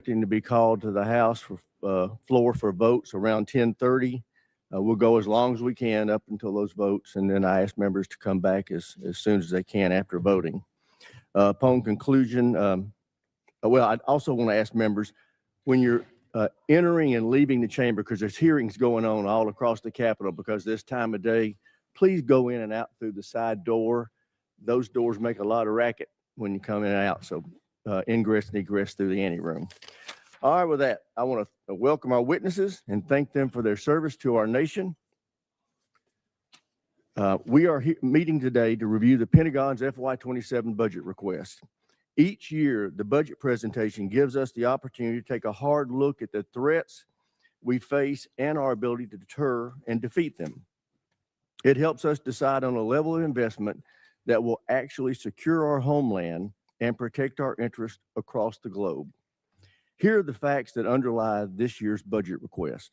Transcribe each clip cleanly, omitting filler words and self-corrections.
To be called to the House floor for votes around 10:30. We'll go as long as we can up until those votes, and then I ask members to come back as soon as they can after voting. Upon conclusion, well, I also want to ask members, when you're entering and leaving the chamber, because there's hearings going on all across the Capitol because this time of day, please go in and out through the side door. Those doors make a lot of racket when you come in and out, so ingress and egress through the anteroom. All right, with that, I want to welcome our witnesses and thank them for their service to our nation. We are meeting today to review the Pentagon's FY27 budget request. Each year, the budget presentation gives us the opportunity to take a hard look at the threats we face and our ability to deter and defeat them. It helps us decide on a level of investment that will actually secure our homeland and protect our interests across the globe. Here are the facts that underlie this year's budget request.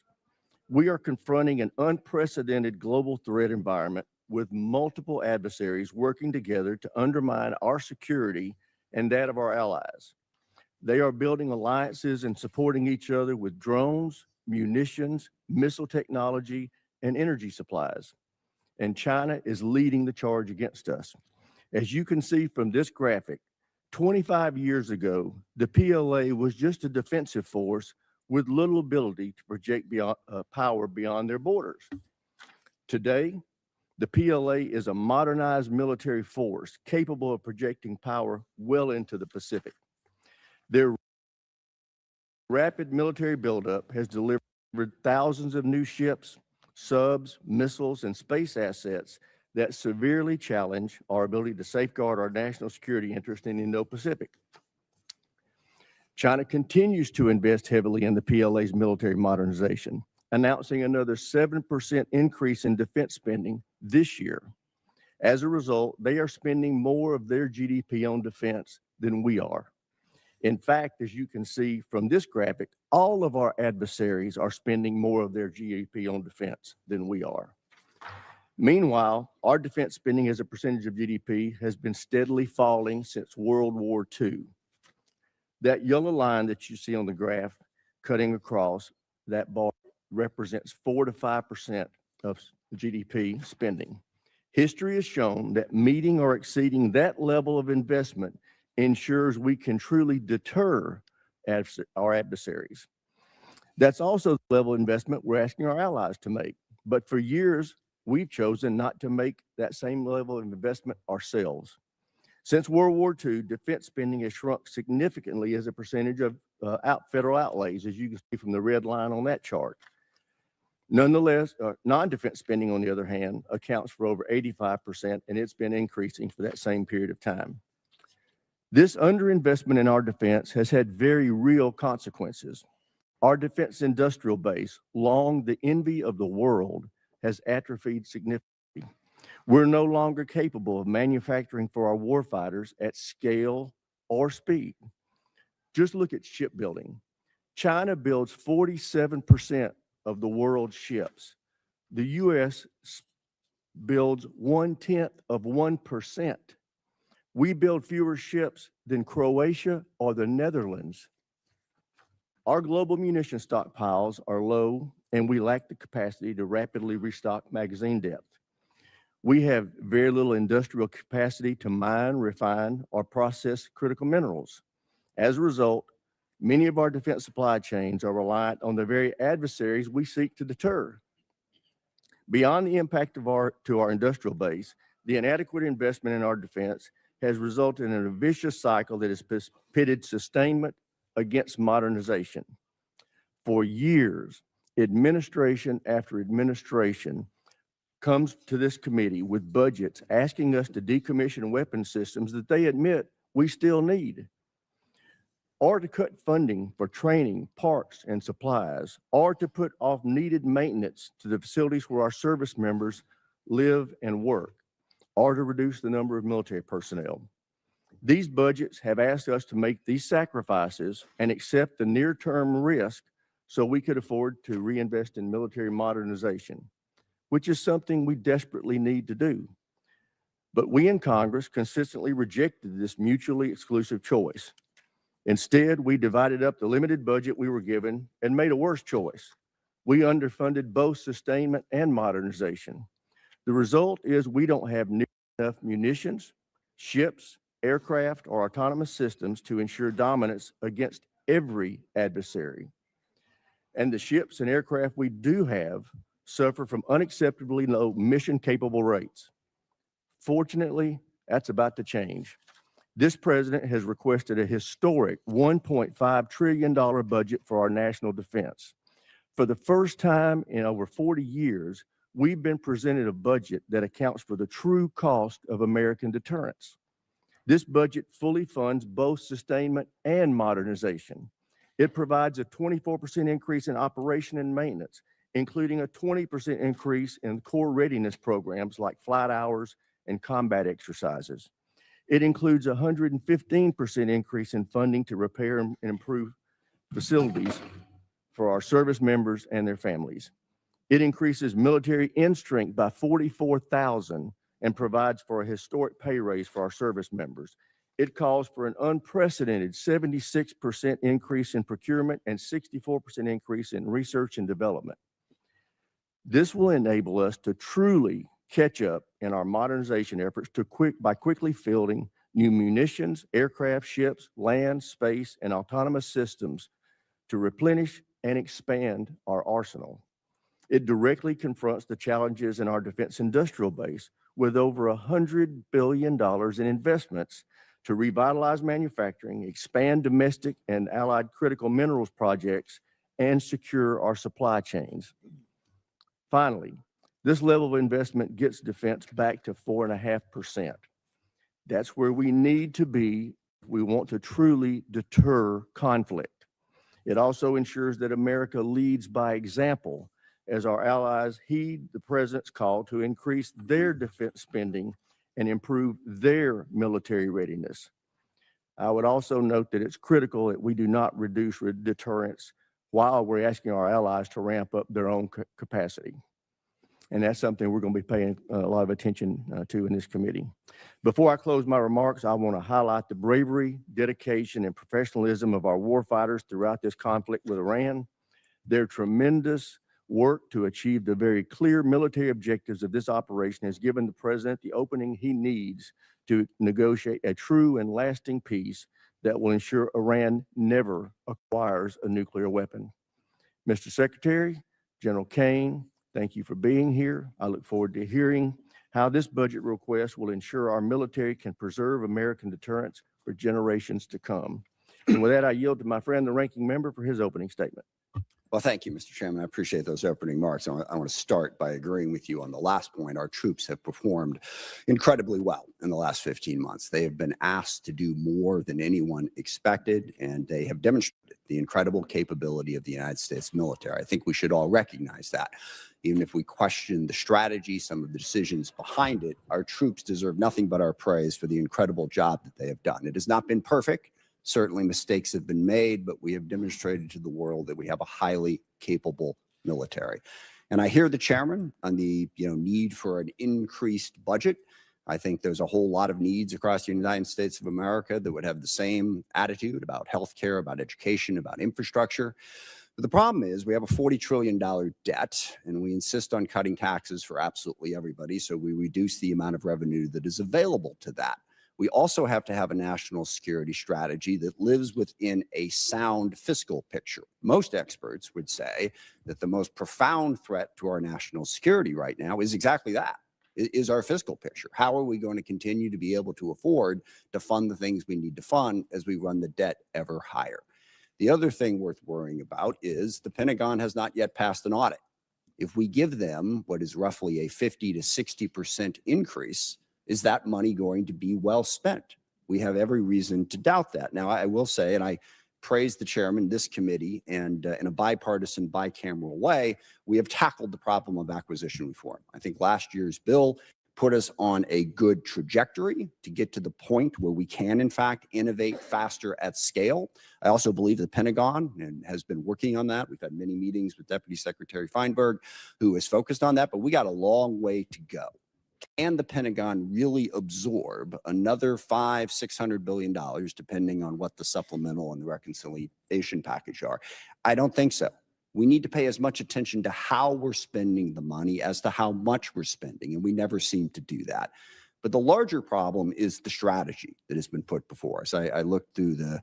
We are confronting an unprecedented global threat environment with multiple adversaries working together to undermine our security and that of our allies. They are building alliances and supporting each other with drones, munitions, missile technology, and energy supplies. And China is leading the charge against us. As you can see from this graphic, 25 years ago, the PLA was just a defensive force with little ability to project power beyond their borders. Today, the PLA is a modernized military force capable of projecting power well into the Pacific. Their rapid military buildup has delivered thousands of new ships, subs, missiles, and space assets that severely challenge our ability to safeguard our national security interest in the Indo-Pacific. China continues to invest heavily in the PLA's military modernization, announcing another 7% increase in defense spending this year. As a result, they are spending more of their GDP on defense than we are. In fact, as you can see from this graphic, all of our adversaries are spending more of their GDP on defense than we are. Meanwhile, our defense spending as a percentage of GDP has been steadily falling since World War II. That yellow line that you see on the graph cutting across that bar represents 4 to 5% of GDP spending. History has shown that meeting or exceeding that level of investment ensures we can truly deter our adversaries. That's also the level of investment we're asking our allies to make. But for years, we've chosen not to make that same level of investment ourselves. Since World War II, defense spending has shrunk significantly as a percentage of federal outlays, as you can see from the red line on that chart. Nonetheless, non-defense spending, on the other hand, accounts for over 85%, and it's been increasing for that same period of time. This underinvestment in our defense has had very real consequences. Our defense industrial base, long the envy of the world, has atrophied significantly. We're no longer capable of manufacturing for our warfighters at scale or speed. Just look at shipbuilding. China builds 47% of the world's ships. The U.S. builds 0.1%. We build fewer ships than Croatia or the Netherlands. Our global munition stockpiles are low, and we lack the capacity to rapidly restock magazine depth. We have very little industrial capacity to mine, refine, or process critical minerals. As a result, many of our defense supply chains are reliant on the very adversaries we seek to deter. Beyond the impact to our industrial base, the inadequate investment in our defense has resulted in a vicious cycle that has pitted sustainment against modernization. For years, administration after administration comes to this committee with budgets asking us to decommission weapon systems that they admit we still need, or to cut funding for training, parts, and supplies, or to put off needed maintenance to the facilities where our service members live and work, or to reduce the number of military personnel. These budgets have asked us to make these sacrifices and accept the near-term risk so we could afford to reinvest in military modernization, which is something we desperately need to do. But we in Congress consistently rejected this mutually exclusive choice. Instead, we divided up the limited budget we were given and made a worse choice. We underfunded both sustainment and modernization. The result is we don't have near enough munitions, ships, aircraft, or autonomous systems to ensure dominance against every adversary. And the ships and aircraft we do have suffer from unacceptably low mission-capable rates. Fortunately, that's about to change. This president has requested a historic $1.5 trillion budget for our national defense. For the first time in over 40 years, we've been presented a budget that accounts for the true cost of American deterrence. This budget fully funds both sustainment and modernization. It provides a 24% increase in operation and maintenance, including a 20% increase in core readiness programs like flight hours and combat exercises. It includes a 115% increase in funding to repair and improve facilities for our service members and their families. It increases military end strength by 44,000 and provides for a historic pay raise for our service members. It calls for an unprecedented 76% increase in procurement and 64% increase in research and development. This will enable us to truly catch up in our modernization efforts by quickly fielding new munitions, aircraft, ships, land, space, and autonomous systems to replenish and expand our arsenal. It directly confronts the challenges in our defense industrial base with over $100 billion in investments to revitalize manufacturing, expand domestic and allied critical minerals projects, and secure our supply chains. Finally, this level of investment gets defense back to 4.5%. That's where we need to be if we want to truly deter conflict. It also ensures that America leads by example as our allies heed the president's call to increase their defense spending and improve their military readiness. I would also note that it's critical that we do not reduce deterrence while we're asking our allies to ramp up their own capacity. And that's something we're going to be paying a lot of attention to in this committee. Before I close my remarks, I want to highlight the bravery, dedication, and professionalism of our warfighters throughout this conflict with Iran. Their tremendous work to achieve the very clear military objectives of this operation has given the president the opening he needs to negotiate a true and lasting peace that will ensure Iran never acquires a nuclear weapon. Mr. Secretary, General Kane, thank you for being here. I look forward to hearing how this budget request will ensure our military can preserve American deterrence for generations to come. And with that, I yield to my friend, the ranking member, for his opening statement. Well, thank you, Mr. Chairman. I appreciate those opening remarks. I want to start by agreeing with you on the last point. Our troops have performed incredibly well in the last 15 months. They have been asked to do more than anyone expected, and they have demonstrated the incredible capability of the United States military. I think we should all recognize that. Even if we question the strategy, some of the decisions behind it, our troops deserve nothing but our praise for the incredible job that they have done. It has not been perfect. Certainly mistakes have been made, but we have demonstrated to the world that we have a highly capable military. And I hear the chairman on the need for an increased budget. I think there's a whole lot of needs across the United States of America that would have the same attitude about healthcare, about education, about infrastructure. But the problem is we have a $40 trillion debt, and we insist on cutting taxes for absolutely everybody, so we reduce the amount of revenue that is available to that. We also have to have a national security strategy that lives within a sound fiscal picture. Most experts would say that the most profound threat to our national security right now is exactly that, is our fiscal picture. How are we going to continue to be able to afford to fund the things we need to fund as we run the debt ever higher? The other thing worth worrying about is the Pentagon has not yet passed an audit. If we give them what is roughly a 50 to 60% increase, is that money going to be well spent? We have every reason to doubt that. Now, I will say, and I praise the chairman, this committee, and in a bipartisan, bicameral way, we have tackled the problem of acquisition reform. I think last year's bill put us on a good trajectory to get to the point where we can, in fact, innovate faster at scale. I also believe the Pentagon has been working on that. We've had many meetings with Deputy Secretary Feinberg, who is focused on that, but we got a long way to go. Can the Pentagon really absorb another $500–600 billion, depending on what the supplemental and the reconciliation package are? I don't think so. We need to pay as much attention to how we're spending the money as to how much we're spending, and we never seem to do that. But the larger problem is the strategy that has been put before us. I looked through the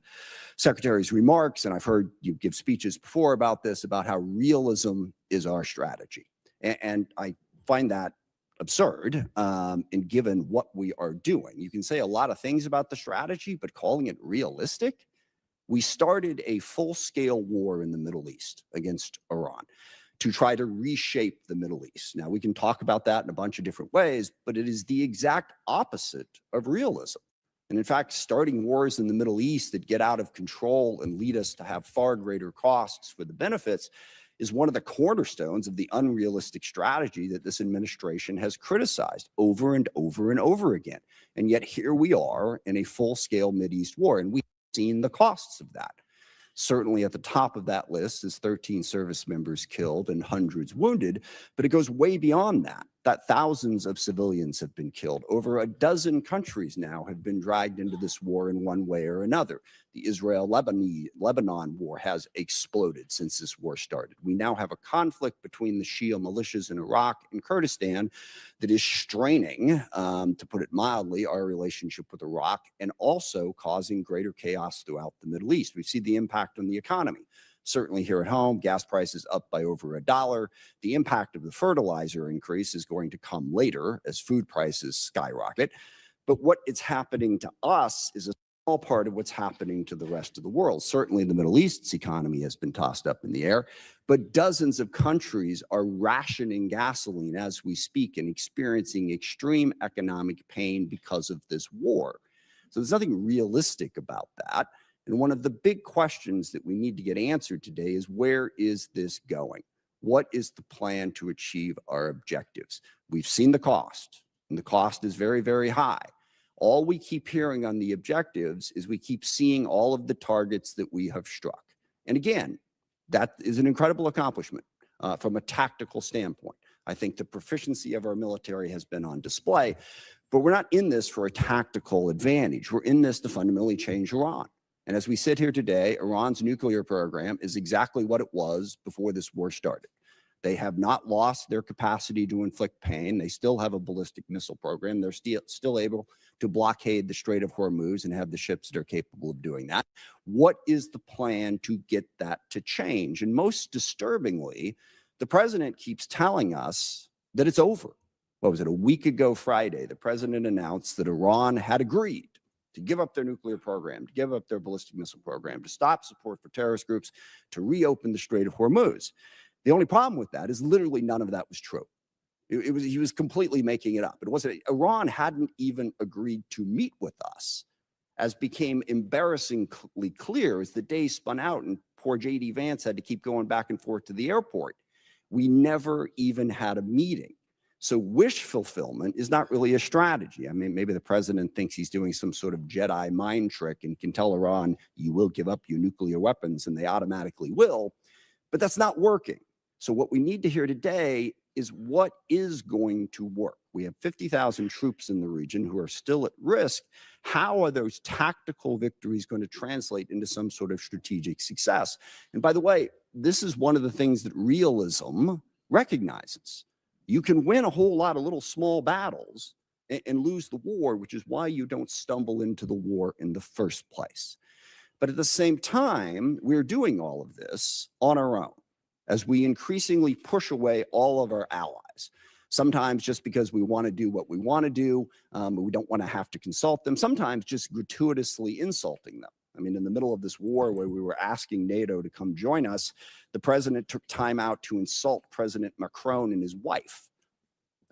Secretary's remarks, and I've heard you give speeches before about this, about how realism is our strategy. And I find that absurd, and given what we are doing. You can say a lot of things about the strategy, but calling it realistic? We started a full-scale war in the Middle East against Iran to try to reshape the Middle East. Now, we can talk about that in a bunch of different ways, but it is the exact opposite of realism. And in fact, starting wars in the Middle East that get out of control and lead us to have far greater costs for the benefits is one of the cornerstones of the unrealistic strategy that this administration has criticized over and over and over again. And yet here we are in a full-scale Mideast war, and we've seen the costs of that. Certainly at the top of that list is 13 service members killed and hundreds wounded, but it goes way beyond that, that thousands of civilians have been killed. Over a dozen countries now have been dragged into this war in one way or another. The Israel-Lebanon war has exploded since this war started. We now have a conflict between the Shia militias in Iraq and Kurdistan that is straining, to put it mildly, our relationship with Iraq, and also causing greater chaos throughout the Middle East. We see the impact on the economy. Certainly here at home, gas prices up by over $1. The impact of the fertilizer increase is going to come later as food prices skyrocket. But what is happening to us is a small part of what's happening to the rest of the world. Certainly the Middle East's economy has been tossed up in the air, but dozens of countries are rationing gasoline as we speak and experiencing extreme economic pain because of this war. So there's nothing realistic about that. And one of the big questions that we need to get answered today is, where is this going? What is the plan to achieve our objectives? We've seen the cost, and the cost is very, very high. All we keep hearing on the objectives is we keep seeing all of the targets that we have struck. And again, that is an incredible accomplishment from a tactical standpoint. I think the proficiency of our military has been on display, but we're not in this for a tactical advantage. We're in this to fundamentally change Iran. And as we sit here today, Iran's nuclear program is exactly what it was before this war started. They have not lost their capacity to inflict pain. They still have a ballistic missile program. They're still able to blockade the Strait of Hormuz and have the ships that are capable of doing that. What is the plan to get that to change? And most disturbingly, the president keeps telling us that it's over. What was it? A week ago Friday, the president announced that Iran had agreed to give up their nuclear program, to give up their ballistic missile program, to stop support for terrorist groups, to reopen the Strait of Hormuz. The only problem with that is literally none of that was true. He was completely making it up. It wasn't. Iran hadn't even agreed to meet with us, as became embarrassingly clear as the day spun out and poor J.D. Vance had to keep going back and forth to the airport. We never even had a meeting. So wish fulfillment is not really a strategy. I mean, maybe the president thinks he's doing some sort of Jedi mind trick and can tell Iran, you will give up your nuclear weapons, and they automatically will, but that's not working. So what we need to hear today is what is going to work. We have 50,000 troops in the region who are still at risk. How are those tactical victories going to translate into some sort of strategic success? And by the way, this is one of the things that realism recognizes. You can win a whole lot of little small battles and lose the war, which is why you don't stumble into the war in the first place. But at the same time, we're doing all of this on our own as we increasingly push away all of our allies. Sometimes just because we want to do what we want to do, we don't want to have to consult them, sometimes just gratuitously insulting them. I mean, in the middle of this war where we were asking NATO to come join us, the president took time out to insult President Macron and his wife.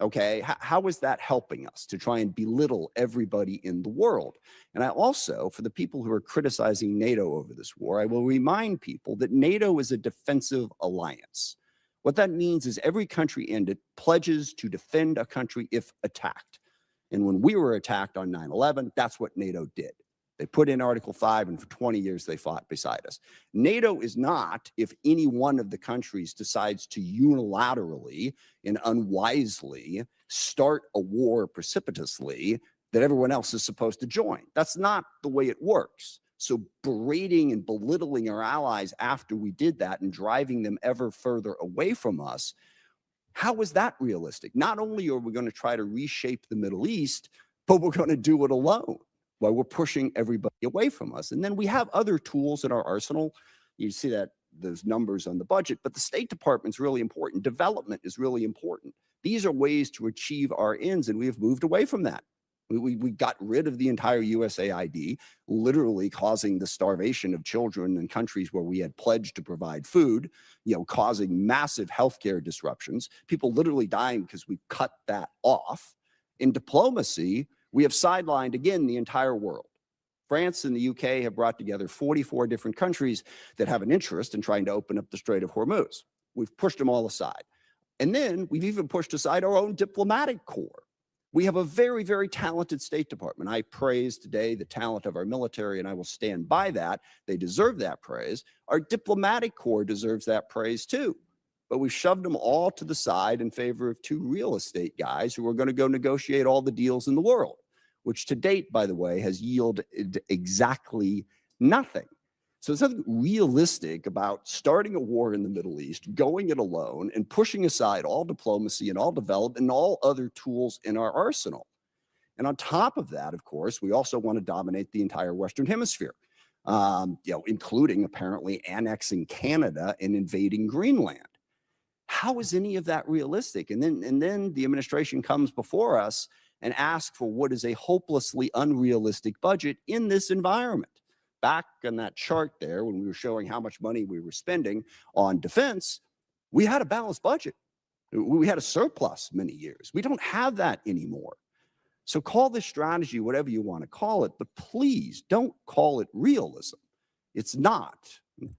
Okay, how is that helping us to try and belittle everybody in the world? And I also, for the people who are criticizing NATO over this war, I will remind people that NATO is a defensive alliance. What that means is every country in it pledges to defend a country if attacked. And when we were attacked on 9/11, that's what NATO did. They put in Article 5, and for 20 years they fought beside us. NATO is not if any one of the countries decides to unilaterally and unwisely start a war precipitously that everyone else is supposed to join. That's not the way it works. So berating and belittling our allies after we did that and driving them ever further away from us, how is that realistic? Not only are we going to try to reshape the Middle East, but we're going to do it alone while we're pushing everybody away from us. And then we have other tools in our arsenal. You see that those numbers on the budget, but the State Department's really important. Development is really important. These are ways to achieve our ends, and we have moved away from that. We got rid of the entire USAID, literally causing the starvation of children in countries where we had pledged to provide food, causing massive healthcare disruptions, people literally dying because we cut that off. In diplomacy, we have sidelined, again, the entire world. France and the UK have brought together 44 different countries that have an interest in trying to open up the Strait of Hormuz. We've pushed them all aside. And then we've even pushed aside our own diplomatic corps. We have a very, very talented State Department. I praise today the talent of our military, and I will stand by that. They deserve that praise. Our diplomatic corps deserves that praise too. But we've shoved them all to the side in favor of two real estate guys who are going to go negotiate all the deals in the world, which to date, by the way, has yielded exactly nothing. So there's nothing realistic about starting a war in the Middle East, going it alone, and pushing aside all diplomacy and all development and all other tools in our arsenal. And on top of that, of course, we also want to dominate the entire Western Hemisphere, including apparently annexing Canada and invading Greenland. How is any of that realistic? And then the administration comes before us and asks for what is a hopelessly unrealistic budget in this environment. Back on that chart there, when we were showing how much money we were spending on defense, we had a balanced budget. We had a surplus many years. We don't have that anymore. So call this strategy whatever you want to call it, but please don't call it realism. It's not.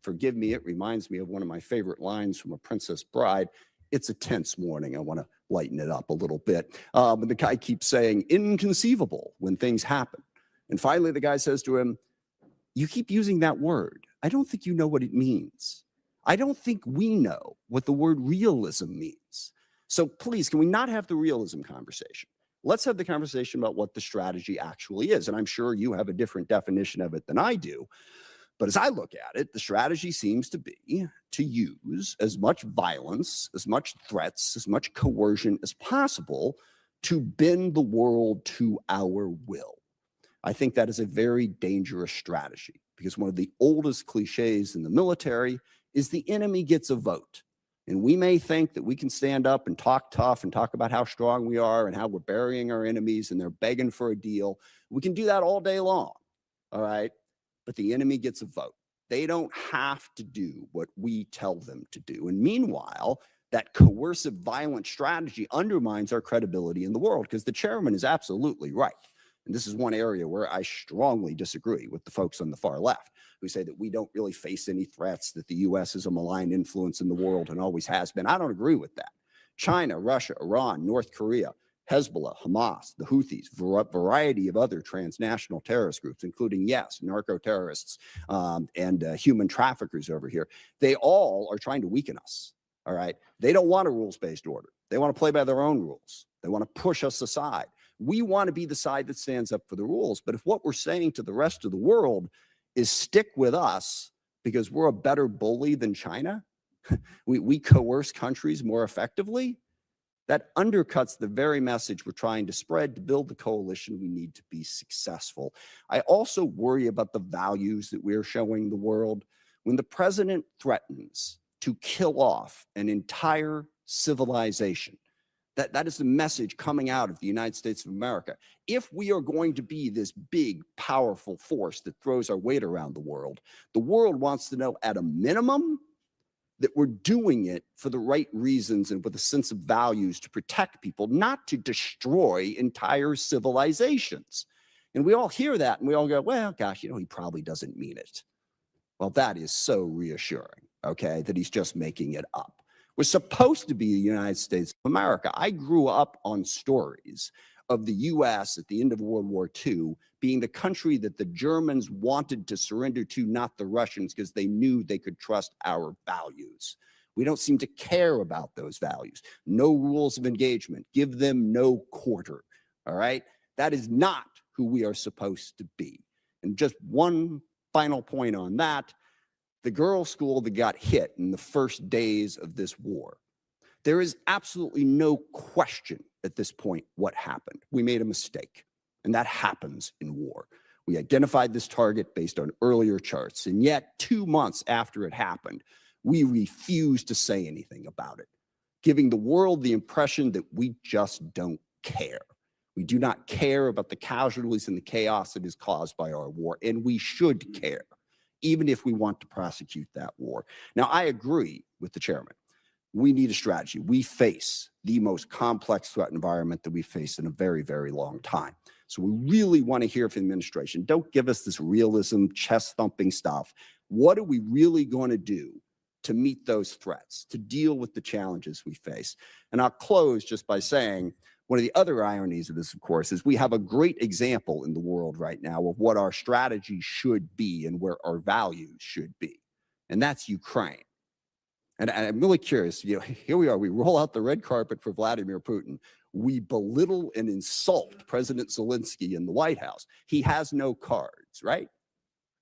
Forgive me, it reminds me of one of my favorite lines from A Princess Bride. It's a tense morning. I want to lighten it up a little bit. But the guy keeps saying inconceivable when things happen. And finally, the guy says to him, "You keep using that word. I don't think you know what it means. I don't think we know what the word realism means. So please, can we not have the realism conversation? Let's have the conversation about what the strategy actually is." And I'm sure you have a different definition of it than I do. But as I look at it, the strategy seems to be to use as much violence, as much threats, as much coercion as possible to bend the world to our will. I think that is a very dangerous strategy because one of the oldest cliches in the military is the enemy gets a vote. And we may think that we can stand up and talk tough and talk about how strong we are and how we're burying our enemies and they're begging for a deal. We can do that all day long, all right? But the enemy gets a vote. They don't have to do what we tell them to do. And meanwhile, that coercive, violent strategy undermines our credibility in the world because the chairman is absolutely right. And this is one area where I strongly disagree with the folks on the far left who say that we don't really face any threats, that the U.S. is a malign influence in the world and always has been. I don't agree with that. China, Russia, Iran, North Korea, Hezbollah, Hamas, the Houthis, variety of other transnational terrorist groups, including, yes, narco-terrorists and human traffickers over here. They all are trying to weaken us, all right? They don't want a rules-based order. They want to play by their own rules. They want to push us aside. We want to be the side that stands up for the rules. But if what we're saying to the rest of the world is stick with us because we're a better bully than China, we coerce countries more effectively, that undercuts the very message we're trying to spread to build the coalition we need to be successful. I also worry about the values that we're showing the world. When the president threatens to kill off an entire civilization, that is the message coming out of the United States of America. If we are going to be this big, powerful force that throws our weight around the world wants to know at a minimum that we're doing it for the right reasons and with a sense of values to protect people, not to destroy entire civilizations. And we all hear that and we all go, well, gosh, he probably doesn't mean it. Well, that is so reassuring, okay, that he's just making it up. We're supposed to be the United States of America. I grew up on stories of the U.S. at the end of World War II being the country that the Germans wanted to surrender to, not the Russians, because they knew they could trust our values. We don't seem to care about those values. No rules of engagement. Give them no quarter. All right? That is not who we are supposed to be. And just one final point on that, the girls' school that got hit in the first days of this war. There is absolutely no question at this point what happened. We made a mistake, and that happens in war. We identified this target based on earlier charts, and yet 2 months after it happened, we refused to say anything about it, giving the world the impression that we just don't care. We do not care about the casualties and the chaos that is caused by our war, and we should care, even if we want to prosecute that war. Now, I agree with the chairman. We need a strategy. We face the most complex threat environment that we face in a very, very long time. So we really want to hear from the administration. Don't give us this realism, chest-thumping stuff. What are we really going to do to meet those threats, to deal with the challenges we face? And I'll close just by saying, one of the other ironies of this, of course, is we have a great example in the world right now of what our strategy should be and where our values should be. And that's Ukraine. And I'm really curious, here we are, we roll out the red carpet for Vladimir Putin. We belittle and insult President Zelensky in the White House. He has no cards, right?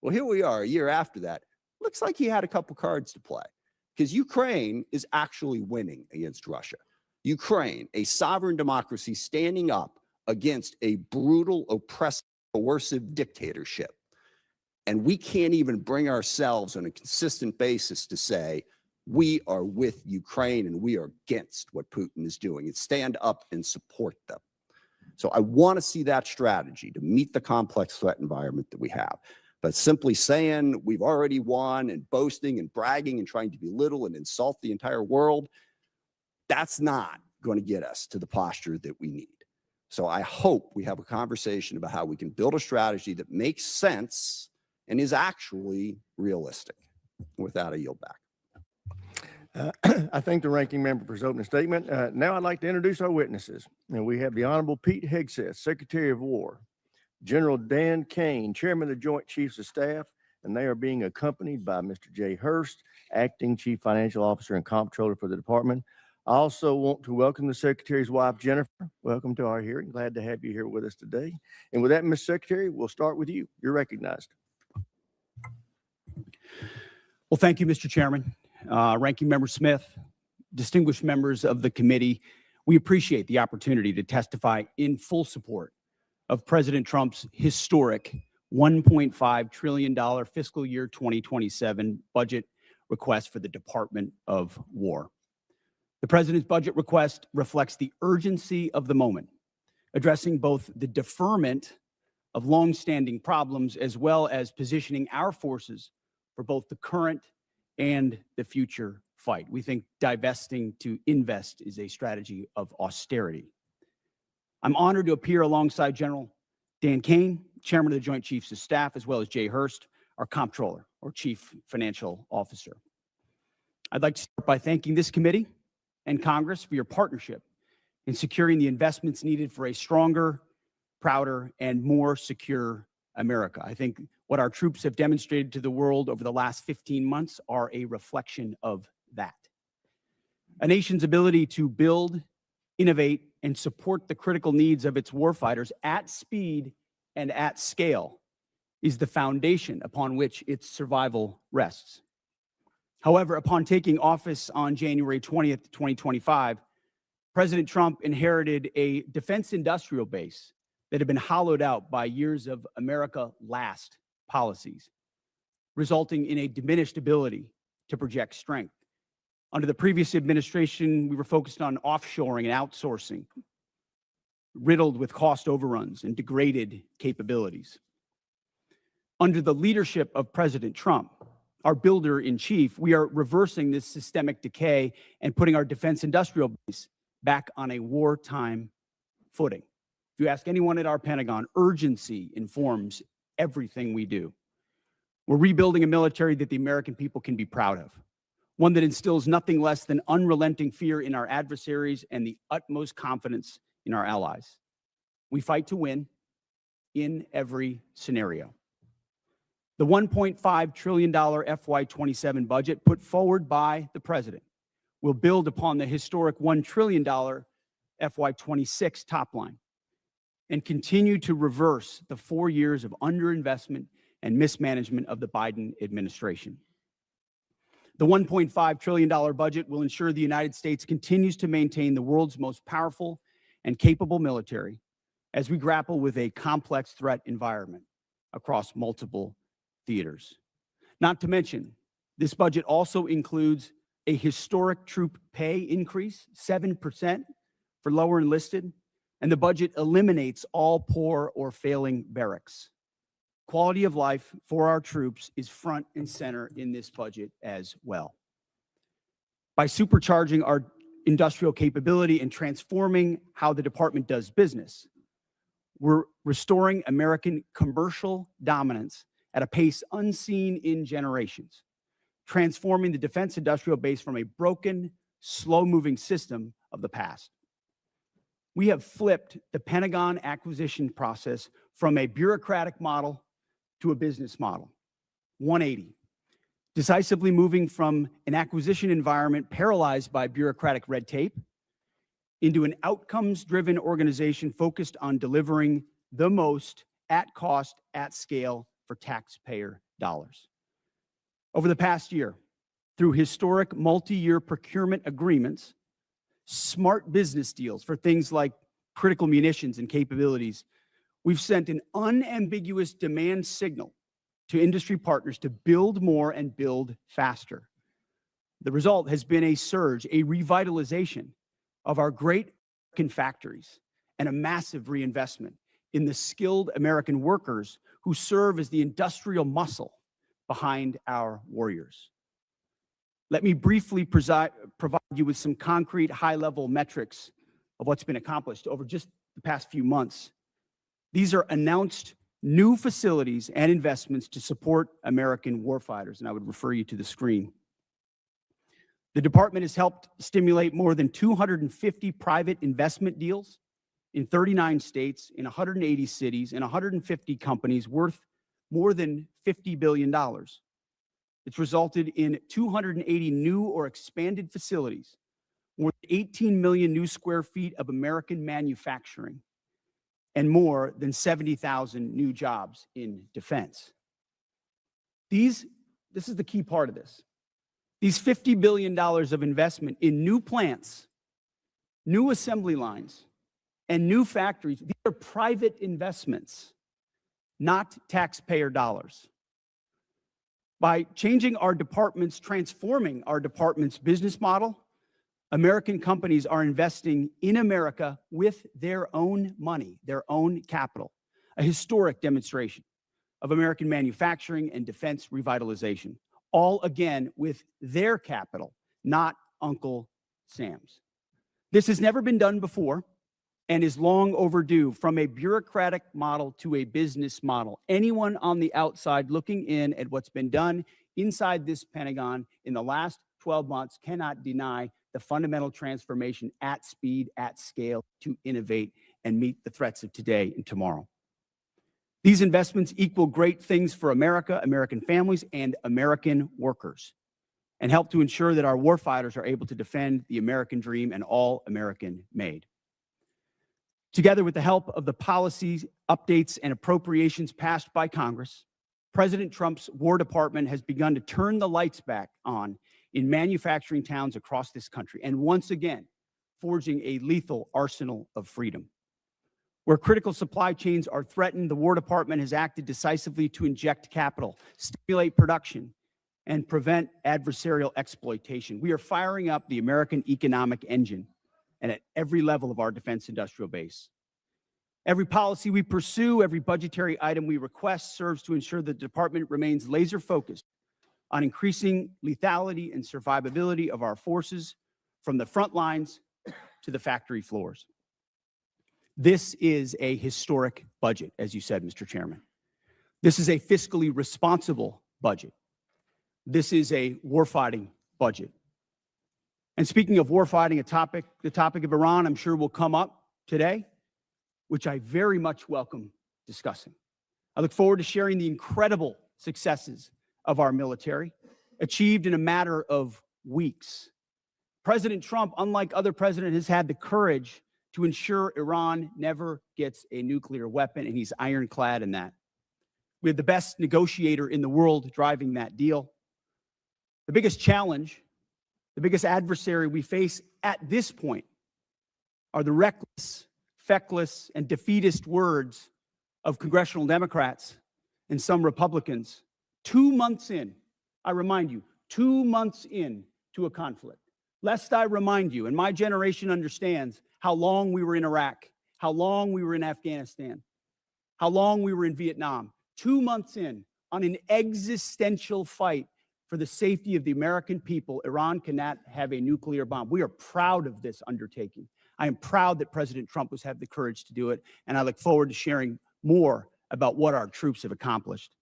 Well, here we are a year after that. Looks like he had a couple cards to play, because Ukraine is actually winning against Russia. Ukraine, a sovereign democracy standing up against a brutal, oppressive, coercive dictatorship. And we can't even bring ourselves on a consistent basis to say, we are with Ukraine and we are against what Putin is doing, and stand up and support them. So I want to see that strategy to meet the complex threat environment that we have. But simply saying we've already won and boasting and bragging and trying to belittle and insult the entire world, that's not going to get us to the posture that we need. So I hope we have a conversation about how we can build a strategy that makes sense and is actually realistic. With that, I yield back. I thank the ranking member for his opening statement. Now I'd like to introduce our witnesses. And we have the Honorable Pete Hegseth, Secretary of War, General Dan Kane, Chairman of the Joint Chiefs of Staff, and they are being accompanied by Mr. Jay Hurst, Acting Chief Financial Officer and Comptroller for the department. I also want to welcome the Secretary's wife, Jennifer. Welcome to our hearing. Glad to have you here with us today. And with that, Ms. Secretary, we'll start with you. You're recognized. Well, thank you, Mr. Chairman. Ranking Member Smith, distinguished members of the committee, we appreciate the opportunity to testify in full support of President Trump's historic $1.5 trillion fiscal year 2027 budget request for the Department of War. The President's budget request reflects the urgency of the moment, addressing both the deferment of longstanding problems as well as positioning our forces for both the current and the future fight. We think divesting to invest is a strategy of austerity. I'm honored to appear alongside General Dan Kane, Chairman of the Joint Chiefs of Staff, as well as Jay Hurst, our Comptroller, or Chief Financial Officer. I'd like to start by thanking this committee and Congress for your partnership in securing the investments needed for a stronger, prouder, and more secure America. I think what our troops have demonstrated to the world over the last 15 months are a reflection of that. A nation's ability to build, innovate, and support the critical needs of its warfighters at speed and at scale is the foundation upon which its survival rests. However, upon taking office on January 20th, 2025, President Trump inherited a defense industrial base that had been hollowed out by years of America last policies, resulting in a diminished ability to project strength. Under the previous administration, we were focused on offshoring and outsourcing, riddled with cost overruns and degraded capabilities. Under the leadership of President Trump, our builder-in-chief, we are reversing this systemic decay and putting our defense industrial base back on a wartime footing. If you ask anyone at our Pentagon, urgency informs everything we do. We're rebuilding a military that the American people can be proud of, one that instills nothing less than unrelenting fear in our adversaries and the utmost confidence in our allies. We fight to win in every scenario. The $1.5 trillion FY27 budget put forward by the President will build upon the historic $1 trillion FY26 top line and continue to reverse the 4 years of underinvestment and mismanagement of the Biden administration. The $1.5 trillion budget will ensure the United States continues to maintain the world's most powerful and capable military as we grapple with a complex threat environment across multiple theaters. Not to mention, this budget also includes a historic troop pay increase, 7% for lower enlisted, and the budget eliminates all poor or failing barracks. Quality of life for our troops is front and center in this budget as well. By supercharging our industrial capability and transforming how the department does business, we're restoring American commercial dominance at a pace unseen in generations, transforming the defense industrial base from a broken, slow-moving system of the past. We have flipped the Pentagon acquisition process from a bureaucratic model to a business model, 180, decisively moving from an acquisition environment paralyzed by bureaucratic red tape into an outcomes-driven organization focused on delivering the most at cost, at scale for taxpayer dollars. Over the past year, through historic multi-year procurement agreements, smart business deals for things like critical munitions and capabilities, we've sent an unambiguous demand signal to industry partners to build more and build faster. The result has been a surge, a revitalization of our great American factories and a massive reinvestment in the skilled American workers who serve as the industrial muscle behind our warriors. Let me briefly provide you with some concrete high-level metrics of what's been accomplished over just the past few months. These are announced new facilities and investments to support American warfighters, and I would refer you to the screen. The department has helped stimulate more than 250 private investment deals in 39 states, in 180 cities, and 150 companies worth more than $50 billion. It's resulted in 280 new or expanded facilities, more than 18 million new square feet of American manufacturing, and more than 70,000 new jobs in defense. This is the key part of this. These $50 billion of investment in new plants, new assembly lines, and new factories, these are private investments, not taxpayer dollars. By changing our departments, transforming our department's business model, American companies are investing in America with their own money, their own capital, a historic demonstration of American manufacturing and defense revitalization, all again with their capital, not Uncle Sam's. This has never been done before and is long overdue, from a bureaucratic model to a business model. Anyone on the outside looking in at what's been done inside this Pentagon in the last 12 months cannot deny the fundamental transformation at speed, at scale, to innovate and meet the threats of today and tomorrow. These investments equal great things for America, American families, and American workers, and help to ensure that our warfighters are able to defend the American dream and all American made. Together with the help of the policies, updates, and appropriations passed by Congress, President Trump's War Department has begun to turn the lights back on in manufacturing towns across this country, and once again, forging a lethal arsenal of freedom. Where critical supply chains are threatened, the War Department has acted decisively to inject capital, stimulate production, and prevent adversarial exploitation. We are firing up the American economic engine, and at every level of our defense industrial base. Every policy we pursue, every budgetary item we request serves to ensure the department remains laser-focused on increasing lethality and survivability of our forces from the front lines to the factory floors. This is a historic budget, as you said, Mr. Chairman. This is a fiscally responsible budget. This is a warfighting budget. And speaking of warfighting, the topic of Iran, I'm sure will come up today. which I very much welcome discussing. I look forward to sharing the incredible successes of our military, achieved in a matter of weeks. President Trump, unlike other presidents, has had the courage to ensure Iran never gets a nuclear weapon, and he's ironclad in that. We have the best negotiator in the world driving that deal. The biggest challenge, the biggest adversary we face at this point are the reckless, feckless, and defeatist words of congressional Democrats and some Republicans 2 months in, I remind you, 2 months in to a conflict. Lest I remind you, and my generation understands how long we were in Iraq, how long we were in Afghanistan, how long we were in Vietnam. 2 months in on an existential fight for the safety of the American people, Iran cannot have a nuclear bomb. We are proud of this undertaking. I am proud that President Trump has had the courage to do it, and I look forward to sharing more about what our troops have accomplished.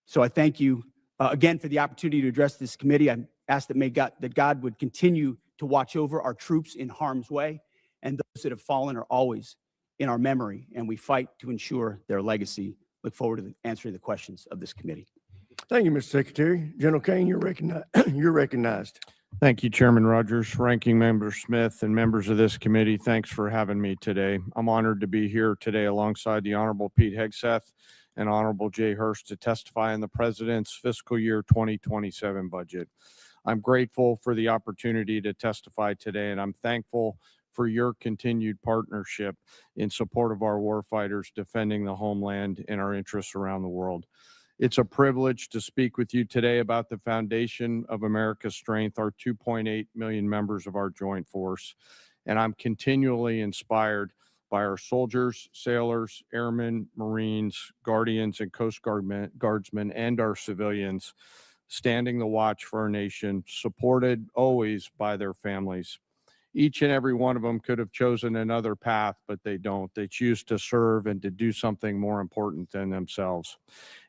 So I thank you again for the opportunity to address this committee. I ask that God would continue to watch over our troops in harm's way, and those that have fallen are always in our memory, and we fight to ensure their legacy. Look forward to answering the questions of this committee. Thank you, Mr. Secretary. General Kane, you're recognized. You're recognized. Thank you, Chairman Rogers, Ranking Member Smith, and members of this committee. Thanks for having me today. I'm honored to be here today alongside the Honorable Pete Hegseth and Honorable Jay Hurst to testify on the President's fiscal year 2027 budget. I'm grateful for the opportunity to testify today, and I'm thankful for your continued partnership in support of our warfighters defending the homeland and our interests around the world. It's a privilege to speak with you today about the foundation of America's strength, our 2.8 million members of our joint force. And I'm continually inspired by our soldiers, sailors, airmen, Marines, Guardians, and Coast Guardsmen, and our civilians standing the watch for our nation, supported always by their families. Each and every one of them could have chosen another path, but they don't. They choose to serve and to do something more important than themselves.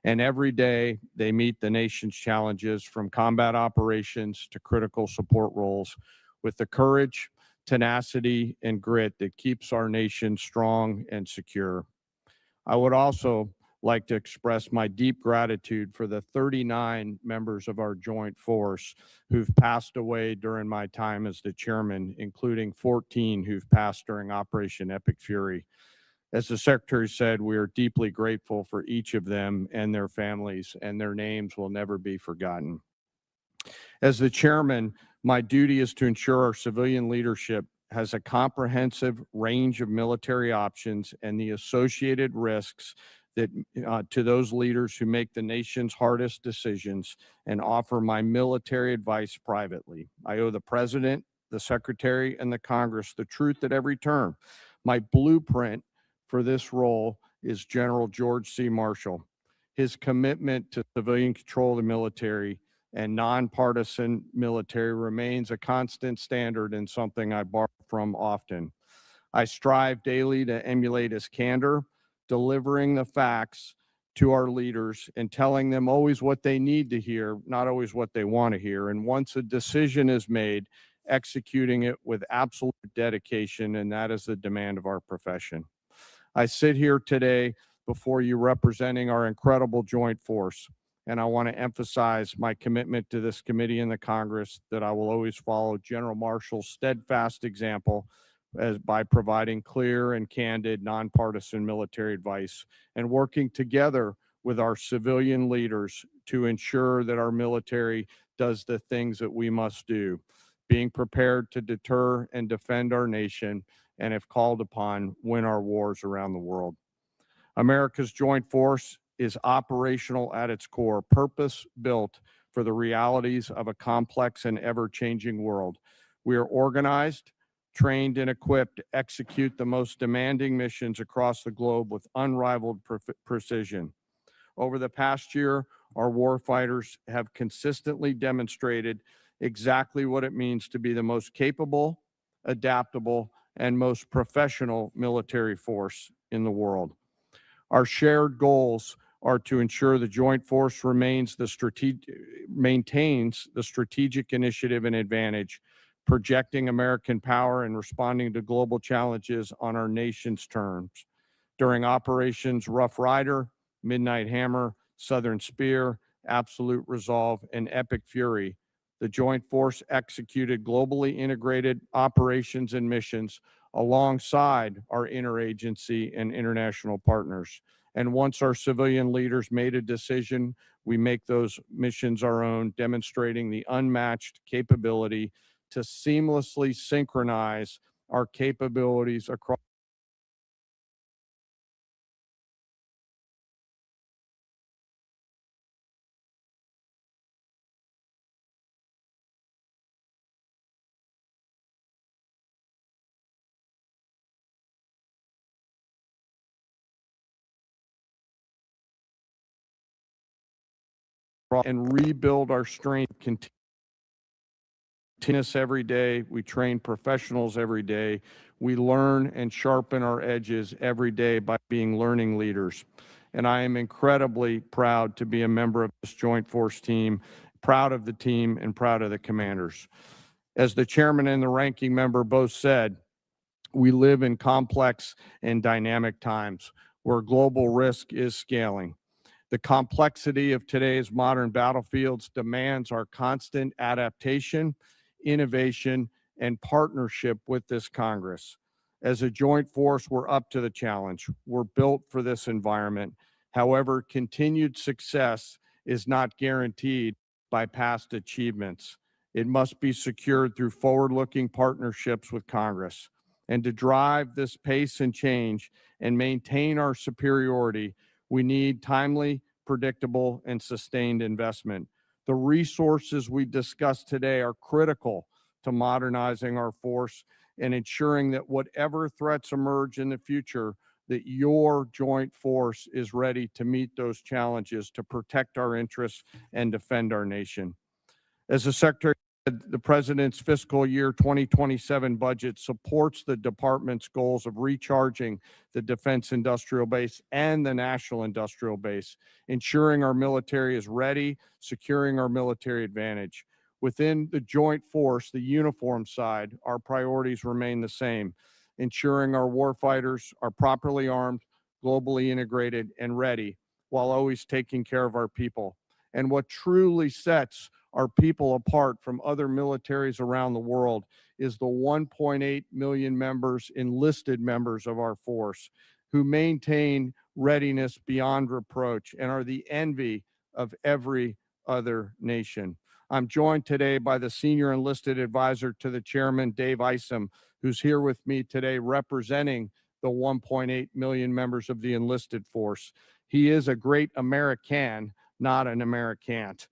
And every day they meet the nation's challenges, from combat operations to critical support roles, with the courage, tenacity, and grit that keeps our nation strong and secure. I would also like to express my deep gratitude for the 39 members of our joint force who've passed away during my time as the chairman, including 14 who've passed during Operation Epic Fury. As the Secretary said, we are deeply grateful for each of them and their families, and their names will never be forgotten. As the chairman, my duty is to ensure our civilian leadership has a comprehensive range of military options and the associated risks that to those leaders who make the nation's hardest decisions, and offer my military advice privately. I owe the President, the Secretary, and the Congress the truth at every turn. My blueprint for this role is General George C. Marshall. His commitment to civilian control of the military and nonpartisan military remains a constant standard and something I borrow from often. I strive daily to emulate his candor, delivering the facts to our leaders and telling them always what they need to hear, not always what they want to hear. And once a decision is made, executing it with absolute dedication, and that is the demand of our profession. I sit here today before you representing our incredible joint force, and I want to emphasize my commitment to this committee and the Congress that I will always follow General Marshall's steadfast example by providing clear and candid nonpartisan military advice and working together with our civilian leaders to ensure that our military does the things that we must do, being prepared to deter and defend our nation, and if called upon, win our wars around the world. America's joint force is operational at its core, purpose-built for the realities of a complex and ever-changing world. We are organized, trained, and equipped to execute the most demanding missions across the globe with unrivaled precision. Over the past year, our warfighters have consistently demonstrated exactly what it means to be the most capable, adaptable, and most professional military force in the world. Our shared goals are to ensure the joint force maintains the strategic initiative and advantage, projecting American power and responding to global challenges on our nation's terms. During Operations Rough Rider, Midnight Hammer, Southern Spear, Absolute Resolve, and Epic Fury, the Joint Force executed globally integrated operations and missions alongside our interagency and international partners. And once our civilian leaders made a decision, we make those missions our own, demonstrating the unmatched capability to seamlessly synchronize our capabilities across and rebuild our strength continuous every day. We train professionals every day. We learn and sharpen our edges every day by being learning leaders. And I am incredibly proud to be a member of this Joint Force team, proud of the team and proud of the commanders. As the chairman and the ranking member both said, we live in complex and dynamic times where global risk is scaling. The complexity of today's modern battlefields demands our constant adaptation, innovation, and partnership with this Congress. As a joint force, we're up to the challenge. We're built for this environment. However, continued success is not guaranteed by past achievements. It must be secured through forward-looking partnerships with Congress. And to drive this pace and change and maintain our superiority, we need timely, predictable, and sustained investment. The resources we discussed today are critical to modernizing our force and ensuring that whatever threats emerge in the future, that your joint force is ready to meet those challenges to protect our interests and defend our nation. As the Secretary said, the President's fiscal year 2027 budget supports the Department's goals of recharging the defense industrial base and the national industrial base, ensuring our military is ready, securing our military advantage. Within the joint force, the uniform side, our priorities remain the same, ensuring our warfighters are properly armed, globally integrated, and ready, while always taking care of our people. And what truly sets our people apart from other militaries around the world is the 1.8 million members, enlisted members of our force, who maintain readiness beyond reproach and are the envy of every other nation. I'm joined today by the Senior Enlisted Advisor to the Chairman, Dave Isom, who's here with me today representing the 1.8 million members of the enlisted force. He is a great American, not an Americant.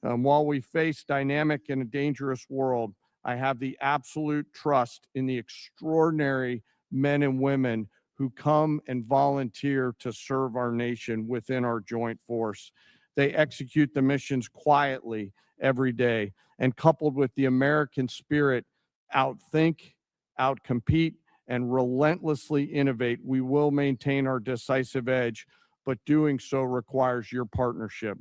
While we face dynamic and a dangerous world, I have the absolute trust in the extraordinary men and women who come and volunteer to serve our nation within our joint force. They execute the missions quietly every day, and coupled with the American spirit, outthink, outcompete, and relentlessly innovate, we will maintain our decisive edge, but doing so requires your partnership.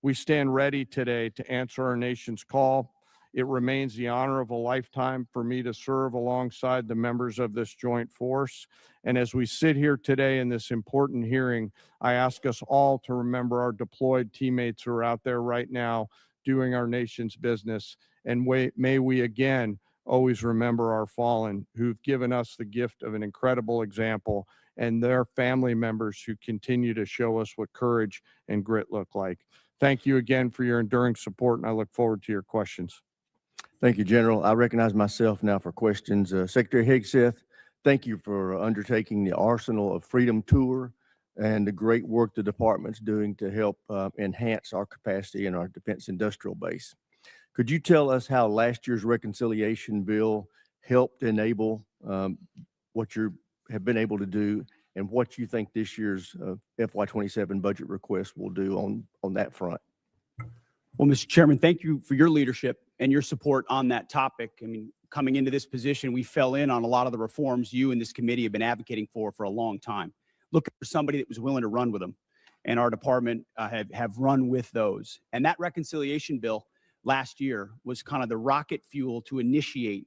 We stand ready today to answer our nation's call. It remains the honor of a lifetime for me to serve alongside the members of this joint force. And as we sit here today in this important hearing, I ask us all to remember our deployed teammates who are out there right now doing our nation's business. And may we again always remember our fallen, who've given us the gift of an incredible example, and their family members who continue to show us what courage and grit look like. Thank you again for your enduring support, and I look forward to your questions. Thank you, General. I recognize myself now for questions. Secretary Hegseth, thank you for undertaking the Arsenal of Freedom tour and the great work the department's doing to help enhance our capacity in our defense industrial base. Could you tell us how last year's reconciliation bill helped enable what you have been able to do, and what you think this year's FY27 budget request will do on that front? Well, Mr. Chairman, thank you for your leadership and your support on that topic. I mean, coming into this position, we fell in on a lot of the reforms you and this committee have been advocating for a long time, looking for somebody that was willing to run with them. And our department have run with those. And that reconciliation bill last year was kind of the rocket fuel to initiate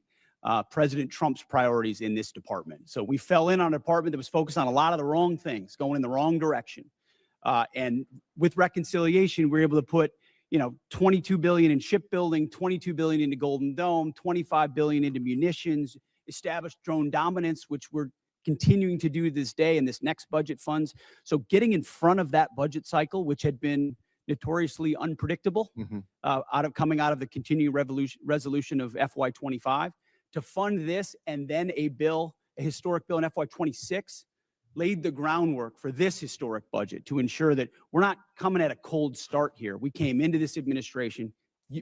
President Trump's priorities in this department. So we fell in on a department that was focused on a lot of the wrong things, going in the wrong direction. And with reconciliation, we were able to put, $22 billion in shipbuilding, $22 billion into Golden Dome, $25 billion into munitions, established drone dominance, which we're continuing to do this day in this next budget funds. So getting in front of that budget cycle, which had been notoriously unpredictable, coming out of the continuing resolution of FY25, to fund this and then a historic bill in FY26, laid the groundwork for this historic budget to ensure that we're not coming at a cold start here. We came into this administration.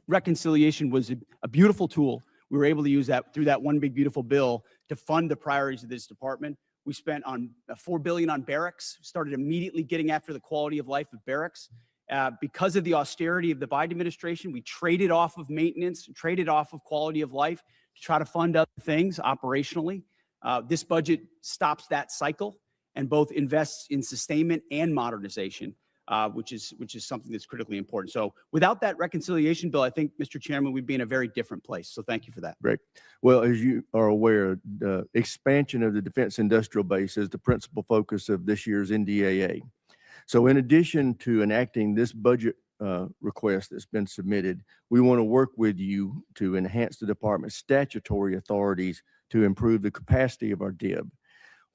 Reconciliation was a beautiful tool. We were able to use that through that one big beautiful bill to fund the priorities of this department. We spent on $4 billion on barracks, started immediately getting after the quality of life of barracks. Because of the austerity of the Biden administration, we traded off of maintenance, traded off of quality of life to try to fund other things operationally. This budget stops that cycle and both invests in sustainment and modernization, which is something that's critically important. So without that reconciliation bill, I think, Mr. Chairman, we'd be in a very different place. So thank you for that. Great. Well, as you are aware, the expansion of the defense industrial base is the principal focus of this year's NDAA. So in addition to enacting this budget request that's been submitted, we want to work with you to enhance the department's statutory authorities to improve the capacity of our DIB.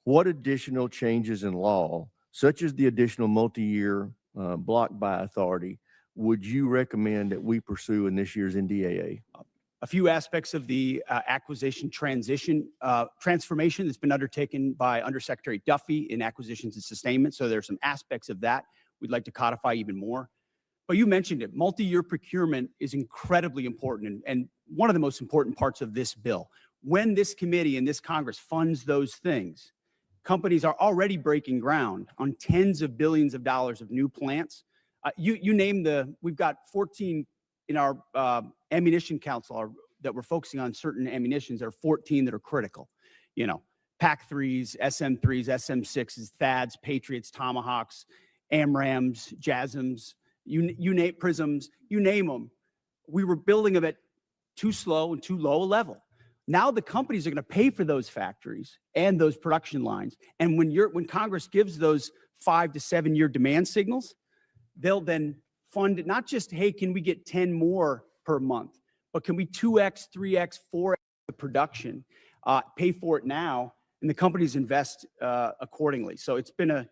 What additional changes in law, such as the additional multi-year block buy authority, would you recommend that we pursue in this year's NDAA? A few aspects of the acquisition transformation that's been undertaken by Undersecretary Duffy in acquisitions and sustainment. So there's some aspects of that we'd like to codify even more. But you mentioned it, multi-year procurement is incredibly important and one of the most important parts of this bill. When this committee and this Congress funds those things, companies are already breaking ground on tens of billions of dollars of new plants. You name we've got 14 in our ammunition council that we're focusing on certain ammunitions. There are 14 that are critical. PAC-3s, SM-3s, SM-6s, THAADs, Patriots, Tomahawks, AMRAAMs, JASSMs, you name prisms, you name them. We were building them at too slow and too low a level. Now the companies are going to pay for those factories and those production lines. And when Congress gives those 5 to 7 year demand signals, they'll then fund it, not just, hey, can we get 10 more per month, but can we 2x, 3x, 4x the production, pay for it now, and the companies invest accordingly. So it's been a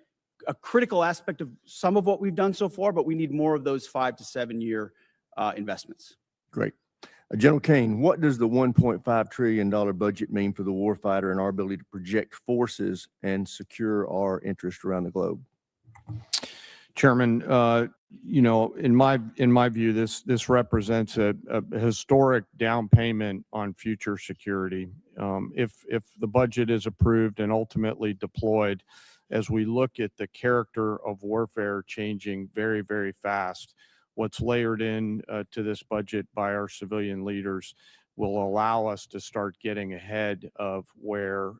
critical aspect of some of what we've done so far, but we need more of those 5 to 7 year investments. Great. General Kane, what does the $1.5 trillion budget mean for the warfighter and our ability to project forces and secure our interests around the globe? Chairman, in my view, this represents a historic down payment on future security. If the budget is approved and ultimately deployed, as we look at the character of warfare changing very, very fast, what's layered in to this budget by our civilian leaders will allow us to start getting ahead of where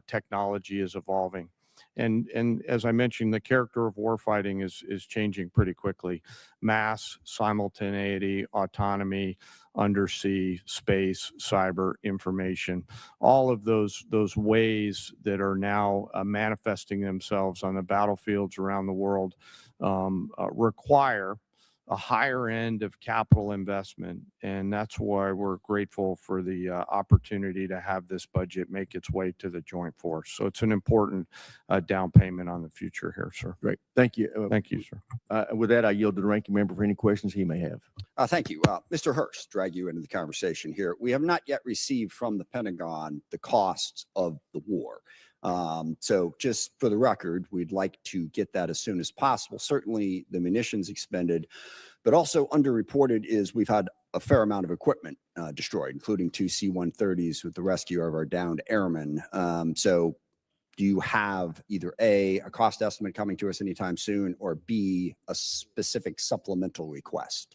technology is evolving. And as I mentioned, the character of warfighting is changing pretty quickly. Mass, simultaneity, autonomy, undersea, space, cyber, information, all of those ways that are now manifesting themselves on the battlefields around the world require a higher end of capital investment. And that's why we're grateful for the opportunity to have this budget make its way to the joint force. So it's an important down payment on the future here, sir. Great. Thank you. Thank you, sir. With that, I yield to the ranking member for any questions he may have. Thank you. Mr. Hurst, drag you into the conversation here. We have not yet received from the Pentagon the costs of the war. So just for the record, we'd like to get that as soon as possible. Certainly the munitions expended, but also underreported is we've had a fair amount of equipment destroyed, including 2 C-130s with the rescue of our downed airmen. So do you have either A, a cost estimate coming to us anytime soon, or B, a specific supplemental request?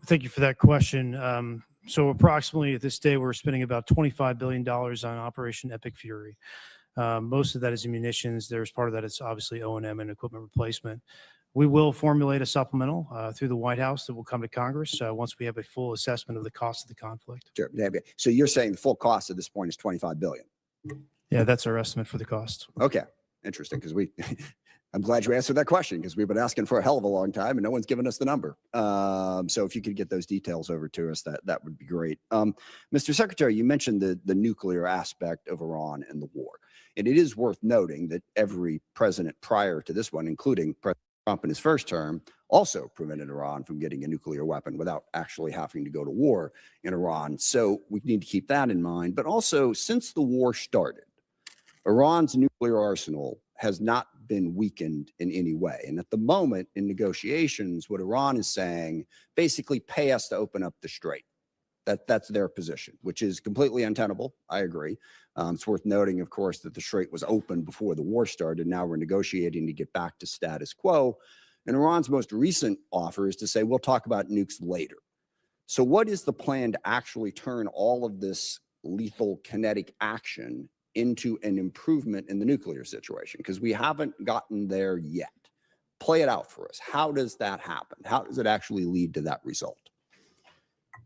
Thank you for that question. So approximately at this day, we're spending about $25 billion on Operation Epic Fury. Most of that is munitions. There's part of that is obviously O&M and equipment replacement. We will formulate a supplemental through the White House that will come to Congress once we have a full assessment of the cost of the conflict. Sure. Yeah, so you're saying the full cost at this point is 25 billion. Yeah, that's our estimate for the cost. Okay. Interesting. Because I'm glad you answered that question because we've been asking for a hell of a long time and no one's given us the number. So if you could get those details over to us, that would be great. Mr. Secretary, you mentioned the nuclear aspect of Iran and the war. And it is worth noting that every president prior to this one, including President Trump in his first term, also prevented Iran from getting a nuclear weapon without actually having to go to war in Iran. So we need to keep that in mind. But also, since the war started, Iran's nuclear arsenal has not been weakened in any way. And at the moment in negotiations, what Iran is saying, basically pay us to open up the strait. That's their position, which is completely untenable. I agree. It's worth noting, of course, that the strait was open before the war started. Now we're negotiating to get back to status quo. And Iran's most recent offer is to say, we'll talk about nukes later. So what is the plan to actually turn all of this lethal kinetic action into an improvement in the nuclear situation? Because we haven't gotten there yet. Play it out for us. How does that happen? How does it actually lead to that result?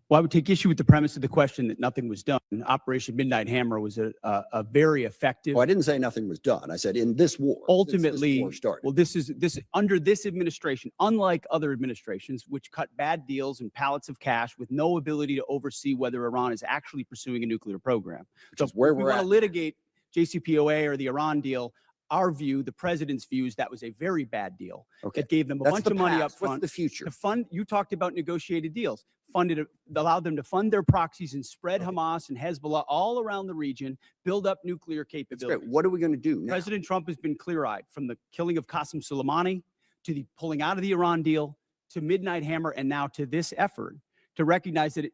Well, I would take issue with the premise of the question that nothing was done. Operation Midnight Hammer was a very effective. Well, I didn't say nothing was done. I said in this war. Ultimately, this war started. well, this under this administration, unlike other administrations, which cut bad deals and pallets of cash with no ability to oversee whether Iran is actually pursuing a nuclear program. So where if we we're want at. to litigate JCPOA or the Iran deal, our view, the president's view, is that was a very bad deal. Okay. That gave them a That's bunch the of money up past. What's front the future? to fund. You talked about negotiated deals. Allowed them to fund their proxies and spread Hamas and Hezbollah all around the region, build up nuclear That's capabilities. great. What are we going to do now? President Trump has been clear-eyed, from the killing of Qasem Soleimani to the pulling out of the Iran deal to Midnight Hammer and now to this effort to recognize that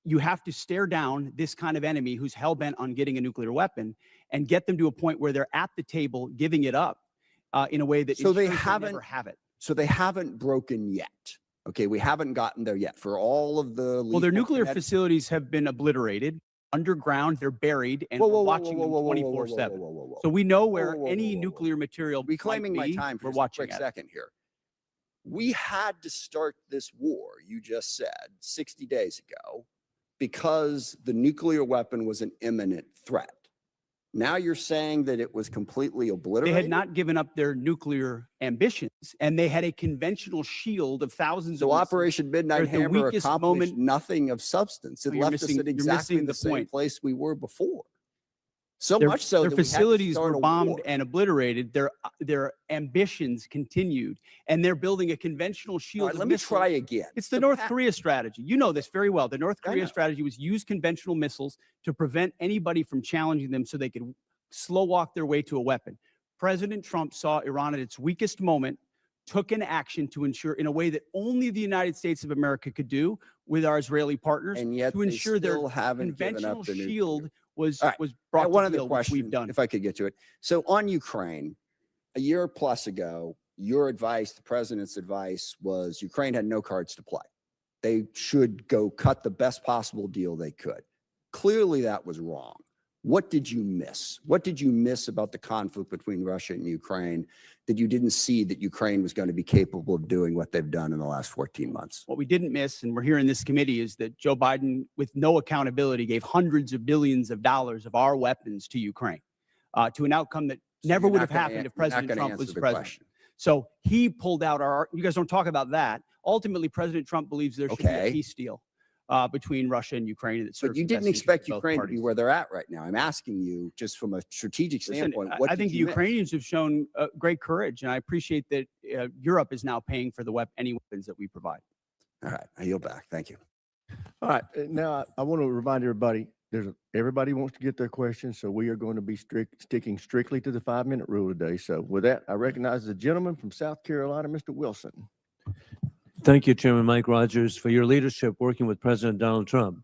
you have to stare down this kind of enemy who's hell-bent on getting a nuclear weapon and get them to a point where they're at the table giving it up in a way that So they ensures haven't never have it. So they haven't broken yet. Okay, we haven't gotten there yet for all of the. Well, their lethal nuclear kinetic- facilities have been obliterated. Underground, they're buried, and Whoa, we're whoa, whoa, watching whoa, them whoa, whoa, whoa, whoa, 24/7. whoa, whoa, whoa. So we know where Whoa, whoa, any whoa, whoa, nuclear material Reclaiming might my be. time for We're just a watching quick it. second here. We had to start this war, you just said, 60 days ago, because the nuclear weapon was an imminent threat. Now you're saying that it was completely They obliterated? had not given up their nuclear ambitions, and they had a conventional shield of thousands So of missiles. Operation They're Midnight at the Hammer weakest accomplished moment. nothing of substance. It No, you're left us missing- at you're exactly missing the the same point. place we were before. So Their, much so their that we had to facilities start were a bombed war. and obliterated. Their ambitions continued, and they're building a conventional All shield. right, of let me missiles. try again. It's the North pa- Korea strategy. You know this very well. The North I Korea know. strategy was use conventional missiles to prevent anybody from challenging them so they could slow walk their way to a weapon. President Trump saw Iran at its weakest moment, took an action to ensure, in a way that only the United States of America could do with our Israeli partners, And yet to they ensure their still haven't given conventional up the nuclear. shield was All right. was I brought have one to other heel, which question, we've done. if I could get to it. So on Ukraine, a year plus ago, your advice, the president's advice, was Ukraine had no cards to play. They should go cut the best possible deal they could. Clearly, that was wrong. What did you miss? What did you miss about the conflict between Russia and Ukraine that you didn't see that Ukraine was going to be capable of doing what they've done in the last 14 months? What we didn't miss, and we're here in this committee, is that Joe Biden, with no accountability, gave hundreds of billions of dollars of our weapons to Ukraine, to an outcome that So never you're would not have gonna happened an- if you're not President gonna Trump answer was the president. question. So he pulled out you guys don't talk about that. Ultimately, President Trump believes there should be Okay. a peace deal between Russia and Ukraine. That serves But you the best didn't interests expect of both Ukraine to be parties. where they're at right now. I'm asking you, just from a strategic Listen, standpoint, what I did think the you miss? Ukrainians have shown great courage, and I appreciate that Europe is now paying for any weapons that we provide. All right, I yield back. Thank you. All right, now I want to remind everybody, everybody wants to get their questions, so we are going to be sticking strictly to the 5-minute rule today. So with that, I recognize the gentleman from South Carolina, Mr. Wilson. Thank you, Chairman Mike Rogers, for your leadership working with President Donald Trump.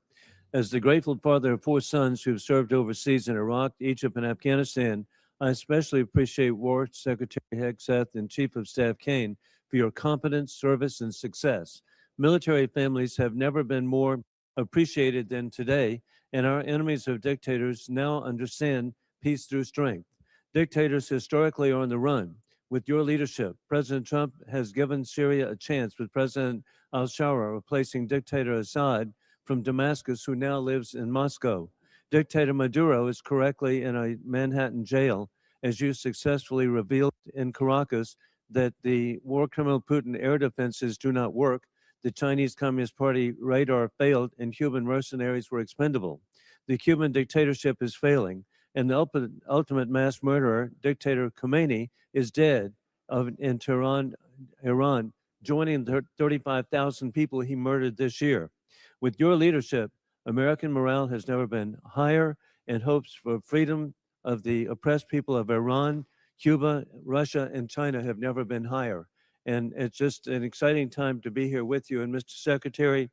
As the grateful father of 4 sons who have served overseas in Iraq, Egypt, and Afghanistan, I especially appreciate War Secretary Hegseth and Chief of Staff Kane for your competence, service, and success. Military families have never been more appreciated than today, and our enemies of dictators now understand peace through strength. Dictators historically are on the run. With your leadership, President Trump has given Syria a chance with President al-Shara replacing dictator Assad from Damascus, who now lives in Moscow. Dictator Maduro is correctly in a Manhattan jail, as you successfully revealed in Caracas that the war criminal Putin air defenses do not work, the Chinese Communist Party radar failed, and Cuban mercenaries were expendable. The Cuban dictatorship is failing, and the ultimate mass murderer, dictator Khomeini, is dead in Tehran, Iran, joining the 35,000 people he murdered this year. With your leadership, American morale has never been higher, and hopes for freedom of the oppressed people of Iran, Cuba, Russia, and China have never been higher. And it's just an exciting time to be here with you. And Mr. Secretary,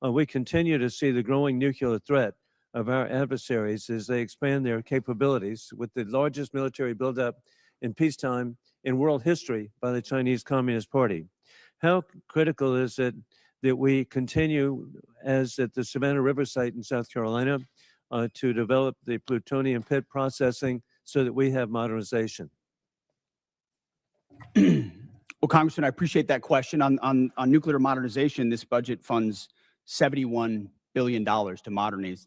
we continue to see the growing nuclear threat of our adversaries as they expand their capabilities with the largest military buildup in peacetime in world history by the Chinese Communist Party. How critical is it that we continue, as at the Savannah River site in South Carolina, to develop the plutonium pit processing so that we have modernization? Well, Congressman, I appreciate that question. On nuclear modernization, this budget funds $71 billion to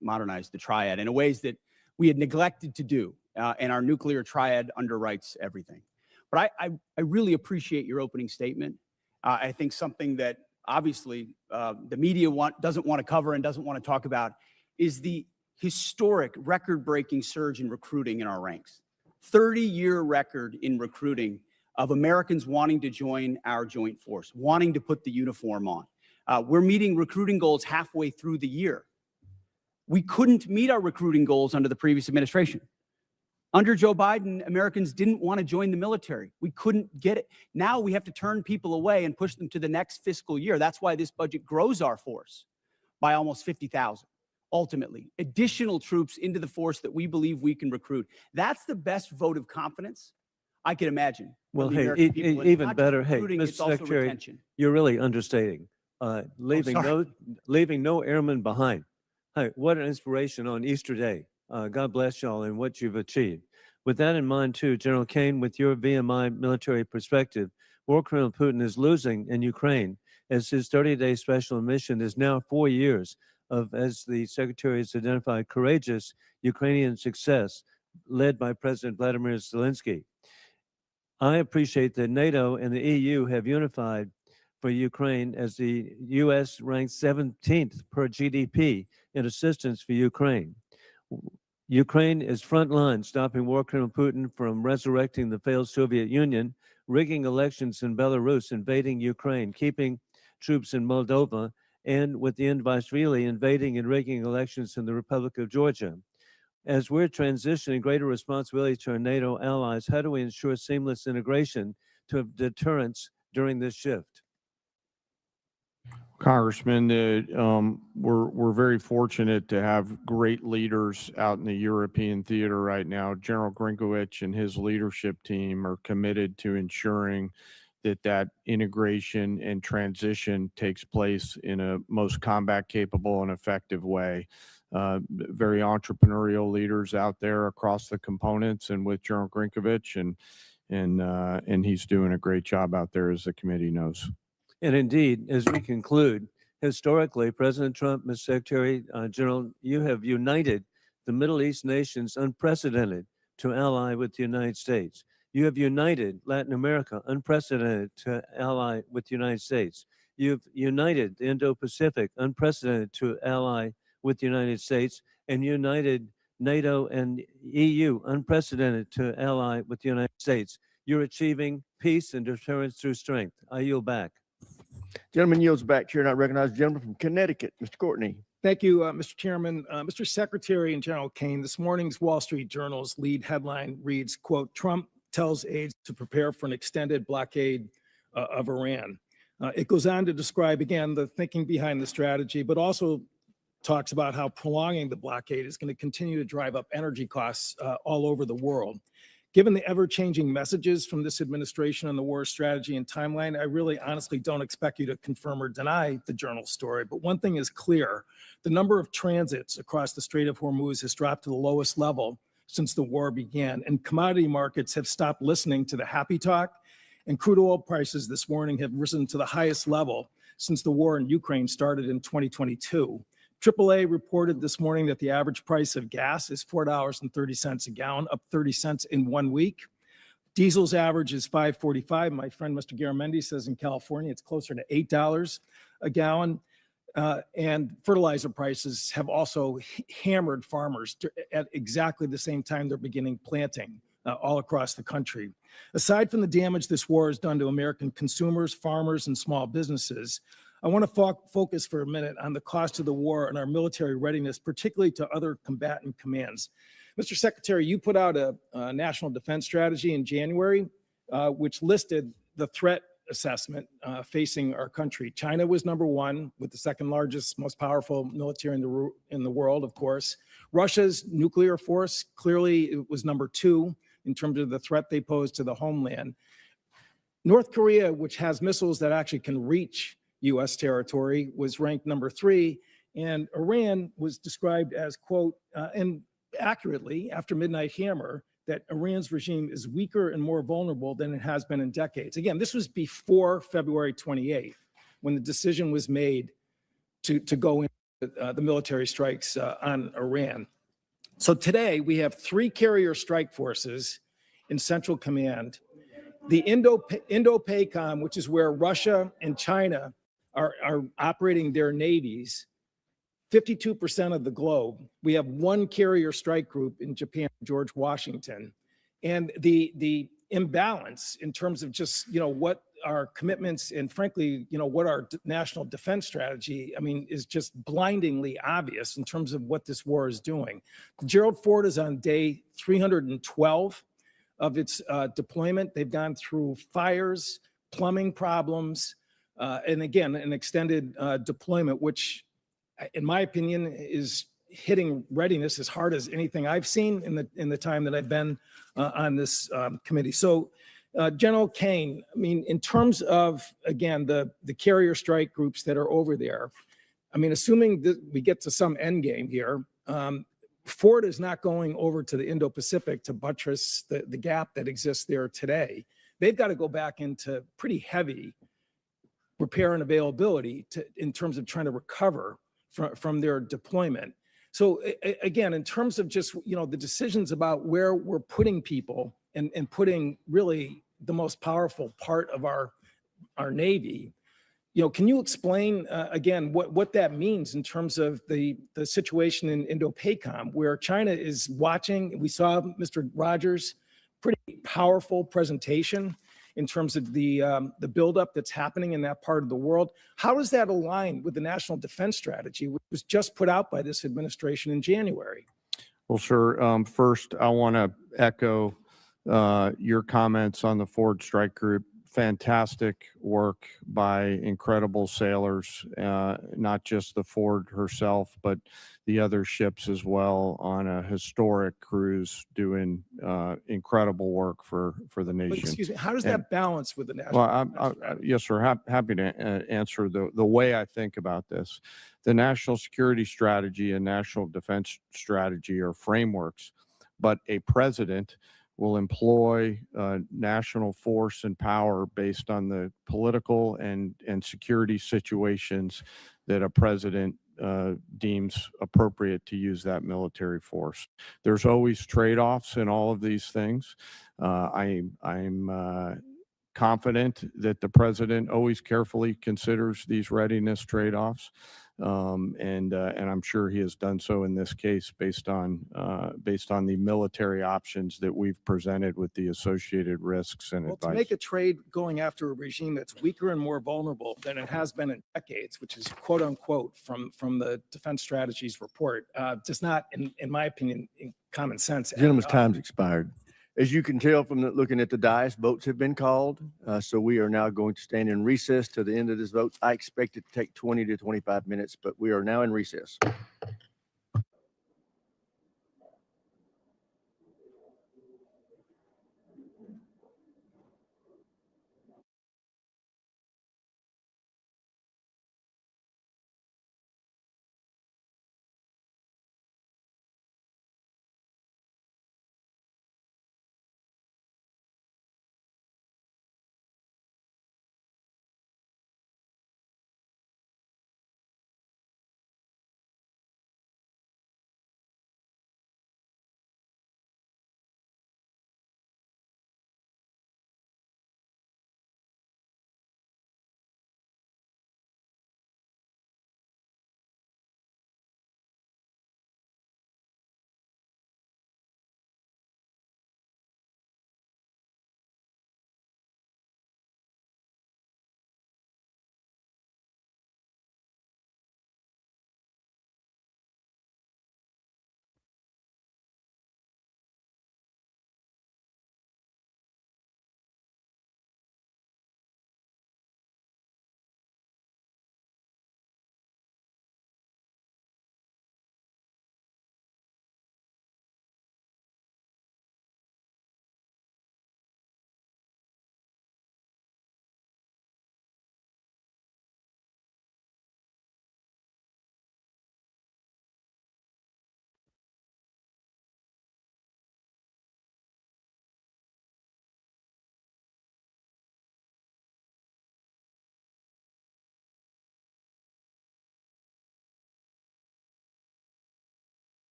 modernize the triad in ways that we had neglected to do, and our nuclear triad underwrites everything. But I really appreciate your opening statement. I think something that obviously the media doesn't want to cover and doesn't want to talk about is the historic record-breaking surge in recruiting in our ranks. 30-year record in recruiting of Americans wanting to join our joint force, wanting to put the uniform on. We're meeting recruiting goals halfway through the year. We couldn't meet our recruiting goals under the previous administration. Under Joe Biden, Americans didn't want to join the military. We couldn't get it. Now we have to turn people away and push them to the next fiscal year. That's why this budget grows our force by almost 50,000. Ultimately, additional troops into the force that we believe we can recruit. That's the best vote of confidence I can imagine. Well, hey, even better, hey, Mr. Secretary, retention. You're really understating, leaving no airmen behind. Hey, what an inspiration on Easter Day. God bless y'all and what you've achieved. With that in mind, too, General Kane, with your VMI military perspective, war criminal Putin is losing in Ukraine as his 30-day special mission is now 4 years of, as the Secretary has identified, courageous Ukrainian success led by President Vladimir Zelensky. I appreciate that NATO and the EU have unified for Ukraine as the U.S. ranks 17th per GDP in assistance for Ukraine. Ukraine is frontline, stopping war criminal Putin from resurrecting the failed Soviet Union, rigging elections in Belarus, invading Ukraine, keeping troops in Moldova, and with the Israeli invading and rigging elections in the Republic of Georgia. As we're transitioning greater responsibility to our NATO allies, how do we ensure seamless integration to deterrence during this shift? Congressman, we're very fortunate to have great leaders out in the European theater right now. General Grinkowicz and his leadership team are committed to ensuring that integration and transition takes place in a most combat capable and effective way. Very entrepreneurial leaders out there across the components, and with General Grinkowicz, and he's doing a great job out there, as the committee knows. And indeed, as we conclude, historically, President Trump, Mr. Secretary General, you have united the Middle East nations unprecedented to ally with the United States. You have united Latin America unprecedented to ally with the United States. You've united the Indo-Pacific unprecedented to ally with the United States, and united NATO and EU unprecedented to ally with the United States. You're achieving peace and deterrence through strength. I yield back. Gentleman yields back. Chair not recognized. Gentleman from Connecticut, Mr. Courtney. Thank you, Mr. Chairman. Mr. Secretary and General Kane, this morning's Wall Street Journal's lead headline reads, quote, Trump tells aides to prepare for an extended blockade of Iran. It goes on to describe, again, the thinking behind the strategy, but also talks about how prolonging the blockade is going to continue to drive up energy costs all over the world. Given the ever-changing messages from this administration on the war strategy and timeline, I really honestly don't expect you to confirm or deny the Journal story. But one thing is clear, the number of transits across the Strait of Hormuz has dropped to the lowest level since the war began, and commodity markets have stopped listening to the happy talk And crude oil prices this morning have risen to the highest level since the war in Ukraine started in 2022. AAA reported this morning that the average price of gas is $4.30 a gallon, up 30 cents in 1 week. Diesel's average is $5.45. My friend, Mr. Garamendi, says in California, it's closer to $8 a gallon. And fertilizer prices have also hammered farmers at exactly the same time they're beginning planting all across the country. Aside from the damage this war has done to American consumers, farmers, and small businesses, I want to focus for a minute on the cost of the war and our military readiness, particularly to other combatant commands. Mr. Secretary, you put out a national defense strategy in January, which listed the threat assessment facing our country. China was number one, with the second largest, most powerful military in the world, of course. Russia's nuclear force, clearly it was number two in terms of the threat they pose to the homeland. North Korea, which has missiles that actually can reach U.S. territory, was ranked number three, and Iran was described as, quote, and accurately after Midnight Hammer, that Iran's regime is weaker and more vulnerable than it has been in decades. Again, this was before February 28th, when the decision was made to go into the military strikes on Iran. So today we have 3 carrier strike forces in Central Command. The Indo-PACOM, which is where Russia and China are operating their navies, 52% of the globe. We have 1 carrier strike group in Japan, George Washington. And the imbalance in terms of just, what our commitments and frankly, what our national defense strategy, is just blindingly obvious in terms of what this war is doing. Gerald Ford is on day 312 of its deployment. They've gone through fires, plumbing problems, and again, an extended deployment, which in my opinion is hitting readiness as hard as anything I've seen in the time that I've been on this committee. So General Kane, in terms of, again, the carrier strike groups that are over there, assuming that we get to some end game here, Ford is not going over to the Indo-Pacific to buttress the gap that exists there today. They've got to go back into pretty heavy repair and availability in terms of trying to recover from their deployment. So again, in terms of just, the decisions about where we're putting people and putting really the most powerful part of our Navy, can you explain again what that means in terms of the situation in Indo-PACOM, where China is watching? We saw Mr. Rogers' pretty powerful presentation in terms of the buildup that's happening in that part of the world. How does that align with the national defense strategy, which was just put out by this administration in January? Well, sure. First, I want to echo your comments on the Ford Strike Group. Fantastic work by incredible sailors, not just the Ford herself, but the other ships as well, on a historic cruise, doing incredible work for the nation. But excuse me, how does that balance with the national defense strategy? Yes, sir. Happy to answer the way I think about this. The national security strategy and national defense strategy are frameworks, but a president will employ national force and power based on the political and security situations that a president deems appropriate to use that military force. There's always trade-offs in all of these things. I'm confident that the president always carefully considers these readiness trade-offs, and I'm sure he has done so in this case based on the military options that we've presented with the associated risks and Well, advice. to make a trade going after a regime that's weaker and more vulnerable than it has been in decades, which is quote unquote from the Defense Strategies report, does not, in my opinion, in common sense. Gentleman's time's expired. As you can tell from looking at the dais, votes have been called. So we are now going to stand in recess to the end of this vote. I expect it to take 20 to 25 minutes, but we are now in recess.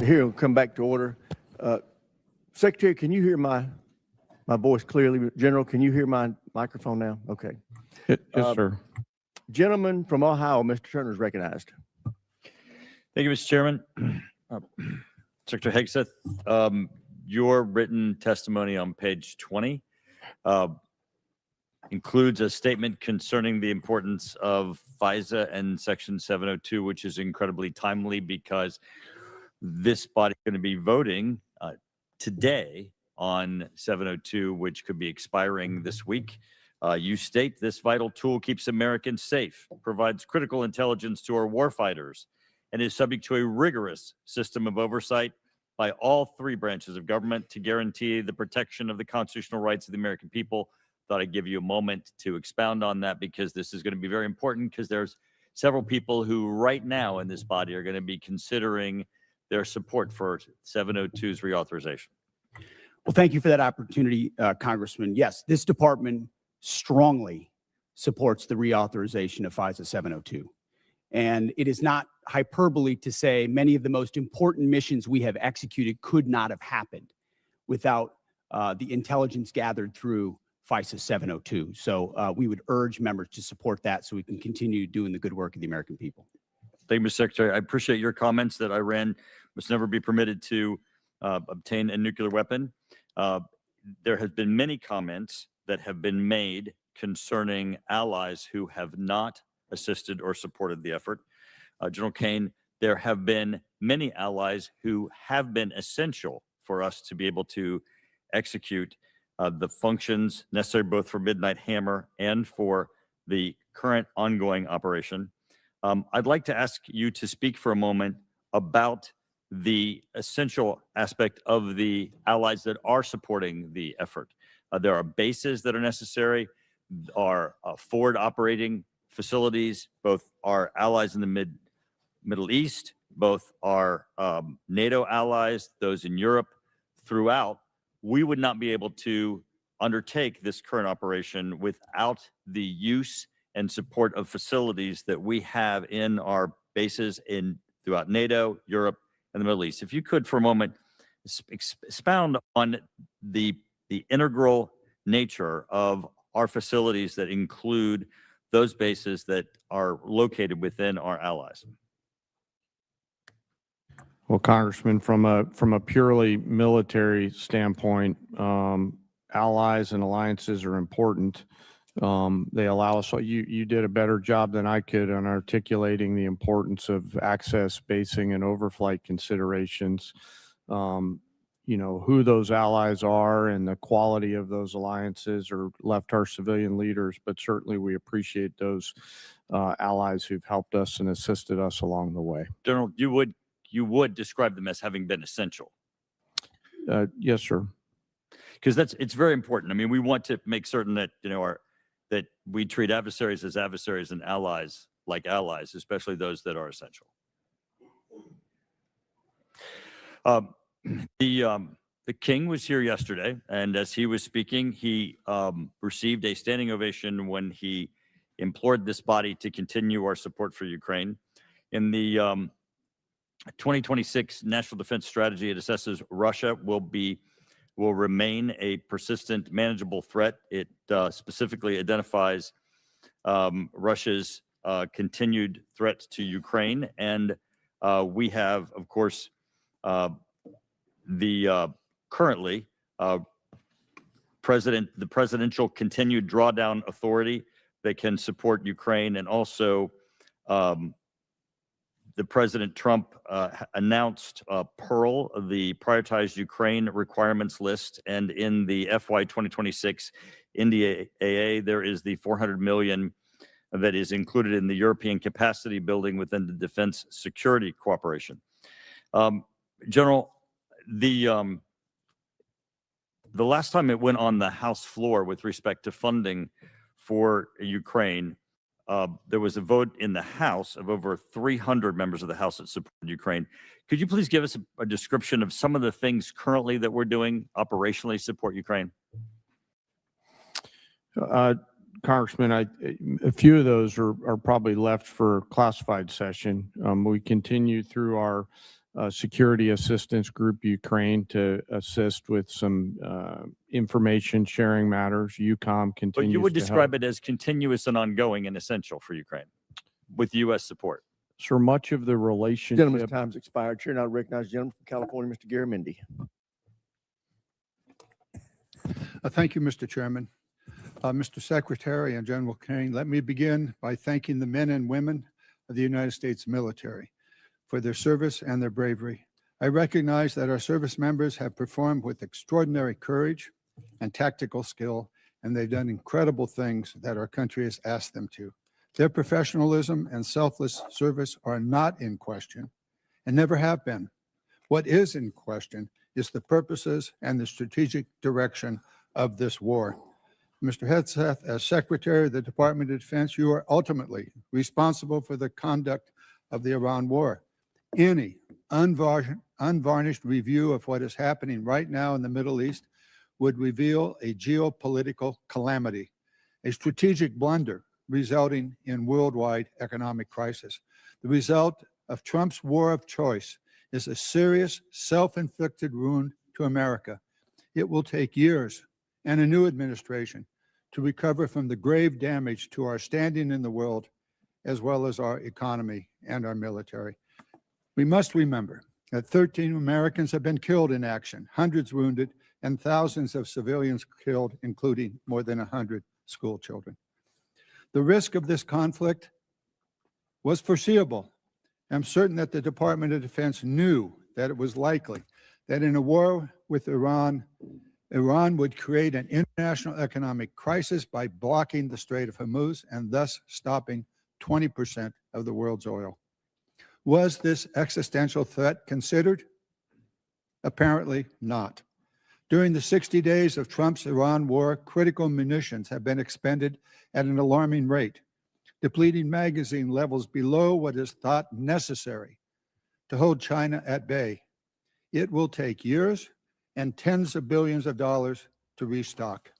Here, we'll come back to order. Secretary, can you hear my voice clearly? General, can you hear my microphone now? Okay. Yes, sir. Gentleman from Ohio, Mr. Turner is recognized. Thank you, Mr. Chairman. Secretary Hegseth, your written testimony on page 20 includes a statement concerning the importance of FISA and Section 702, which is incredibly timely because this body is going to be voting today on 702, which could be expiring this week. You state this vital tool keeps Americans safe, provides critical intelligence to our warfighters, and is subject to a rigorous system of oversight by all three branches of government to guarantee the protection of the constitutional rights of the American people. Thought I'd give you a moment to expound on that because this is going to be very important because there's several people who right now in this body are going to be considering their support for 702's reauthorization. Well, thank you for that opportunity, Congressman. Yes, this department strongly supports the reauthorization of FISA 702. And it is not hyperbole to say many of the most important missions we have executed could not have happened without the intelligence gathered through FISA 702. So we would urge members to support that so we can continue doing the good work of the American people. Thank you, Mr. Secretary. I appreciate your comments that Iran must never be permitted to obtain a nuclear weapon. There have been many comments that have been made concerning allies who have not assisted or supported the effort. General Kane, there have been many allies who have been essential for us to be able to execute the functions necessary both for Midnight Hammer and for the current ongoing operation. I'd like to ask you to speak for a moment about the essential aspect of the allies that are supporting the effort. There are bases that are necessary, are forward operating facilities, both our allies in the Middle East, both our NATO allies, those in Europe, throughout. We would not be able to undertake this current operation without the use and support of facilities that we have in our bases throughout NATO, Europe, and the Middle East. If you could, for a moment, expound on the integral nature of our facilities that include those bases that are located within our allies. Well, Congressman, from a purely military standpoint, allies and alliances are important. They allow us, you did a better job than I could on articulating the importance of access, basing, and overflight considerations. You know, who those allies are and the quality of those alliances are left our civilian leaders, but certainly we appreciate those allies who've helped us and assisted us along the way. General, you would describe them as having been essential. Yes, sir. Because it's very important. I mean, we want to make certain that, you know, that we treat adversaries as adversaries and allies like allies, especially those that are essential. The king was here yesterday, and as he was speaking, he received a standing ovation when he implored this body to continue our support for Ukraine. In the 2026 National Defense Strategy, it assesses Russia will remain a persistent, manageable threat. It specifically identifies Russia's continued threat to Ukraine, and we have, of course, currently the presidential continued drawdown authority that can support Ukraine, and also the President Trump announced Pearl, the prioritized Ukraine requirements list, and in the FY 2026 NDAA, there is the $400 million that is included in the European capacity building within the defense security cooperation. General, the last time it went on the House floor with respect to funding for Ukraine, there was a vote in the House of over 300 members of the House that supported Ukraine. Could you please give us a description of some of the things currently that we're doing operationally to support Ukraine? Congressman, a few of those are probably left for classified session. We continue through our security assistance group Ukraine to assist with some information sharing matters. UCOM continues But you would to describe help. it as continuous and ongoing and essential for Ukraine with U.S. support. So much of the Gentleman's relationship. time's expired. Chair now recognizes the gentleman from California, Mr. Garamendi. Thank you, Mr. Chairman. Mr. Secretary and General Kane, let me begin by thanking the men and women of the United States military for their service and their bravery. I recognize that our service members have performed with extraordinary courage and tactical skill, and they've done incredible things that our country has asked them to. Their professionalism and selfless service are not in question and never have been. What is in question is the purposes and the strategic direction of this war. Mr. Hegseth, as Secretary of the Department of Defense, you are ultimately responsible for the conduct of the Iran war. Any unvarnished review of what is happening right now in the Middle East would reveal a geopolitical calamity, a strategic blunder resulting in worldwide economic crisis. The result of Trump's war of choice is a serious self-inflicted wound to America. It will take years and a new administration to recover from the grave damage to our standing in the world, as well as our economy and our military. We must remember that 13 Americans have been killed in action, hundreds wounded, and thousands of civilians killed, including more than 100 school children. The risk of this conflict was foreseeable. I'm certain that the Department of Defense knew that it was likely that in a war with Iran would create an international economic crisis by blocking the Strait of Hormuz and thus stopping 20% of the world's oil. Was this existential threat considered? Apparently not. During the 60 days of Trump's Iran war, critical munitions have been expended at an alarming rate, depleting magazine levels below what is thought necessary to hold China at bay. It will take years and tens of billions of dollars to restock.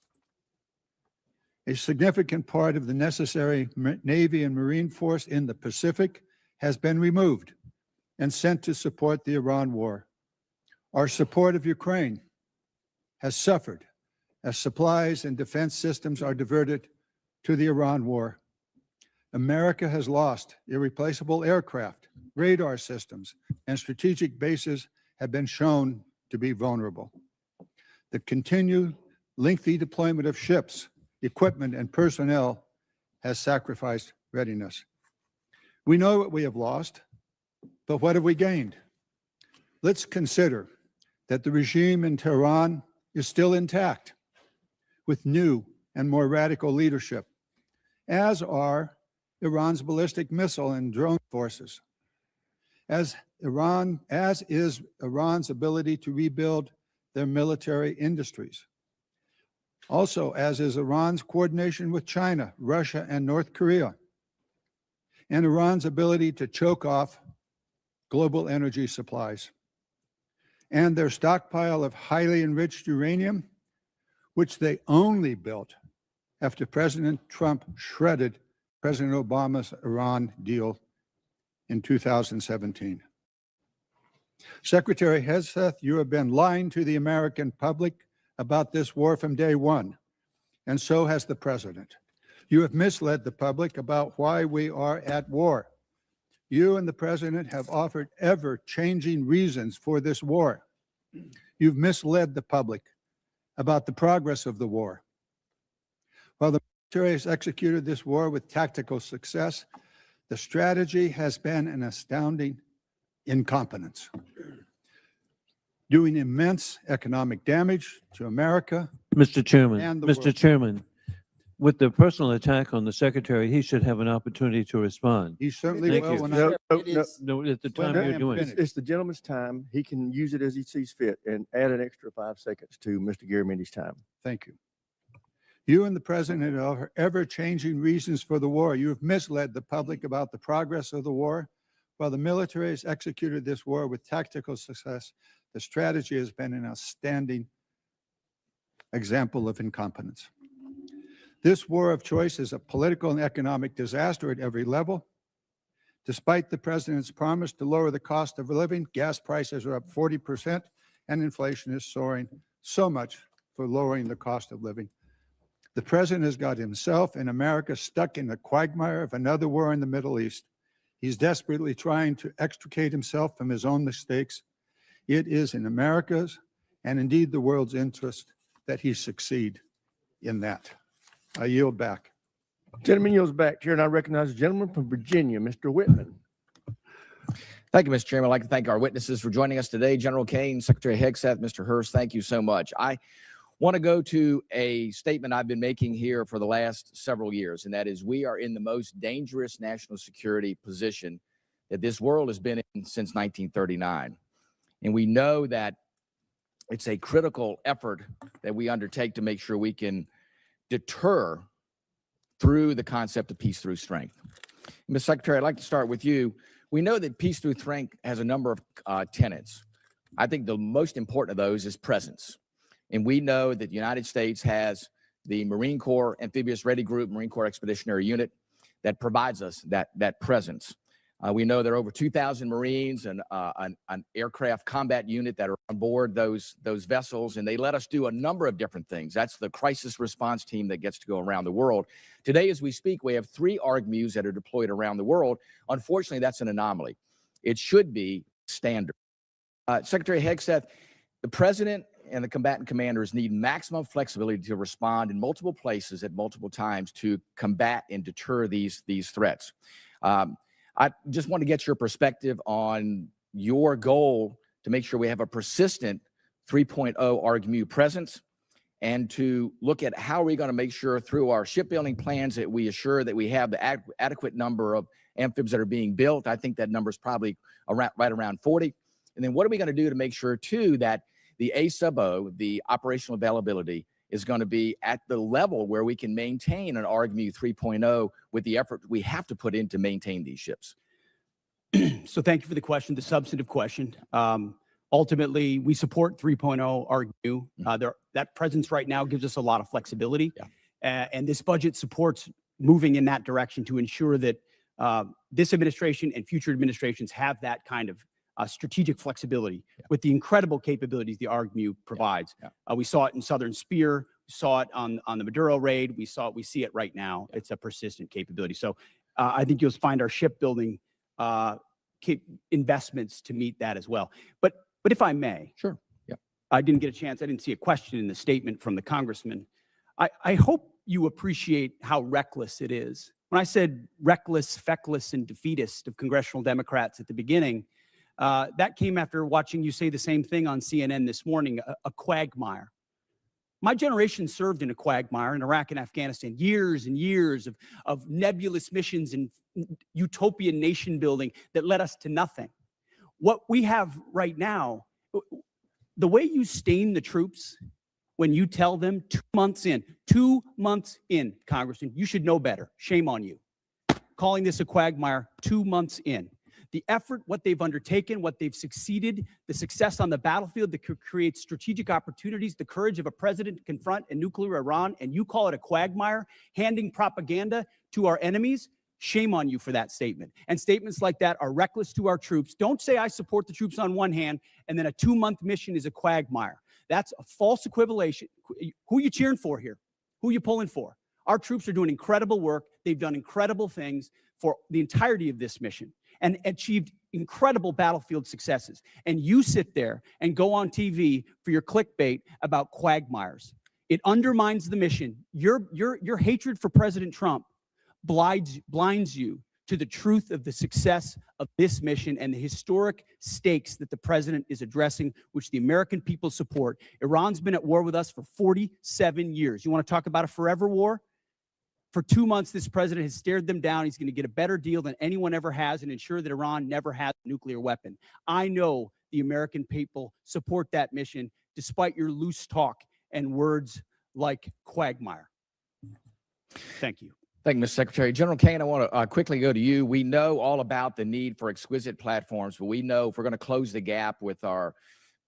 A significant part of the necessary Navy and Marine force in the Pacific has been removed and sent to support the Iran war. Our support of Ukraine has suffered as supplies and defense systems are diverted to the Iran war. America has lost irreplaceable aircraft, radar systems, and strategic bases have been shown to be vulnerable. The continued lengthy deployment of ships, equipment, and personnel has sacrificed readiness. We know what we have lost, but what have we gained? Let's consider that the regime in Tehran is still intact with new and more radical leadership, as are Iran's ballistic missile and drone forces, as is Iran's ability to rebuild their military industries. Also, as is Iran's coordination with China, Russia, and North Korea, and Iran's ability to choke off global energy supplies, and their stockpile of highly enriched uranium, which they only built after President Trump shredded President Obama's Iran deal in 2017. Secretary Hegseth, you have been lying to the American public about this war from day one, and so has the President. You have misled the public about why we are at war. You and the President have offered ever-changing reasons for this war. You've misled the public about the progress of the war. While the military has executed this war with tactical success, the strategy has been an astounding incompetence, doing immense economic damage to America. Mr. Chairman, And the Mr. world. Chairman, with the personal attack on the secretary, he should have an opportunity to respond. He certainly Thank will you. when I No, at the When time I you're am doing finished. it. It's the gentleman's time. He can use it as he sees fit and add an extra 5 seconds to Mr. Garamendi's time. Thank you. You and the President are ever-changing reasons for the war. You have misled the public about the progress of the war. While the military has executed this war with tactical success, the strategy has been an outstanding example of incompetence. This war of choice is a political and economic disaster at every level. Despite the president's promise to lower the cost of living, gas prices are up 40% and inflation is soaring. So much for lowering the cost of living. The president has got himself and America stuck in the quagmire of another war in the Middle East. He's desperately trying to extricate himself from his own mistakes. It is in America's and indeed the world's interest that he succeed in that. I yield back. Gentleman yields back. Chair, and I recognize the gentleman from Virginia, Mr. Whitman. Thank you, Mr. Chairman. I'd like to thank our witnesses for joining us today. General Kane, Secretary Hegseth, Mr. Hurst, thank you so much. I want to go to a statement I've been making here for the last several years, and that is we are in the most dangerous national security position that this world has been in since 1939. And we know that it's a critical effort that we undertake to make sure we can deter through the concept of peace through strength. Ms. Secretary, I'd like to start with you. We know that peace through strength has a number of tenets. I think the most important of those is presence. And we know that the United States has the Marine Corps Amphibious Ready Group, Marine Corps Expeditionary Unit that provides us that presence. We know there are over 2,000 Marines and an aircraft combat unit that are on board those vessels, and they let us do a number of different things. That's the crisis response team that gets to go around the world. Today, as we speak, we have 3 ARGMUs that are deployed around the world. Unfortunately, that's an anomaly. It should be standard. Secretary Hegseth, the president and the combatant commanders need maximum flexibility to respond in multiple places at multiple times to combat and deter these threats. I just want to get your perspective on your goal to make sure we have a persistent 3.0 ARGMU presence and to look at how are we going to make sure through our shipbuilding plans that we assure that we have the adequate number of amphibs that are being built. I think that number is probably right around 40. And then what are we going to do to make sure, too, that the A-sub-O, the operational availability, is going to be at the level where we can maintain an ARGMU 3.0 with the effort we have to put in to maintain these ships? So thank you for the question, the substantive question. Ultimately, we support 3.0 ARGMU. That presence right now gives us a lot of flexibility. Yeah. And this budget supports moving in that direction to ensure that this administration and future administrations have that kind of strategic flexibility with the incredible capabilities the ARGMU provides. We saw it in Southern Spear, we saw it on the Maduro raid, we see it right now. It's a persistent capability. So I think you'll find our shipbuilding investments to meet that as well. But if I may, sure. Yeah. I didn't get a chance. I didn't see a question in the statement from the congressman. I hope you appreciate how reckless it is. When I said reckless, feckless, and defeatist of congressional Democrats at the beginning, that came after watching you say the same thing on CNN this morning, a quagmire. My generation served in a quagmire in Iraq and Afghanistan, years and years of nebulous missions and utopian nation building that led us to nothing. What we have right now, the way you stain the troops when you tell them 2 months in, Congressman, you should know better. Shame on you. Calling this a quagmire 2 months in. The effort, what they've undertaken, what they've succeeded, the success on the battlefield that could create strategic opportunities, the courage of a president to confront a nuclear Iran, and you call it a quagmire, handing propaganda to our enemies. Shame on you for that statement. And statements like that are reckless to our troops. Don't say I support the troops on one hand, and then a 2-month mission is a quagmire. That's a false equivalation. Who are you cheering for here? Who are you pulling for? Our troops are doing incredible work. They've done incredible things for the entirety of this mission and achieved incredible battlefield successes. And you sit there and go on TV for your clickbait about quagmires. It undermines the mission. Your hatred for President Trump blinds you to the truth of the success of this mission and the historic stakes that the president is addressing, which the American people support. Iran's been at war with us for 47 years. You want to talk about a forever war? For 2 months, this president has stared them down. He's going to get a better deal than anyone ever has and ensure that Iran never has a nuclear weapon. I know the American people support that mission, despite your loose talk and words like quagmire. Thank you. Thank you, Mr. Secretary. General Kane, I want to quickly go to you. We know all about the need for exquisite platforms, but we know if we're going to close the gap with our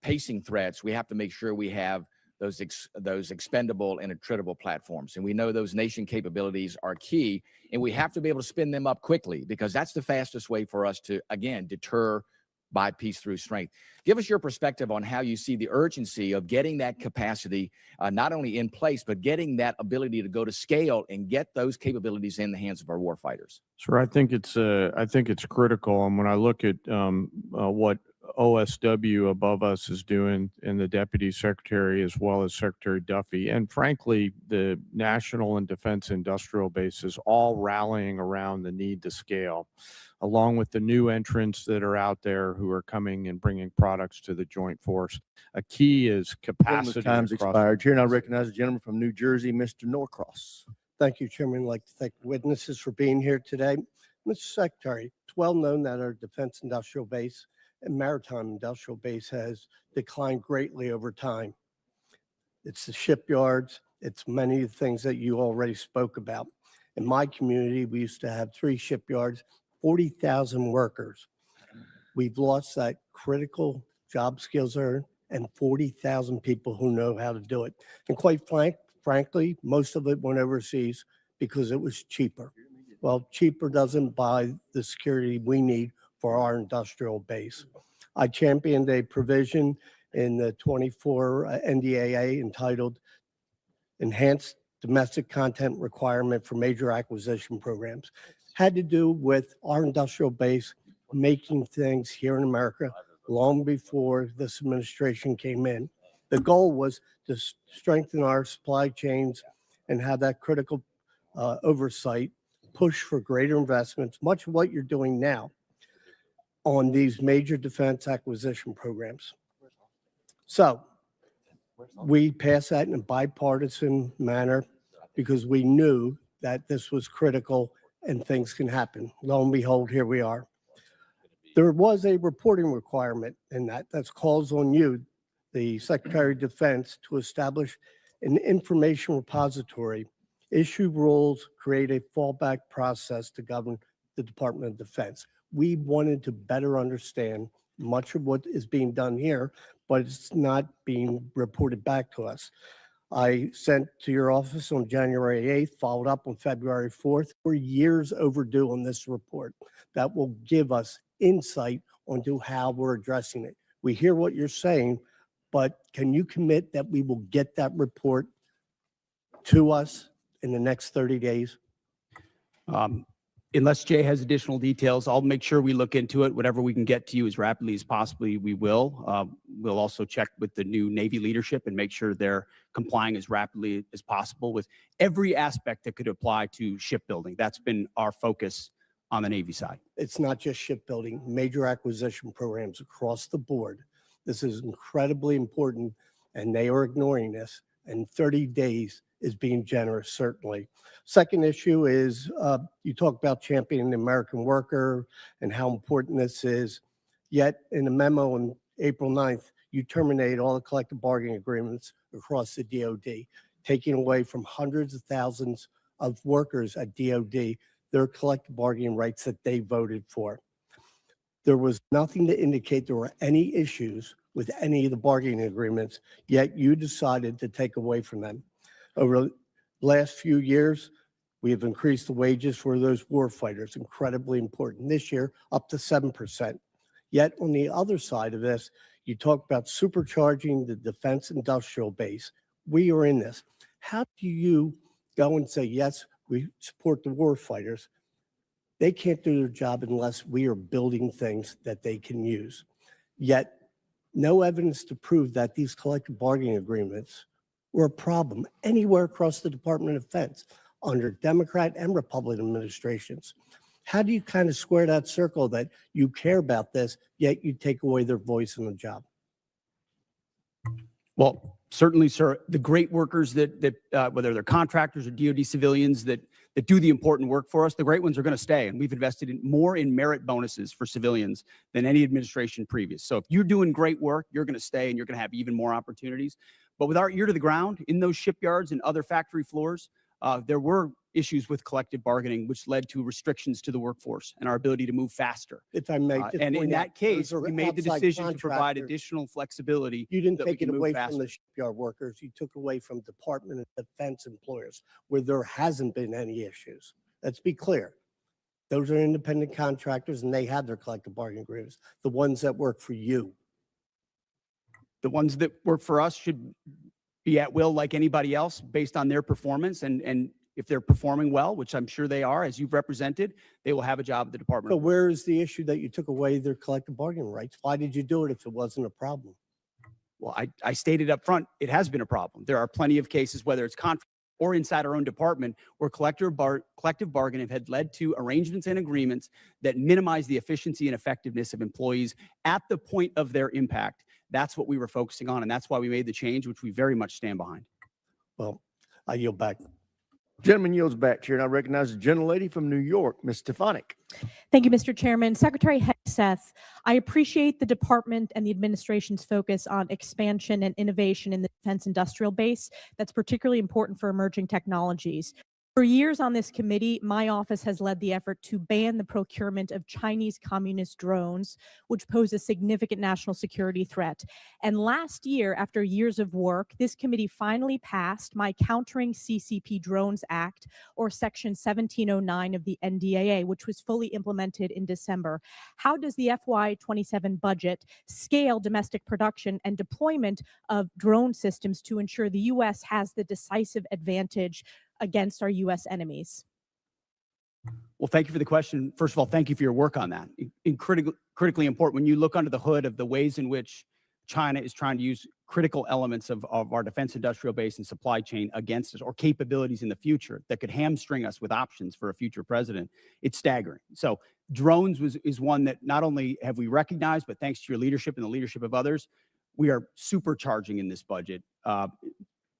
pacing threats, we have to make sure we have those expendable and attritable platforms. And we know those nation capabilities are key, and we have to be able to spin them up quickly because that's the fastest way for us to, again, deter by peace through strength. Give us your perspective on how you see the urgency of getting that capacity not only in place, but getting that ability to go to scale and get those capabilities in the hands of our warfighters. Sir, I think it's critical. And when I look at what OSW above us is doing, and the Deputy Secretary as well as Secretary Duffy, and frankly, the National and Defense Industrial Bases all rallying around the need to scale, along with the new entrants that are out there who are coming and bringing products to the joint force. A key is capacity. Time's across expired. the Chair, and I board. recognize the gentleman from New Jersey, Mr. Norcross. Thank you, Chairman. I'd like to thank witnesses for being here today. Mr. Secretary, it's well known that our Defense Industrial Base and Maritime Industrial Base has declined greatly over time. It's the shipyards. It's many of the things that you already spoke about. In my community, we used to have 3 shipyards, 40,000 workers. We've lost that critical job skills there and 40,000 people who know how to do it. And quite frankly, most of it went overseas because it was cheaper. Well, cheaper doesn't buy the security we need for our industrial base. I championed a provision in the 24 NDAA entitled Enhanced Domestic Content Requirement for Major Acquisition Programs. Had to do with our industrial base making things here in America long before this administration came in. The goal was to strengthen our supply chains and have that critical oversight, push for greater investments, much of what you're doing now on these major defense acquisition programs. So we passed that in a bipartisan manner because we knew that this was critical and things can happen. Lo and behold, here we are. There was a reporting requirement in that calls on you, the Secretary of Defense, to establish an information repository, issue rules, create a fallback process to govern the Department of Defense. We wanted to better understand much of what is being done here, but it's not being reported back to us. I sent to your office on January 8th, followed up on February 4th. We're years overdue on this report that will give us insight onto how we're addressing it. We hear what you're saying, but can you commit that we will get that report to us in the next 30 days? Unless Jay has additional details, I'll make sure we look into it. Whatever we can get to you as rapidly as possibly, we will. We'll also check with the new Navy leadership and make sure they're complying as rapidly as possible with every aspect that could apply to shipbuilding. That's been our focus on the Navy side. It's not just shipbuilding, major acquisition programs across the board. This is incredibly important, and they are ignoring this. And 30 days is being generous, certainly. Second issue is you talk about championing the American worker and how important this is. Yet in a memo on April 9th, you terminate all the collective bargaining agreements across the DOD, taking away from hundreds of thousands of workers at DOD their collective bargaining rights that they voted for. There was nothing to indicate there were any issues with any of the bargaining agreements, yet you decided to take away from them. Over the last few years, we have increased the wages for those war fighters, incredibly important. This year, up to 7%. Yet on the other side of this, you talk about supercharging the defense industrial base. We are in this. How do you go and say, yes, we support the war fighters? They can't do their job unless we are building things that they can use. Yet, no evidence to prove that these collective bargaining agreements were a problem anywhere across the Department of Defense under Democrat and Republican administrations. How do you kind of square that circle that you care about this, yet you take away their voice in the job? Well, certainly, sir, the great workers that whether they're contractors or DOD civilians that do the important work for us, the great ones are going to stay. And we've invested more in merit bonuses for civilians than any administration previous. So if you're doing great work, you're going to stay and you're going to have even more opportunities. But with our ear to the ground in those shipyards and other factory floors, there were issues with collective bargaining, which led to restrictions to the workforce and our ability to move faster. If I may, just And in point out, that case, those are we made the outside decision to provide contractors. additional flexibility. You didn't that we take it can move away faster. from the shipyard workers. You took away from Department of Defense employers where there hasn't been any issues. Let's be clear. Those are independent contractors and they have their collective bargaining agreements, the ones that work for you. The ones that work for us should be at will like anybody else based on their performance. And if they're performing well, which I'm sure they are, as you've represented, they will have a job at the Department So of War. where is the issue that you took away their collective bargaining rights? Why did you do it if it wasn't a problem? Well, I stated up front, it has been a problem. There are plenty of cases, whether it's contract or inside our own department, where collective bargaining had led to arrangements and agreements that minimize the efficiency and effectiveness of employees at the point of their impact. That's what we were focusing on, and that's why we made the change, which we very much stand behind. Well, I yield back. Gentleman yields back, Chair, and I recognize the gentlelady from New York, Ms. Stefanik. Thank you, Mr. Chairman. Secretary Hegseth, I appreciate the department and the administration's focus on expansion and innovation in the defense industrial base. That's particularly important for emerging technologies. For years on this committee, my office has led the effort to ban the procurement of Chinese communist drones, which pose a significant national security threat. And last year, after years of work, this committee finally passed my Countering CCP Drones Act, or Section 1709 of the NDAA, which was fully implemented in December. How does the FY27 budget scale domestic production and deployment of drone systems to ensure the U.S. has the decisive advantage against our U.S. enemies? Well, thank you for the question. First of all, thank you for your work on that. Critically important. When you look under the hood of the ways in which China is trying to use critical elements of our defense industrial base and supply chain against us, or capabilities in the future that could hamstring us with options for a future president, it's staggering. So drones is one that not only have we recognized, but thanks to your leadership and the leadership of others, we are supercharging in this budget.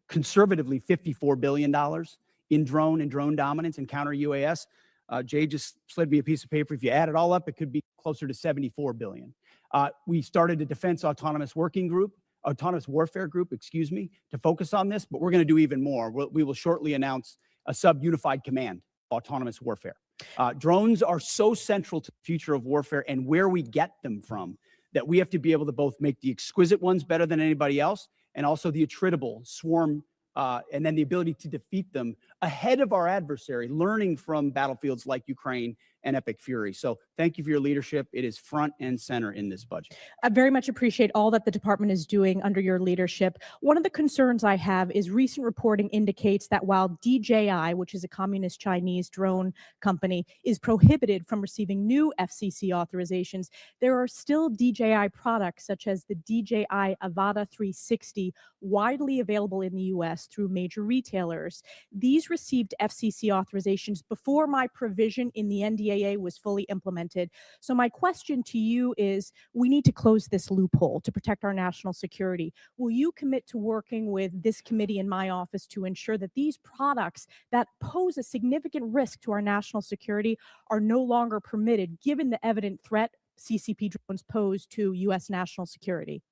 Conservatively, $54 billion in drone and drone dominance and counter UAS. Jay just slid me a piece of paper. If you add it all up, it could be closer to $74 billion. We started a defense autonomous warfare group, excuse me, to focus on this, but we're going to do even more. We will shortly announce a sub-unified command, autonomous warfare. Drones are so central to the future of warfare and where we get them from that we have to be able to both make the exquisite ones better than anybody else and also the attritable swarm, and then the ability to defeat them ahead of our adversary, learning from battlefields like Ukraine and Epic Fury. So thank you for your leadership. It is front and center in this budget. I very much appreciate all that the department is doing under your leadership. One of the concerns I have is recent reporting indicates that while DJI, which is a communist Chinese drone company, is prohibited from receiving new FCC authorizations, there are still DJI products such as the DJI Avata 360 widely available in the US through major retailers. These received FCC authorizations before my provision in the NDAA was fully implemented. So my question to you is, we need to close this loophole to protect our national security. Will you commit to working with this committee in my office to ensure that these products that pose a significant risk to our national security are no longer permitted, given the evident threat CCP drones pose to U.S. national security?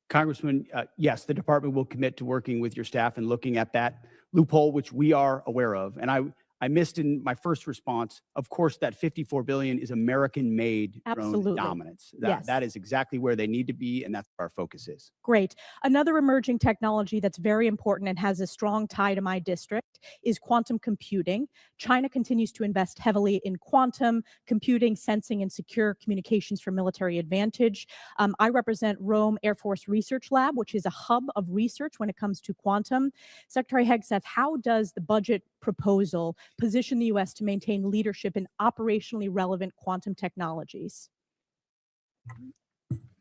Congressman, yes, the department will commit to working with your staff and looking at that loophole, which we are aware of. And I missed in my first response, of course, that $54 billion is American-made drone Absolutely. dominance. Yes. That is exactly where they need to be, and that's where our focus is. Great. Another emerging technology that's very important and has a strong tie to my district is quantum computing. China continues to invest heavily in quantum computing, sensing, and secure communications for military advantage. I represent Rome Air Force Research Lab, which is a hub of research when it comes to quantum. Secretary Hegseth, how does the budget proposal position the U.S. to maintain leadership in operationally relevant quantum technologies?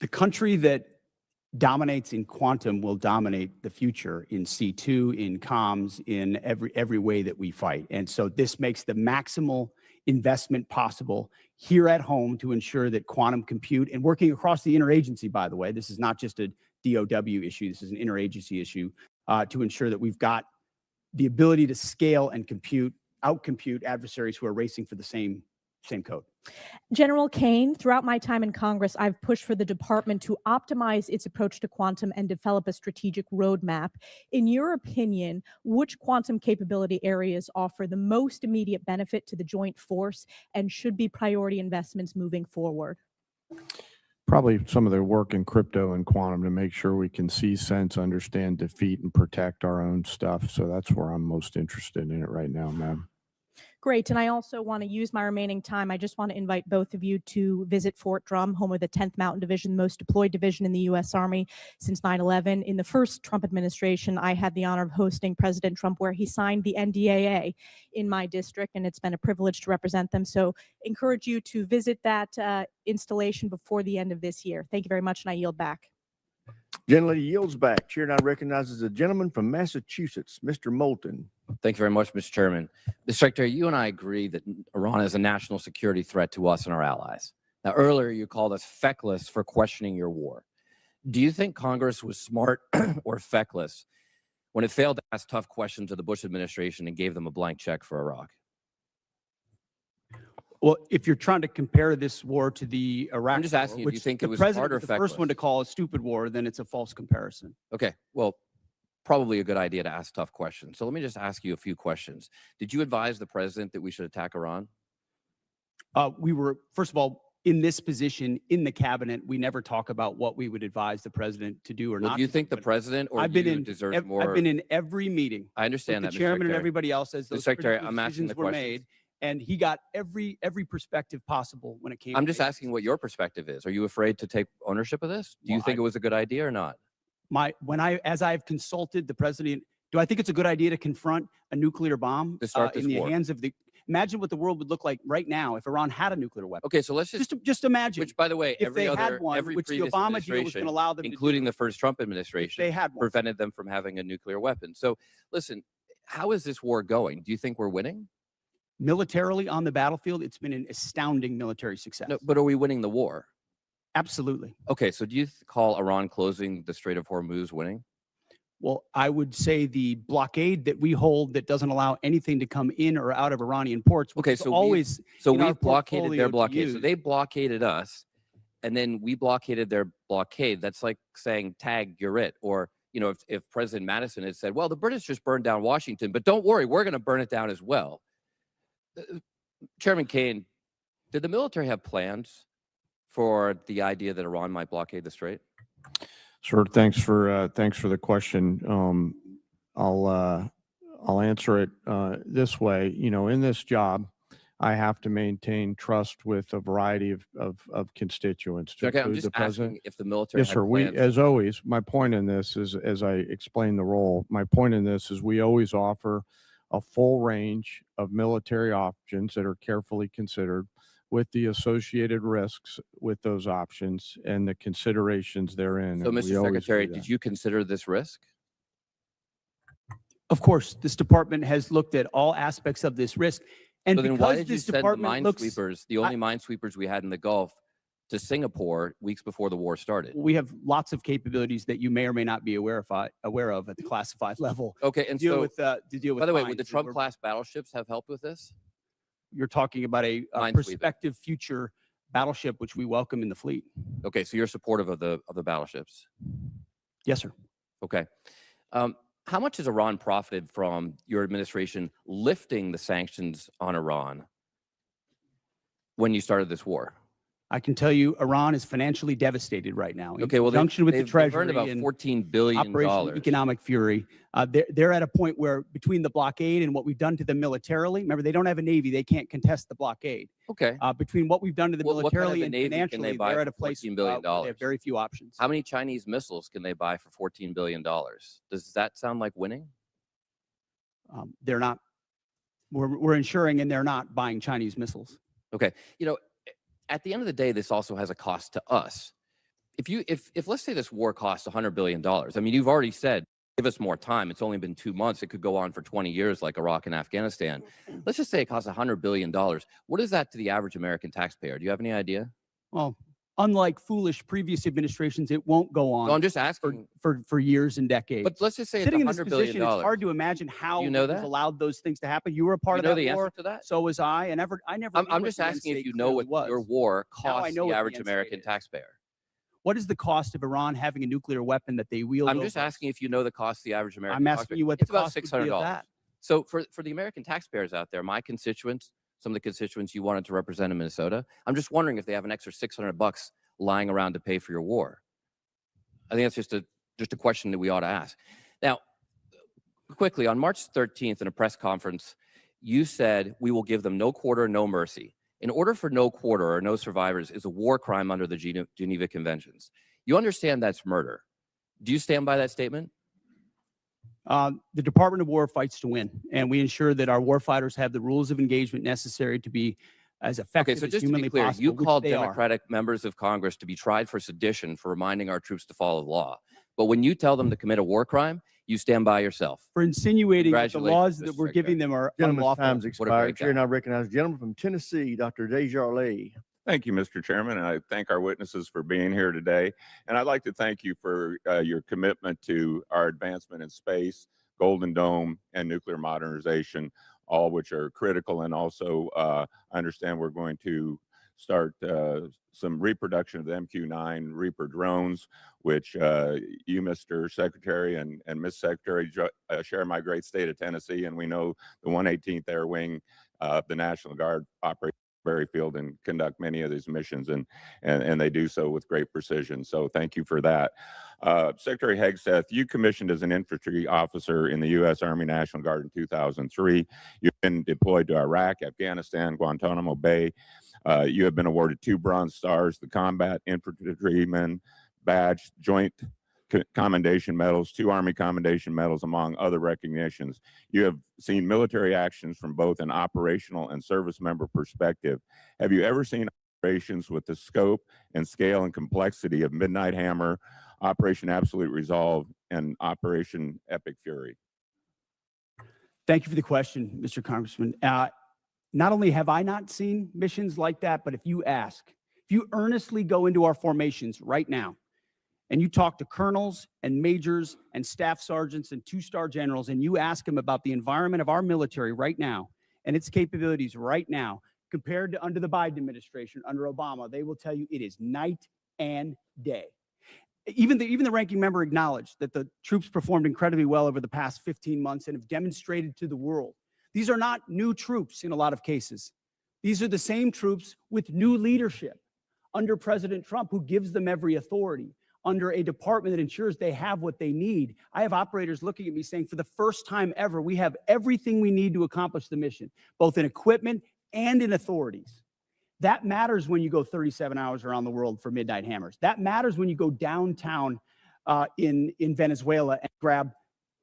The country that dominates in quantum will dominate the future in C2, in comms, in every way that we fight. And so this makes the maximal investment possible here at home to ensure that quantum compute, and working across the interagency, by the way, this is not just a DOW issue, this is an interagency issue, to ensure that we've got the ability to scale and outcompute adversaries who are racing for the same same code. General Kane, throughout my time in Congress, I've pushed for the department to optimize its approach to quantum and develop a strategic roadmap. In your opinion, which quantum capability areas offer the most immediate benefit to the joint force and should be priority investments moving forward? Probably some of the work in crypto and quantum to make sure we can see, sense, understand, defeat, and protect our own stuff. So that's where I'm most interested in it right now, ma'am. Great. And I also want to use my remaining time. I just want to invite both of you to visit Fort Drum, home of the 10th Mountain Division, the most deployed division in the U.S. Army since 9/11. In the first Trump administration, I had the honor of hosting President Trump, where he signed the NDAA in my district, and it's been a privilege to represent them. So encourage you to visit that installation before the end of this year. Thank you very much, and I yield back. Gentlelady yields back. Chair now recognizes the gentleman from Massachusetts, Mr. Moulton. Thank you very much, Mr. Chairman. Mr. Secretary, you and I agree that Iran is a national security threat to us and our allies. Now, earlier you called us feckless for questioning your war. Do you think Congress was smart or feckless when it failed to ask tough questions of the Bush administration and gave them a blank check for Iraq? Well, if you're trying to compare this war to the Iraq I'm just asking war, you, do you which think the it was president smart or was the first one to feckless? call a stupid war, then it's a false comparison. Okay, well, probably a good idea to ask tough questions. So let me just ask you a few questions. Did you advise the president that we should attack Iran? We were, first of all, in this position in the cabinet, we never talk about what we would advise the president to do or Well, not. do you to think do, the but president or I've been you in deserves more? I've been in every meeting. I understand with that, the Mr. chairman and Secretary. everybody else as Mr. those Secretary, critical I'm asking decisions the were questions. made, and he got every perspective possible when it came. I'm to just making asking what your perspective is. Are you afraid to take ownership of this? Do you Well, think it was a good idea or not? as I've consulted the president, do I think it's a good idea to confront a nuclear bomb To start this in the war. hands of the? Imagine what the world would look like right now if Iran had a nuclear weapon. Okay, so let's Just imagine. which, by the way, if every they had other, one, every which the previous Obama deal was administration, going to allow them including to do, the first Trump if administration, they had one. prevented them from having a nuclear weapon. So, listen, how is this war going? Do you think we're winning? Militarily on the battlefield, it's been an astounding military success. No, but are we winning the war? Absolutely. Okay, so do you call Iran closing the Strait of Hormuz winning? Well, I would say the blockade that we hold that doesn't allow anything to come in or out of Iranian ports. Which Okay, is so always So in our we've blockaded portfolio their to blockade. So use. they blockaded us, and then we blockaded their blockade. That's like saying, tag, you're it. Or, you know, if President Madison had said, well, the British just burned down Washington, but don't worry, we're going to burn it down as well. Chairman Kane, did the military have plans for the idea that Iran might blockade the strait? Sure. Thanks for the question. I'll answer it this way. You know, in this job, I have to maintain trust with a variety of constituents. To Okay, I'm include just the president. asking if the military Yes, had sir. We, plans. as always, my point in this is, as I explain the role, my point in this is we always offer a full range of military options that are carefully considered, with the associated risks with those options and the considerations therein. So, and we Mr. always do Secretary, that. did you consider this risk? Of course, this department has looked at all aspects of this risk. And So then why because did you this send the department looks, minesweepers, the only minesweepers we had in the Gulf, to Singapore weeks before the war started? we have lots of capabilities that you may or may not be aware of at the classified level. Okay, and Deal so, with to deal with. by the way, would mines, the and Trump we're- class battleships have helped with this? You're talking about a Minesweeper. prospective future battleship, which we welcome in the fleet. Okay, so you're supportive of the battleships. Yes, sir. Okay. How much has Iran profited from your administration lifting the sanctions on Iran when you started this war? I can tell you Iran is financially devastated right now. In Okay, well, conjunction with the they've earned Treasury about and $14 billion. Operation Economic Fury. They're at a point where between the blockade and what we've done to them militarily, remember, they don't have a Navy. They can't contest the blockade. Okay. Between what we've done to them What kind of militarily a and Navy can they financially, buy they're at a for place $14 billion? where they have very few options. How many Chinese missiles can they buy for $14 billion? Does that sound like winning? They're not. We're ensuring, and they're not buying Chinese missiles. Okay. You know, at the end of the day, this also has a cost to us. If let's say this war costs $100 billion, I mean, you've already said, give us more time. It's only been 2 months. It could go on for 20 years like Iraq and Afghanistan. Let's just say it costs $100 billion. What is that to the average American taxpayer? Do you have any idea? Well, unlike foolish previous administrations, it won't go on So I'm just asking, for years and decades. but let's just say it's Sitting in this $100 billion. position, it's hard to imagine how You know it was that? allowed those things to happen. You were a part You of know that the war. answer to that? So was I. I never. I'm knew what just the end asking if state you know clearly what your was. war Now I costs know the what the average end state American is. taxpayer. What is the cost of Iran having a nuclear weapon that they wield? I'm just over us? asking if you know the cost of the average American I'm asking taxpayer. you what the It's about cost would be of $600. that. So for the American taxpayers out there, my constituents, some of the constituents you wanted to represent in Minnesota, I'm just wondering if they have an extra $600 lying around to pay for your war. I think that's just a question that we ought to ask. Now, quickly, on March 13th in a press conference, you said we will give them no quarter, no mercy. In order for no quarter or no survivors is a war crime under the Geneva Conventions. You understand that's murder. Do you stand by that statement? The Department of War fights to win, and we ensure that our warfighters have the rules of engagement necessary to be as effective Okay, so as just to humanly be clear, possible. you which called they are. Democratic members of Congress to be tried for sedition for reminding our troops to follow the law. But when you tell them to commit a war crime, you stand by yourself. For insinuating that the laws Congratulations, that Mr. we're giving them are Gentleman's unlawful. time's What a expired. great Chair, guy. and I recognize the gentleman from Tennessee, Dr. Desjardins. Thank you, Mr. Chairman, and I thank our witnesses for being here today. And I'd like to thank you for your commitment to our advancement in space, Golden Dome, and nuclear modernization, all which are critical. And also, I understand we're going to start some reproduction of the MQ-9 Reaper drones, which you, Mr. Secretary, and Ms. Secretary share my great state of Tennessee, and we know the 118th Air Wing of the National Guard operates Field and conduct many of these missions, and they do so with great precision. So thank you for that. Secretary Hegseth, you commissioned as an infantry officer in the U.S. Army National Guard in 2003. You've been deployed to Iraq, Afghanistan, Guantanamo Bay. You have been awarded 2 Bronze Stars, the Combat Infantryman Badge, Joint Commendation Medals, 2 Army Commendation Medals, among other recognitions. You have seen military actions from both an operational and service member perspective. Have you ever seen operations with the scope and scale and complexity of Midnight Hammer, Operation Absolute Resolve, and Operation Epic Fury? Thank you for the question, Mr. Congressman. Not only have I not seen missions like that, but if you earnestly go into our formations right now, and you talk to colonels and majors and staff sergeants and 2-star generals, and you ask them about the environment of our military right now and its capabilities right now, compared to under the Biden administration, under Obama, they will tell you it is night and day. Even the ranking member acknowledged that the troops performed incredibly well over the past 15 months and have demonstrated to the world. These are not new troops in a lot of cases. These are the same troops with new leadership under President Trump, who gives them every authority, under a department that ensures they have what they need. I have operators looking at me saying, for the first time ever, we have everything we need to accomplish the mission, both in equipment and in authorities. That matters when you go 37 hours around the world for Midnight Hammers. That matters when you go downtown in Venezuela and grab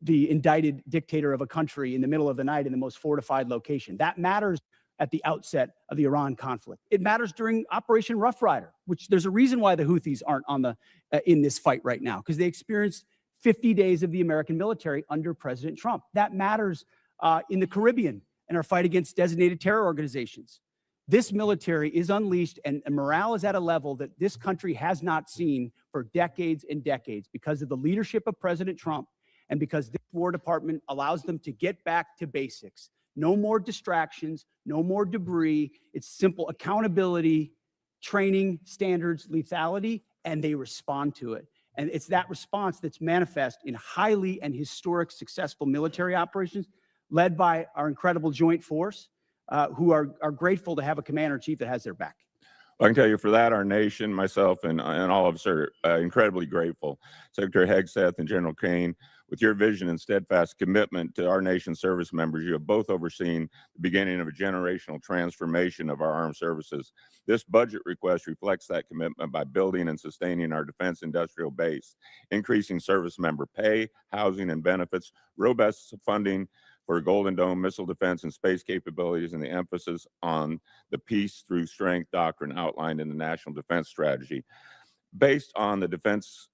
the indicted dictator of a country in the middle of the night in the most fortified location. That matters at the outset of the Iran conflict. It matters during Operation Rough Rider, which there's a reason why the Houthis aren't on the in this fight right now, because they experienced 50 days of the American military under President Trump. That matters in the Caribbean and our fight against designated terror organizations. This military is unleashed, and morale is at a level that this country has not seen for decades and decades because of the leadership of President Trump and because this War Department allows them to get back to basics. No more distractions, no more debris. It's simple accountability, training, standards, lethality, and they respond to it. And it's that response that's manifest in highly and historic successful military operations led by our incredible joint force, who are grateful to have a commander-in-chief that has their back. I can tell you for that, our nation, myself, and all of us are incredibly grateful. Secretary Hegseth and General Kane, with your vision and steadfast commitment to our nation's service members, you have both overseen the beginning of a generational transformation of our armed services. This budget request reflects that commitment by building and sustaining our defense industrial base, increasing service member pay, housing, and benefits, robust funding for Golden Dome missile defense and space capabilities, and the emphasis on the peace through strength doctrine outlined in the National Defense Strategy. Based on the Defense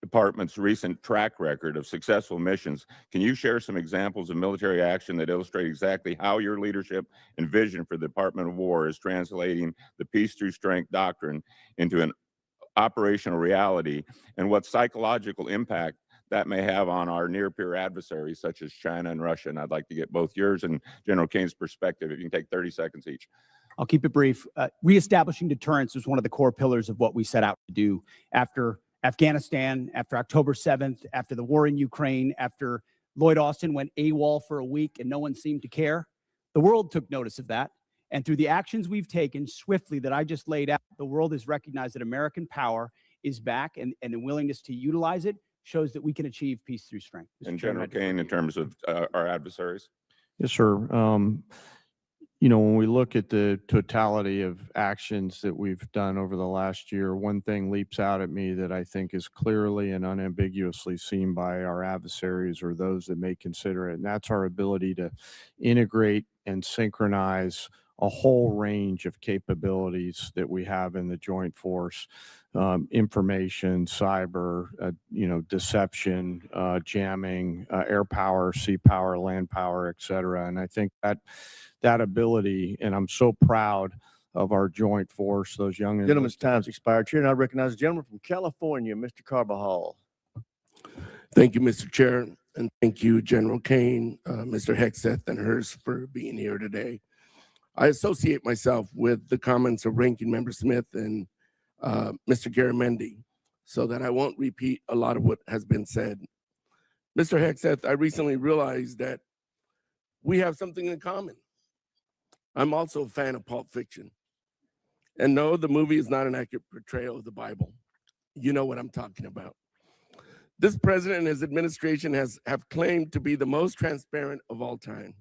Department's recent track record of successful missions, can you share some examples of military action that illustrate exactly how your leadership and vision for the Department of War is translating the peace through strength doctrine into an operational reality and what psychological impact that may have on our near-peer adversaries such as China and Russia. And I'd like to get both yours and General Kane's perspective. If you can take 30 seconds each. I'll keep it brief. Reestablishing deterrence was one of the core pillars of what we set out to do after Afghanistan, after October 7th, after the war in Ukraine, after Lloyd Austin went AWOL for a week and no one seemed to care. The world took notice of that. And through the actions we've taken swiftly that I just laid out, the world has recognized that American power is back, and the willingness to utilize it shows that we can achieve peace through strength. And General Kane, in terms of our adversaries? Yes, sir. You know, when we look at the totality of actions that we've done over the last year, one thing leaps out at me that I think is clearly and unambiguously seen by our adversaries or those that may consider it, and that's our ability to integrate and synchronize a whole range of capabilities that we have in the joint force, information, cyber, you know, deception, jamming, air power, sea power, land power, et cetera. And I think that ability, and I'm so proud of our joint force, those young. Gentleman's time's expired. Chair, and I recognize the gentleman from California, Mr. Carbajal. Thank you, Mr. Chair, and thank you, General Kane, Mr. Hegseth, and Hearst for being here today. I associate myself with the comments of Ranking Member Smith and Mr. Garamendi, so that I won't repeat a lot of what has been said. Mr. Hegseth, I recently realized that we have something in common. I'm also a fan of Pulp Fiction. And no, the movie is not an accurate portrayal of the Bible. You know what I'm talking about. This president and his administration have claimed to be the most transparent of all time.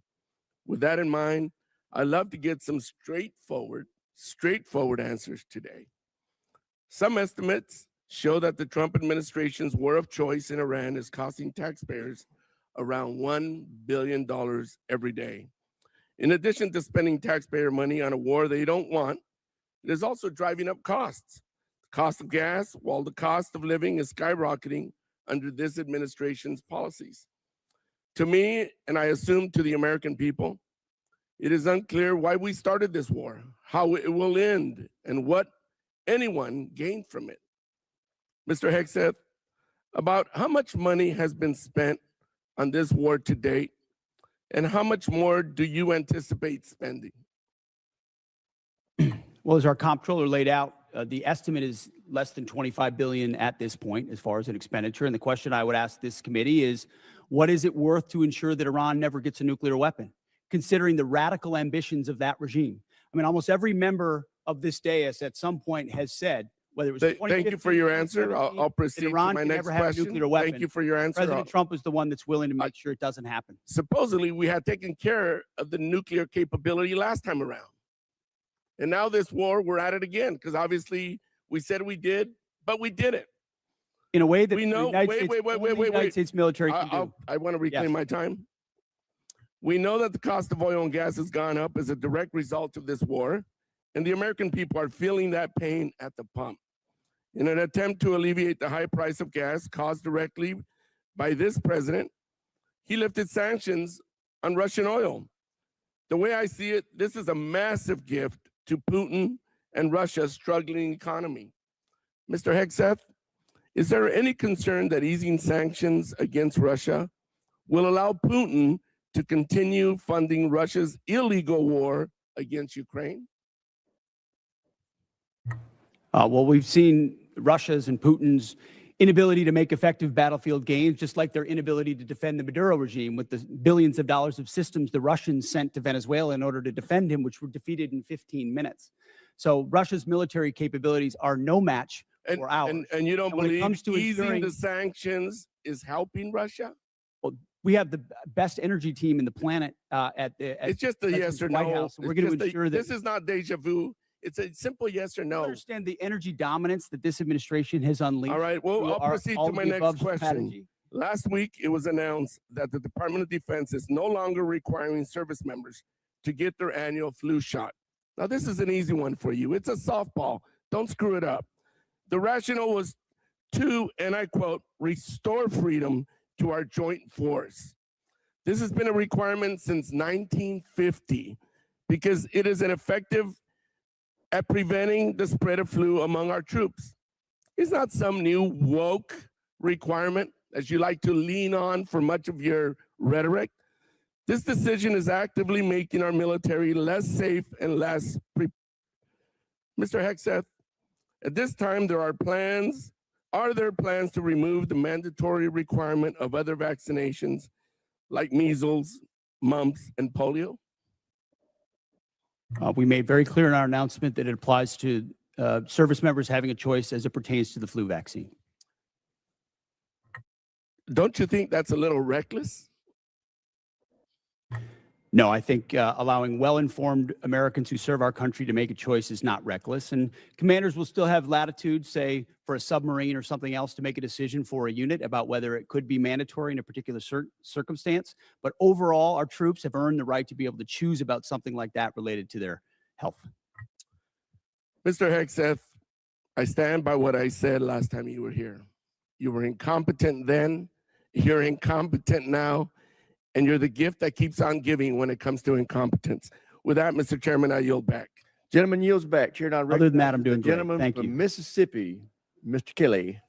With that in mind, I'd love to get some straightforward answers today. Some estimates show that the Trump administration's war of choice in Iran is costing taxpayers around $1 billion every day. In addition to spending taxpayer money on a war they don't want, it is also driving up costs. The cost of gas, while the cost of living is skyrocketing under this administration's policies. To me, and I assume to the American people, it is unclear why we started this war, how it will end, and what anyone gained from it. Mr. Hegseth, about how much money has been spent on this war to date, and how much more do you anticipate spending? Well, as our comptroller laid out, the estimate is less than $25 billion at this point as far as an expenditure. And the question I would ask this committee is, what is it worth to ensure that Iran never gets a nuclear weapon, considering the radical ambitions of that regime? I mean, almost every member of this dais at some point has said, whether it was thank you for your answer. I'll proceed to my next question. Thank you for your answer. President Trump is the one that's willing to make sure it doesn't happen. Supposedly, we had taken care of the nuclear capability last time around. And now this war, we're at it again, because obviously we said we did, but we didn't. In a way that we know, the United States military can do. I want to reclaim my time. We know that the cost of oil and gas has gone up as a direct result of this war, and the American people are feeling that pain at the pump. In an attempt to alleviate the high price of gas caused directly by this president, he lifted sanctions on Russian oil. The way I see it, this is a massive gift to Putin and Russia's struggling economy. Mr. Hegseth, is there any concern that easing sanctions against Russia will allow Putin to continue funding Russia's illegal war against Ukraine? Well, we've seen Russia's and Putin's inability to make effective battlefield gains, just like their inability to defend the Maduro regime with the billions of dollars of systems the Russians sent to Venezuela in order to defend him, which were defeated in 15 minutes. So Russia's military capabilities are no match for ours. And you don't believe easing ensuring the sanctions is helping Russia? Well, we have the best energy team in the planet it's just a yes or no. White House, and we're going to ensure that this is not deja vu. It's a simple yes or no. I understand the energy dominance that this administration has unleashed. All right, well, I'll proceed to my next question. Strategy. Last week, it was announced that the Department of Defense is no longer requiring service members to get their annual flu shot. Now, this is an easy one for you. It's a softball. Don't screw it up. The rationale was to, and I quote, restore freedom to our joint force. This has been a requirement since 1950 because it is an effective at preventing the spread of flu among our troops. is not some new woke requirement as you like to lean on for much of your rhetoric. This decision is actively making our military less safe and less prepared. Mr. Hegseth, at this time, are there plans to remove the mandatory requirement of other vaccinations like measles, mumps, and polio? We made very clear in our announcement that it applies to service members having a choice as it pertains to the flu vaccine. Don't you think that's a little reckless? No, I think allowing well-informed Americans who serve our country to make a choice is not reckless. And commanders will still have latitude, say, for a submarine or something else to make a decision for a unit about whether it could be mandatory in a particular circumstance. But overall, our troops have earned the right to be able to choose about something like that related to their health. Mr. Hegseth, I stand by what I said last time you were here. You were incompetent then, you're incompetent now, and you're the gift that keeps on giving when it comes to incompetence. With that, Mr. Chairman, I yield back. Gentleman yields back. Chair, now Other than that, I'm recognizes the doing great. gentleman Thank from you. Mississippi, Mr. Kelly.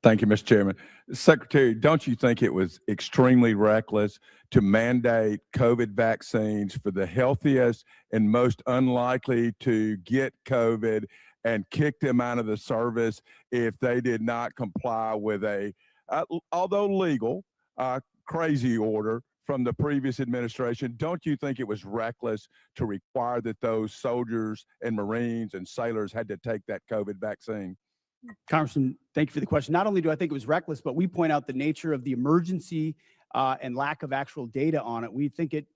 Thank you, Mr. Chairman. Secretary, don't you think it was extremely reckless to mandate COVID vaccines for the healthiest and most unlikely to get COVID and kick them out of the service if they did not comply with a, although legal, crazy order from the previous administration? Don't you think it was reckless to require that those soldiers and Marines and sailors had to take that COVID vaccine? Congressman, thank you for the question. Not only do I think it was reckless, but we point out the nature of the emergency and lack of actual data on it. We think it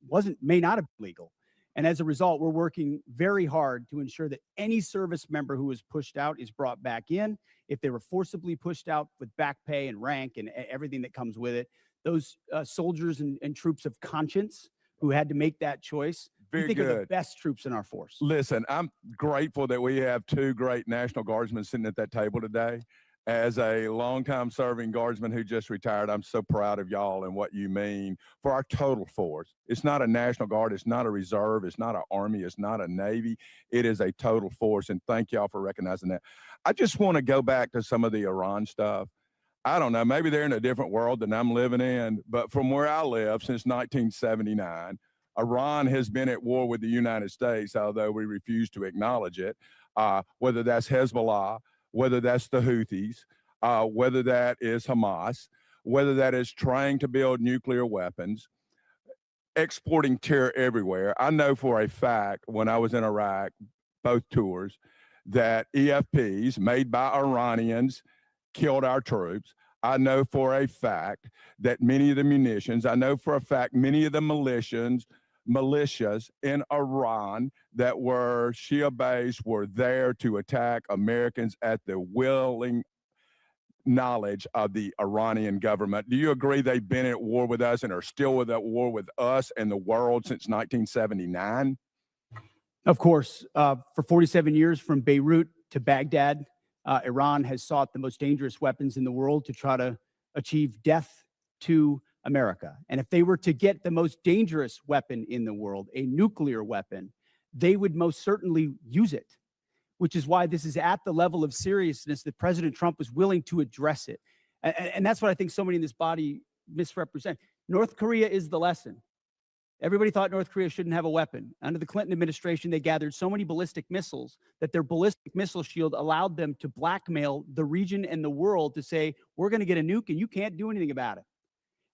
may not have been legal. And as a result, we're working very hard to ensure that any service member who was pushed out is brought back in. If they were forcibly pushed out with back pay and rank and everything that comes with it, those soldiers and troops of conscience who had to make that choice, we think are the best troops in our force. Listen, I'm grateful that we have two great National Guardsmen sitting at that table today. As a longtime serving Guardsman who just retired, I'm so proud of y'all and what you mean for our total force. It's not a National Guard, it's not a reserve, it's not an Army, it's not a Navy. It is a total force, and thank y'all for recognizing that. I just want to go back to some of the Iran stuff. I don't know, maybe they're in a different world than I'm living in, but from where I live since 1979, Iran has been at war with the United States, although we refuse to acknowledge it, whether that's Hezbollah, whether that's the Houthis, whether that is Hamas, whether that is trying to build nuclear weapons, exporting terror everywhere. I know for a fact when I was in Iraq, both tours, that EFPs made by Iranians killed our troops. I know for a fact that many of the munitions, I know for a fact many of the militias in Iran that were Shia-based were there to attack Americans at the willing knowledge of the Iranian government. Do you agree they've been at war with us and are still at war with us and the world since 1979? Of course, for 47 years from Beirut to Baghdad, Iran has sought the most dangerous weapons in the world to try to achieve death to America. And if they were to get the most dangerous weapon in the world, a nuclear weapon, they would most certainly use it, which is why this is at the level of seriousness that President Trump was willing to address it. And that's what I think so many in this body misrepresent. North Korea is the lesson. Everybody thought North Korea shouldn't have a weapon. Under the Clinton administration, they gathered so many ballistic missiles that their ballistic missile shield allowed them to blackmail the region and the world to say, we're going to get a nuke and you can't do anything about it.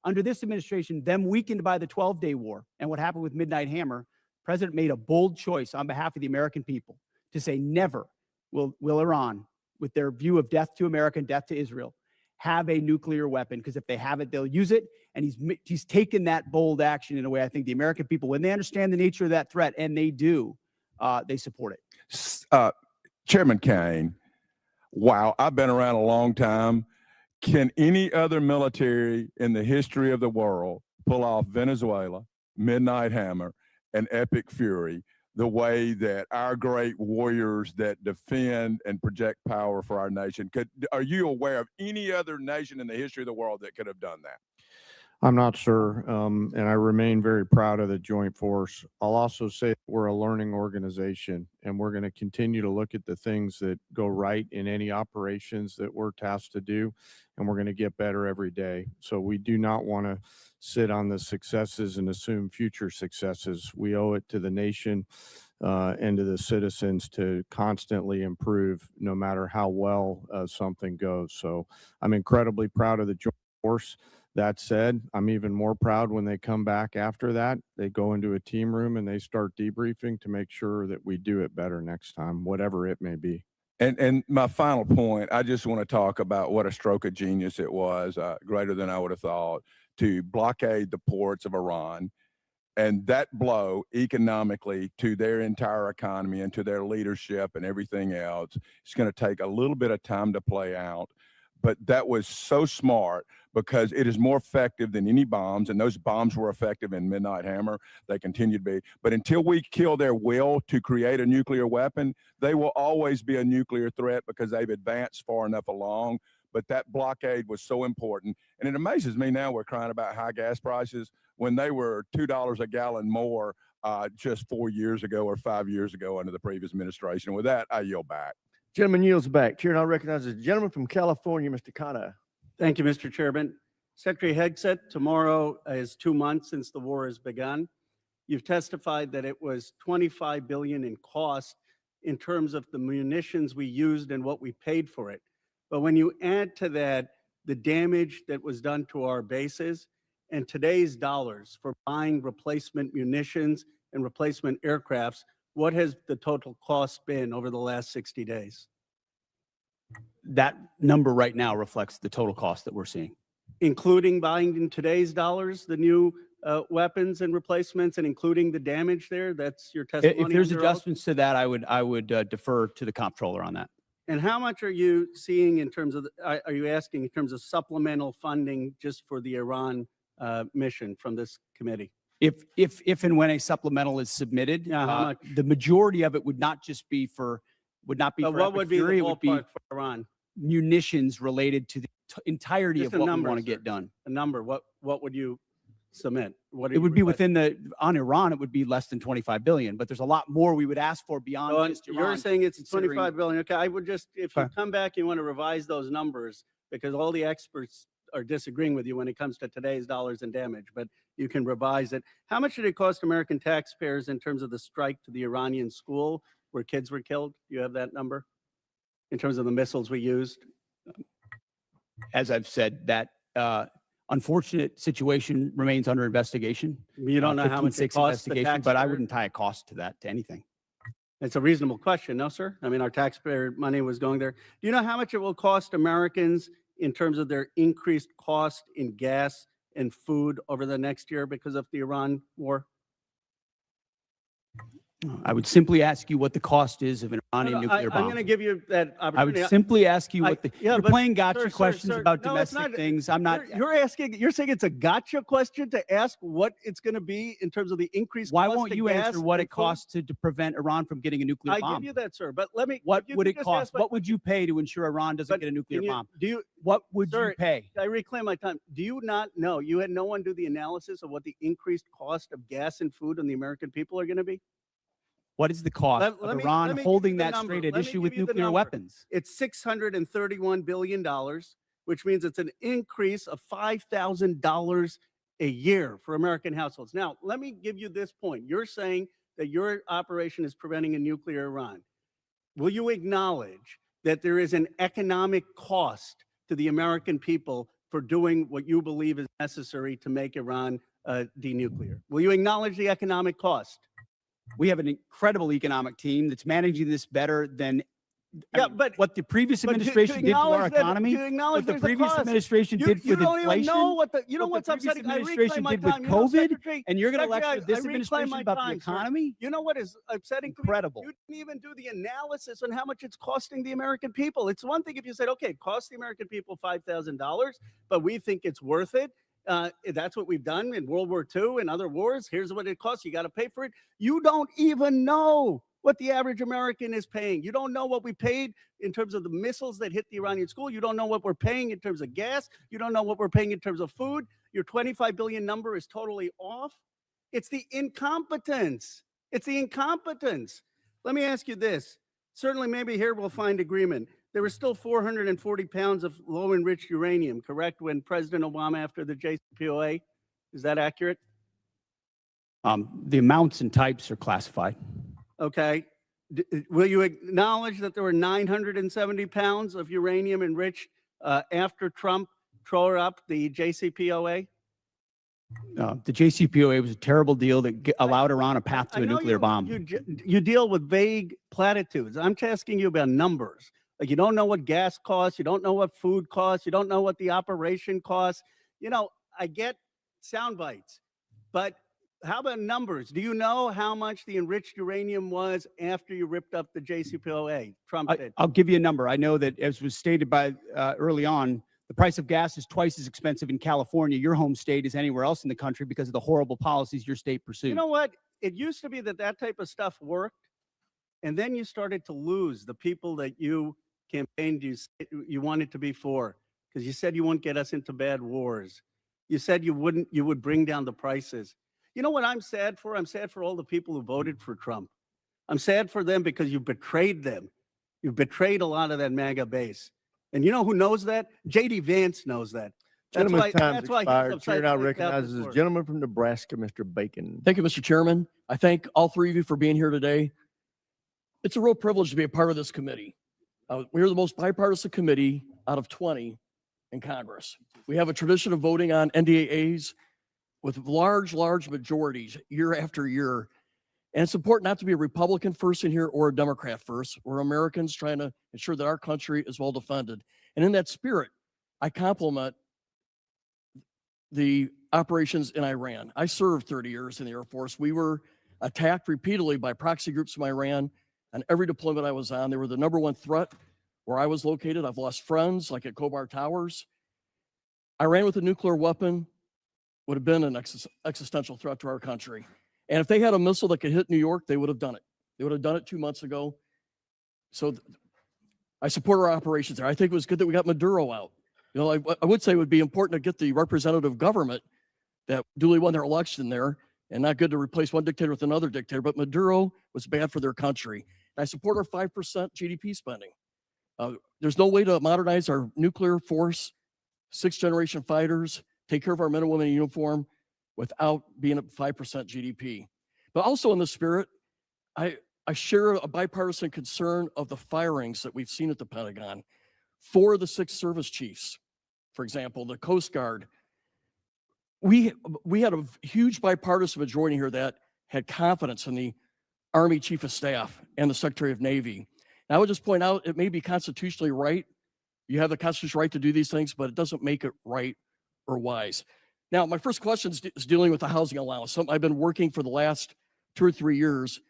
Under this administration, them weakened by the 12-day war and what happened with Midnight Hammer, the president made a bold choice on behalf of the American people to say never will Iran, with their view of death to America and death to Israel, have a nuclear weapon, because if they have it, they'll use it. And he's taken that bold action in a way I think the American people, when they understand the nature of that threat, and they do, they support it. Chairman Kane, wow, I've been around a long time. Can any other military in the history of the world pull off Venezuela, Midnight Hammer, and Epic Fury the way that our great warriors that defend and project power for our nation? Are you aware of any other nation in the history of the world that could have done that? I'm not sure, and I remain very proud of the joint force. I'll also say we're a learning organization, and we're going to continue to look at the things that go right in any operations that we're tasked to do, and we're going to get better every day. So we do not want to sit on the successes and assume future successes. We owe it to the nation and to the citizens to constantly improve, no matter how well something goes. So I'm incredibly proud of the joint force. That said, I'm even more proud when they come back after that. They go into a team room and they start debriefing to make sure that we do it better next time, whatever it may be. And my final point, I just want to talk about what a stroke of genius it was, greater than I would have thought, to blockade the ports of Iran. And that blow economically to their entire economy and to their leadership and everything else, it's going to take a little bit of time to play out. But that was so smart because it is more effective than any bombs. And those bombs were effective in Midnight Hammer. They continue to be. But until we kill their will to create a nuclear weapon, they will always be a nuclear threat because they've advanced far enough along. But that blockade was so important. And it amazes me now we're crying about high gas prices when they were $2 a gallon more just 4 years ago or 5 years ago under the previous administration. With that, I yield back. Gentleman yields back. Chair now recognizes the gentleman from California, Mr. Khanna. Thank you, Mr. Chairman. Secretary Hegseth, tomorrow is 2 months since the war has begun. You've testified that it was $25 billion in cost in terms of the munitions we used and what we paid for it. But when you add to that the damage that was done to our bases and today's dollars for buying replacement munitions and replacement aircrafts, what has the total cost been over the last 60 days? That number right now reflects the total cost that we're seeing. Including buying in today's dollars, the new weapons and replacements, and incling the damage there? That's your testimony? If there's under oath? adjustments to that, I would defer to the comptroller on that. And how much are you seeing in terms of, are you asking in terms of supplemental funding just for the Iran mission from this committee? If and when a supplemental is submitted, Yeah, how much? the majority of it would not just be for, would not be But for what Epic would be the Fury, it would be ballpark for Iran? munitions related to the entirety Just of a what number, we want to sir. get done. A number, what would you submit? What are It you would be requesting? within the, on Iran, it would be less than 25 billion, but there's a lot more we would ask for beyond So just you're Iran. saying it's considering- 25 billion. Okay, I would just, if you Okay. come back, you want to revise those numbers because all the experts are disagreeing with you when it comes to today's dollars and damage, but you can revise it. How much did it cost American taxpayers in terms of the strike to the Iranian school where kids were killed? Do you have that number in terms of the missiles we used? As I've said, that unfortunate situation remains under investigation. You don't know how much it 15-6 costs the investigation, but I taxpayer? wouldn't tie a cost to that, to anything. It's a reasonable question, no, sir? I mean, our taxpayer money was going there. Do you know how much it will cost Americans in terms of their increased cost in gas and food over the next year because of the Iran war? I would simply ask you what the cost is of an Iranian No, nuclear I'm bomb. going to give you that I opportunity. would simply ask you what the, yeah, you're but playing gotcha sir, questions sir, about no, it's domestic not. things. I'm not. You're saying it's a gotcha question to ask what it's going to be in terms of the increased Why cost won't of you gas answer what and it food? costs to prevent Iran from getting a nuclear I bomb? give you that, sir. But let me. What if you would could it just cost? ask my- What would you pay to ensure Iran doesn't but get a nuclear can you- bomb? Do you? What would Sir, you pay? I reclaim my time. Do you not know? You had no one do the analysis of what the increased cost of gas and food on the American people are going to be? What is the cost Let of me- Iran let me give holding you the that number. straight at Let me issue give with you the nuclear number. weapons? It's $631 billion, which means it's an increase of $5,000 a year for American households. Now, let me give you this point. You're saying that your operation is preventing a nuclear Iran. Will you acknowledge that there is an economic cost to the American people for doing what you believe is necessary to make Iran denuclear? Will you acknowledge the economic cost? We have an incredible economic team that's managing this better than but what the previous but to administration did to our acknowledge that- economy, to acknowledge what the there's a previous cost. administration You- did you with don't even inflation, know what the- you know what what's the previous upsetting? I reclaim administration my did with time. You know, COVID, Secretary- and you're going to Secretary, lecture this I reclaim administration my about time, the sir. economy? You know what is upsetting? to me? Incredible. You didn't even do the analysis on how much it's costing the American people. It's one thing if you said, okay, it costs the American people $5,000, but we think it's worth it. That's what we've done in World War II and other wars. Here's what it costs. You got to pay for it. You don't even know what the average American is paying. You don't know what we paid in terms of the missiles that hit the Iranian school. You don't know what we're paying in terms of gas. You don't know what we're paying in terms of food. Your 25 billion number is totally off. It's the incompetence. It's the incompetence. Let me ask you this. Certainly, maybe here we'll find agreement. There was still 440 pounds of low enriched uranium, correct, when President Obama, after the JCPOA? Is that accurate? The amounts and types are classified. Okay. Will you acknowledge that there were 970 pounds of uranium enriched after Trump tore up the JCPOA? The JCPOA was a terrible deal that allowed Iran a path to a nuclear bomb. You deal with vague platitudes. I'm asking you about numbers. Like, you don't know what gas costs. You don't know what food costs. You don't know what the operation costs. You know, I get sound bites, but how about numbers? Do you know how much the enriched uranium was after you ripped up the JCPOA? Trump did. I'll give you a number. I know that, as was stated by early on, the price of gas is twice as expensive in California, your home state, as anywhere else in the country because of the horrible policies your state pursued. You know what? It used to be that type of stuff worked, and then you started to lose the people that you campaigned you wanted to be for, because you said you wouldn't get us into bad wars. You said you would bring down the prices. You know what I'm sad for? I'm sad for all the people who voted for Trump. I'm sad for them because you betrayed them. You betrayed a lot of that MAGA base. And you know who knows that? J.D. Vance knows that. Gentleman's time's he's expired. upset Chair now like that recognizes the before. gentleman from Nebraska, Mr. Bacon. Thank you, Mr. Chairman. I thank all three of you for being here today. It's a real privilege to be a part of this committee. We're the most bipartisan committee out of 20 in Congress. We have a tradition of voting on NDAAs with large majorities year after year. And it's important not to be a Republican first in here or a Democrat first. We're Americans trying to ensure that our country is well defended. And in that spirit, I compliment the operations in Iran. I served 30 years in the Air Force. We were attacked repeatedly by proxy groups from Iran on every deployment I was on. They were the #1 threat where I was located. I've lost friends, like at Khobar Towers. Iran with a nuclear weapon would have been an existential threat to our country. And if they had a missile that could hit New York, they would have done it. They would have done it 2 months ago. So I support our operations there. I think it was good that we got Maduro out. You know, I would say it would be important to get the representative government that duly won their election there, and not good to replace one dictator with another dictator, but Maduro was bad for their country. And I support our 5% GDP spending. There's no way to modernize our nuclear force, 6th-generation fighters, take care of our men and women in uniform without being at 5% GDP. But also in the spirit, I share a bipartisan concern of the firings that we've seen at the Pentagon. 4 of the 6 service chiefs, for example, the Coast Guard. We had a huge bipartisan majority here that had confidence in the Army Chief of Staff and the Secretary of Navy. And I would just point out, it may be constitutionally right. You have the constitutional right to do these things, but it doesn't make it right or wise. Now, my first question is dealing with the housing allowance. Something I've been working for the last 2 or 3 years.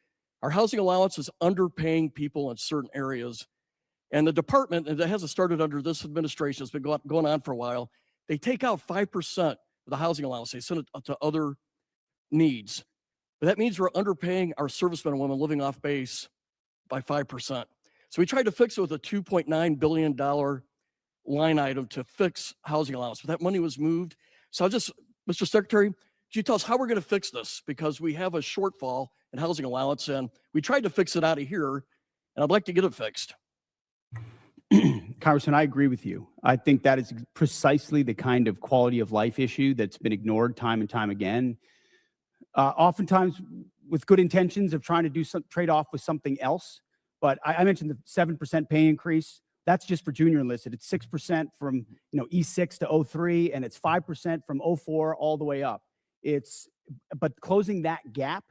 Our housing allowance is underpaying people in certain areas. And the department, and that hasn't started under this administration, it's been going on for a while, they take out 5% of the housing allowance. They send it to other needs. But that means we're underpaying our servicemen and women living off base by 5%. So we tried to fix it with a $2.9 billion line item to fix housing allowance, but that money was moved. So Mr. Secretary, could you tell us how we're going to fix this? Because we have a shortfall in housing allowance, and we tried to fix it out of here, and I'd like to get it fixed. Congressman, I agree with you. I think that is precisely the kind of quality of life issue that's been ignored time and time again. Oftentimes with good intentions of trying to do some trade-off with something else. But I mentioned the 7% pay increase. That's just for junior enlisted. It's 6% from E6 to 03, and it's 5% from 04 all the way up. But closing that gap,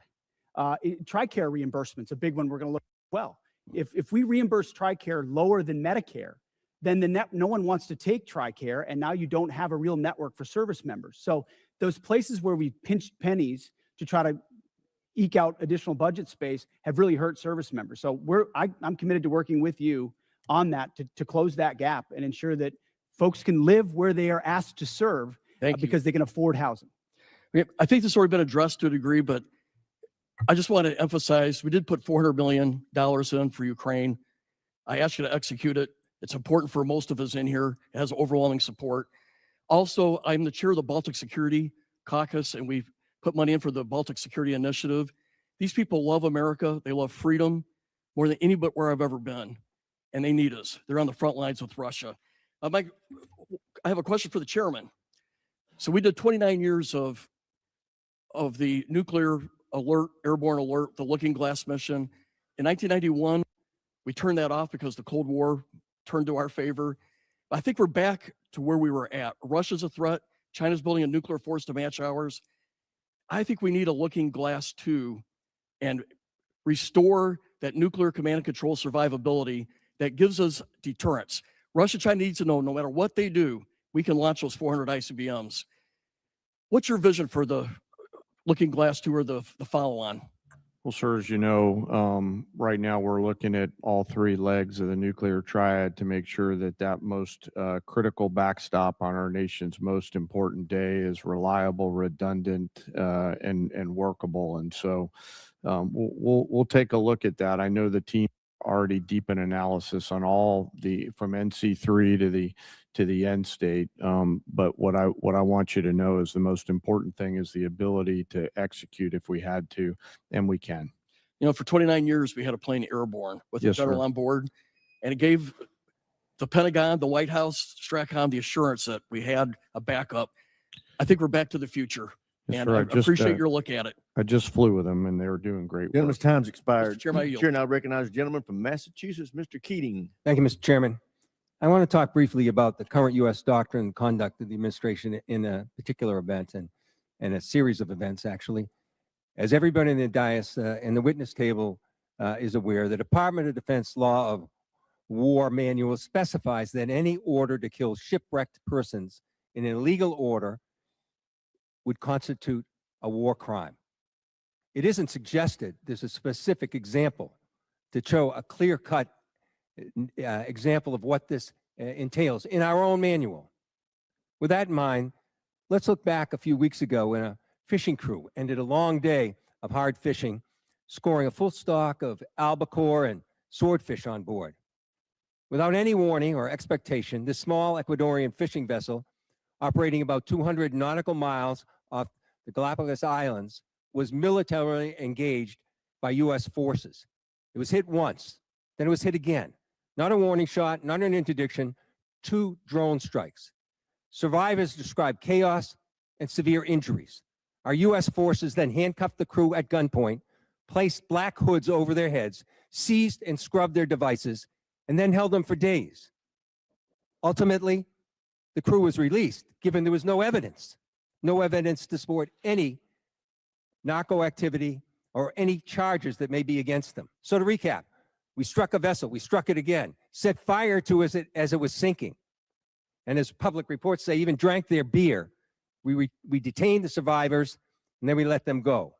TRICARE reimbursement's a big one we're going to look at as well. If we reimburse TRICARE lower than Medicare, then no one wants to take TRICARE, and now you don't have a real network for service members. So those places where we pinched pennies to try to eke out additional budget space have really hurt service members. So I'm committed to working with you on that to close that gap and ensure that folks can live where they are asked to serve because they can afford housing. I think this has already been addressed to a degree, but I just want to emphasize, we did put $400 million in for Ukraine. I asked you to execute it. It's important for most of us in here. It has overwhelming support. Also, I'm the chair of the Baltic Security Caucus, and we've put money in for the Baltic Security Initiative. These people love America. They love freedom more than anywhere I've ever been, and they need us. They're on the front lines with Russia. Mike, I have a question for the chairman. So we did 29 years of the nuclear alert, airborne alert, the Looking Glass mission. In 1991, we turned that off because the Cold War turned to our favor. I think we're back to where we were at. Russia's a threat. China's building a nuclear force to match ours. I think we need a Looking Glass 2 and restore that nuclear command and control survivability that gives us deterrence. Russia, China needs to know no matter what they do, we can launch those 400 ICBMs. What's your vision for the Looking Glass 2 or the follow-on? Well, sir, as you know, right now we're looking at all three legs of the nuclear triad to make sure that that most critical backstop on our nation's most important day is reliable, redundant, and workable. And so we'll take a look at that. I know the team already deep in analysis on all from NC3 to the end state. But what I want you to know is the most important thing is the ability to execute if we had to, and we can. You know, for 29 years, we had a plane airborne with the general on board, and it gave the Pentagon, the White House, STRATCOM the assurance that we had a backup. I think we're back to the future. Yes, And sir. I appreciate your look at it. I just flew with them, and they were doing great Gentleman's work. time's expired. Mr. Chairman, I yield. Chair now recognizes the gentleman from Massachusetts, Mr. Keating. Thank you, Mr. Chairman. I want to talk briefly about the current U.S. doctrine and conduct of the administration in a particular event and a series of events, actually. As everybody in the dais and the witness table is aware, the Department of Defense Law of War Manual specifies that any order to kill shipwrecked persons in an illegal order would constitute a war crime. It isn't suggested there's a specific example to show a clear-cut example of what this entails in our own manual. With that in mind, let's look back a few weeks ago when a fishing crew ended a long day of hard fishing, scoring a full stock of albacore and swordfish on board. Without any warning or expectation, this small Ecuadorian fishing vessel, operating about 200 nautical miles off the Galapagos Islands, was militarily engaged by U.S. forces. It was hit once, then it was hit again. Not a warning shot, not an interdiction, 2 drone strikes. Survivors described chaos and severe injuries. Our U.S. forces then handcuffed the crew at gunpoint, placed black hoods over their heads, seized and scrubbed their devices, and then held them for days. Ultimately, the crew was released, given there was no evidence to support any narco activity or any charges that may be against them. So to recap, we struck a vessel, we struck it again, set fire to it as it was sinking. And as public reports say, even drank their beer. We detained the survivors, and then we let them go.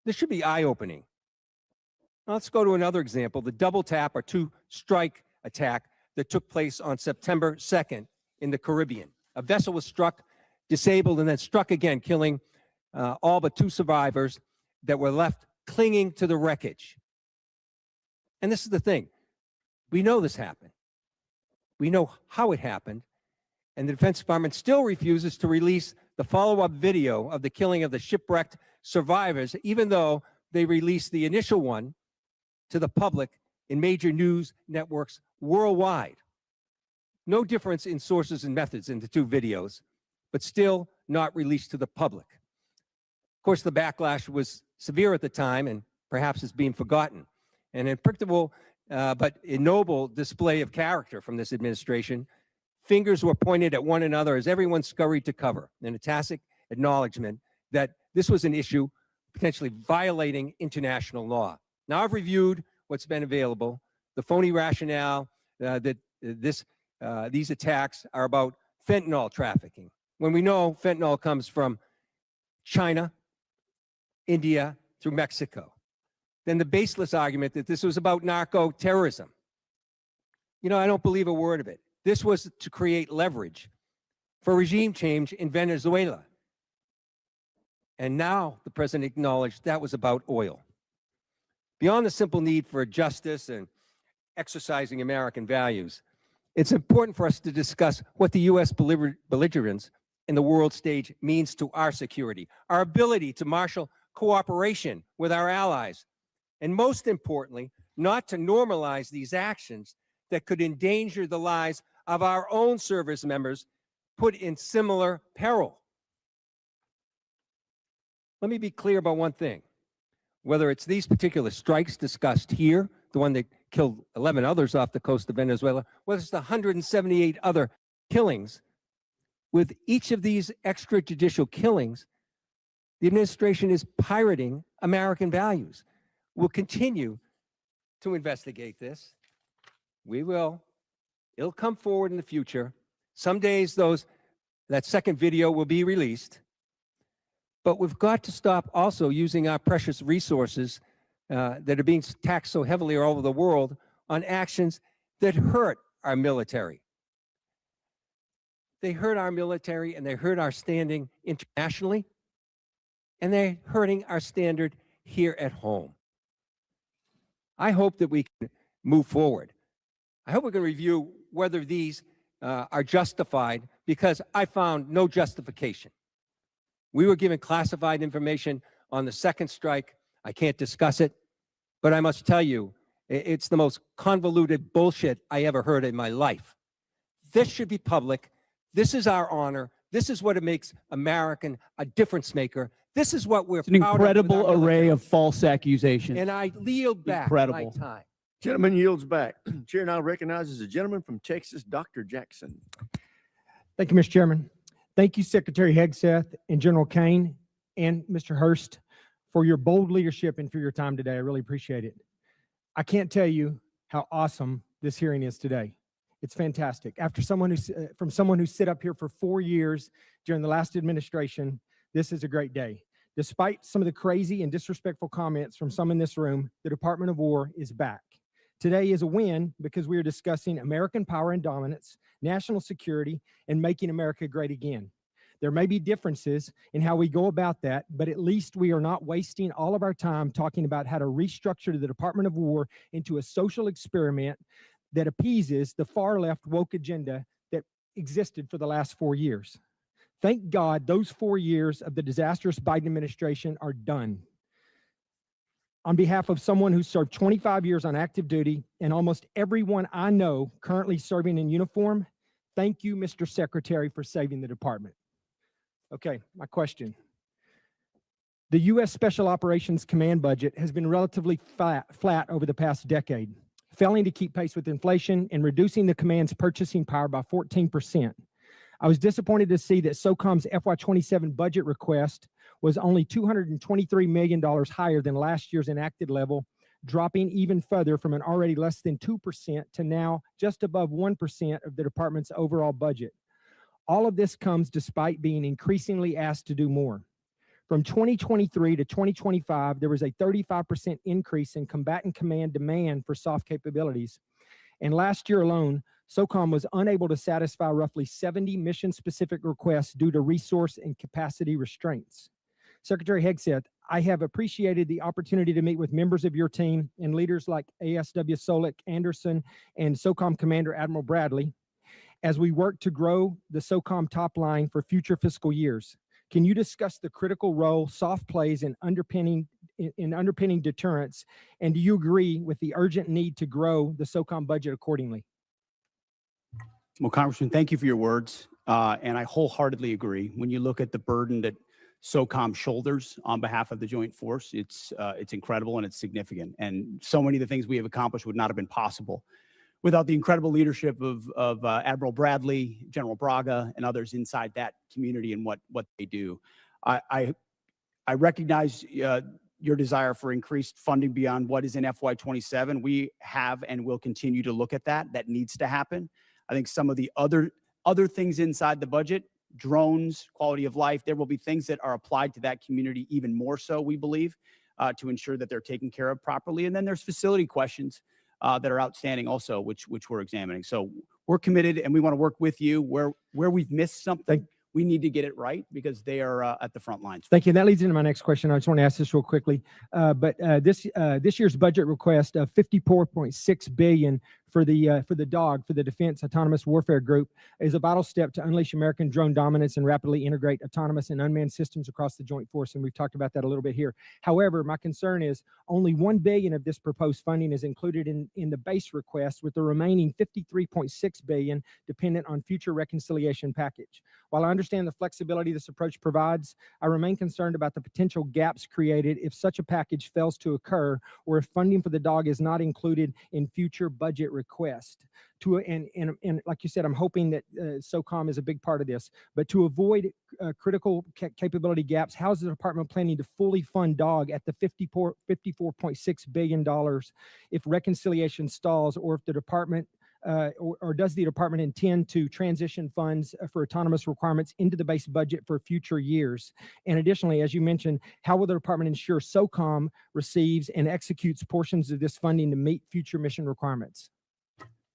This should be eye-opening. Now let's go to another example, the double tap or 2-strike attack that took place on September 2nd in the Caribbean. A vessel was struck, disabled, and then struck again, killing all but 2 survivors that were left clinging to the wreckage. And this is the thing. We know this happened. We know how it happened. And the Defense Department still refuses to release the follow-up video of the killing of the shipwrecked survivors, even though they released the initial one to the public in major news networks worldwide. No difference in sources and methods in the 2 videos, but still not released to the public. Of course, the backlash was severe at the time and perhaps is being forgotten. An unpredictable but ignoble display of character from this administration. Fingers were pointed at one another as everyone scurried to cover, in a tacit acknowledgement that this was an issue potentially violating international law. Now I've reviewed what's been available, the phony rationale that these attacks are about fentanyl trafficking, when we know fentanyl comes from China, India, through Mexico. Then the baseless argument that this was about narco-terrorism. You know, I don't believe a word of it. This was to create leverage for regime change in Venezuela. And now the president acknowledged that was about oil. Beyond the simple need for justice and exercising American values, it's important for us to discuss what the U.S. belligerents in the world stage means to our security, our ability to marshal cooperation with our allies, and most importantly, not to normalize these actions that could endanger the lives of our own service members put in similar peril. Let me be clear about one thing. Whether it's these particular strikes discussed here, the one that killed 11 others off the coast of Venezuela, whether it's the 178 other killings, with each of these extrajudicial killings, the administration is pirating American values. We'll continue to investigate this. We will. It'll come forward in the future. Some days that second video will be released. But we've got to stop also using our precious resources that are being taxed so heavily all over the world on actions that hurt our military. They hurt our military and they hurt our standing internationally, and they're hurting our standard here at home. I hope that we can move forward. I hope we can review whether these are justified, because I found no justification. We were given classified information on the second strike. I can't discuss it, but I must tell you, it's the most convoluted bullshit I ever heard in my life. This should be public. This is our honor. This is what makes American a difference maker. This is what we're It's an proud incredible of with our array military. of false accusations. And I yield back Incredible. my time. Gentleman yields back. Chair now recognizes the gentleman from Texas, Dr. Jackson. Thank you, Mr. Chairman. Thank you, Secretary Hegseth and General Kane and Mr. Hurst, for your bold leadership and for your time today. I really appreciate it. I can't tell you how awesome this hearing is today. It's fantastic. After someone who sit up here for 4 years during the last administration, this is a great day. Despite some of the crazy and disrespectful comments from some in this room, the Department of War is back. Today is a win because we are discussing American power and dominance, national security, and making America great again. There may be differences in how we go about that, but at least we are not wasting all of our time talking about how to restructure the Department of War into a social experiment that appeases the far left woke agenda that existed for the last 4 years. Thank God those 4 years of the disastrous Biden administration are done. On behalf of someone who served 25 years on active duty and almost everyone I know currently serving in uniform, thank you, Mr. Secretary, for saving the department. Okay, my question. The U.S. Special Operations Command budget has been relatively flat over the past decade, failing to keep pace with inflation and reducing the command's purchasing power by 14%. I was disappointed to see that SOCOM's FY27 budget request was only $223 million higher than last year's enacted level, dropping even further from an already less than 2% to now just above 1% of the department's overall budget. All of this comes despite being increasingly asked to do more. From 2023 to 2025, there was a 35% increase in combatant command demand for soft capabilities. And last year alone, SOCOM was unable to satisfy roughly 70 mission-specific requests due to resource and capacity restraints. Secretary Hegseth, I have appreciated the opportunity to meet with members of your team and leaders like ASW Solik Anderson and SOCOM Commander Admiral Bradley as we work to grow the SOCOM top line for future fiscal years. Can you discuss the critical role soft plays in underpinning deterrence, and do you agree with the urgent need to grow the SOCOM budget accordingly? Well, Congressman, thank you for your words. And I wholeheartedly agree. When you look at the burden that SOCOM shoulders on behalf of the joint force, it's incredible and it's significant. And so many of the things we have accomplished would not have been possible without the incredible leadership of Admiral Bradley, General Braga, and others inside that community and what they do. I recognize your desire for increased funding beyond what is in FY27. We have and will continue to look at that. That needs to happen. I think some of the other things inside the budget, drones, quality of life, there will be things that are applied to that community even more so, we believe, to ensure that they're taken care of properly. And then there's facility questions that are outstanding also, which we're examining. So we're committed and we want to work with you where we've missed something. We need to get it right because they are at the front lines. Thank you. That leads into my next question. I just want to ask this real quickly. But this year's budget request of $54.6 billion for the DAWG, for the Defense Autonomous Warfare Group, is a vital step to unleash American drone dominance and rapidly integrate autonomous and unmanned systems across the joint force. And we've talked about that a little bit here. However, my concern is only $1 billion of this proposed funding is included in the base request, with the remaining $53.6 billion dependent on future reconciliation package. While I understand the flexibility this approach provides, I remain concerned about the potential gaps created if such a package fails to occur, or if funding for the DAWG is not included in future budget requests. And like you said, I'm hoping that SOCOM is a big part of this. But to avoid critical capability gaps, how is the department planning to fully fund DAWG at the $54.6 billion if reconciliation stalls, or if the department or does the department intend to transition funds for autonomous requirements into the base budget for future years? And additionally, as you mentioned, how will the department ensure SOCOM receives and executes portions of this funding to meet future mission requirements?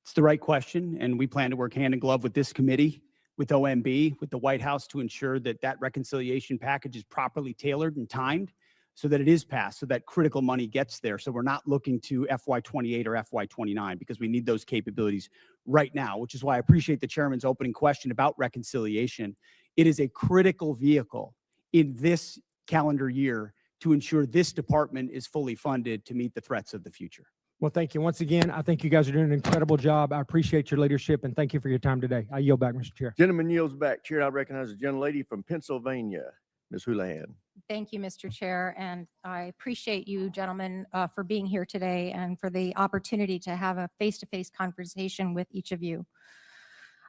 It's the right question, and we plan to work hand in glove with this committee, with OMB, with the White House, to ensure that that reconciliation package is properly tailored and timed so that it is passed, so that critical money gets there. So we're not looking to FY28 or FY29, because we need those capabilities right now, which is why I appreciate the chairman's opening question about reconciliation. It is a critical vehicle in this calendar year to ensure this department is fully funded to meet the threats of the future. Well, thank you. Once again, I think you guys are doing an incredible job. I appreciate your leadership, and thank you for your time today. I yield back, Mr. Chair. Gentleman yields back. Chair, I recognize the gentlelady from Pennsylvania, Ms. Houlihan. Thank you, Mr. Chair, and I appreciate you gentlemen for being here today and for the opportunity to have a face-to-face conversation with each of you.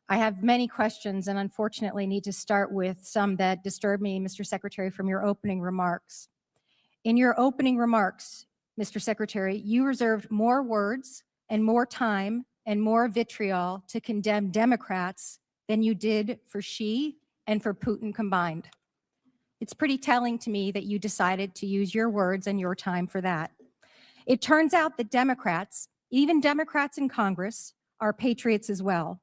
I have many questions and unfortunately need to start with some that disturb me, Mr. Secretary, from your opening remarks. In your opening remarks, Mr. Secretary, you reserved more words and more time and more vitriol to condemn Democrats than you did for Xi and for Putin combined. It's pretty telling to me that you decided to use your words and your time for that. It turns out that Democrats, even Democrats in Congress, are patriots as well.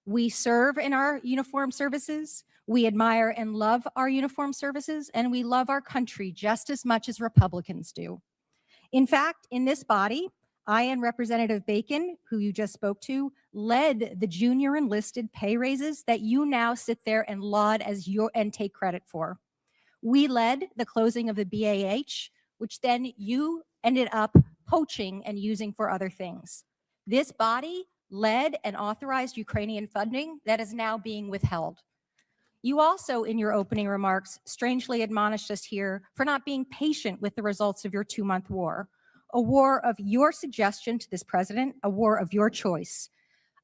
We serve in our uniformed services, we admire and love our uniformed services, and we love our country just as much as Republicans do. In fact, in this body, I and Representative Bacon, who you just spoke to, led the junior enlisted pay raises that you now sit there and laud as your and take credit for. We led the closing of the BAH, which then you ended up poaching and using for other things. This body led and authorized Ukrainian funding that is now being withheld. You also, in your opening remarks, strangely admonished us here for not being patient with the results of your 2-month war, a war of your suggestion to this president, a war of your choice,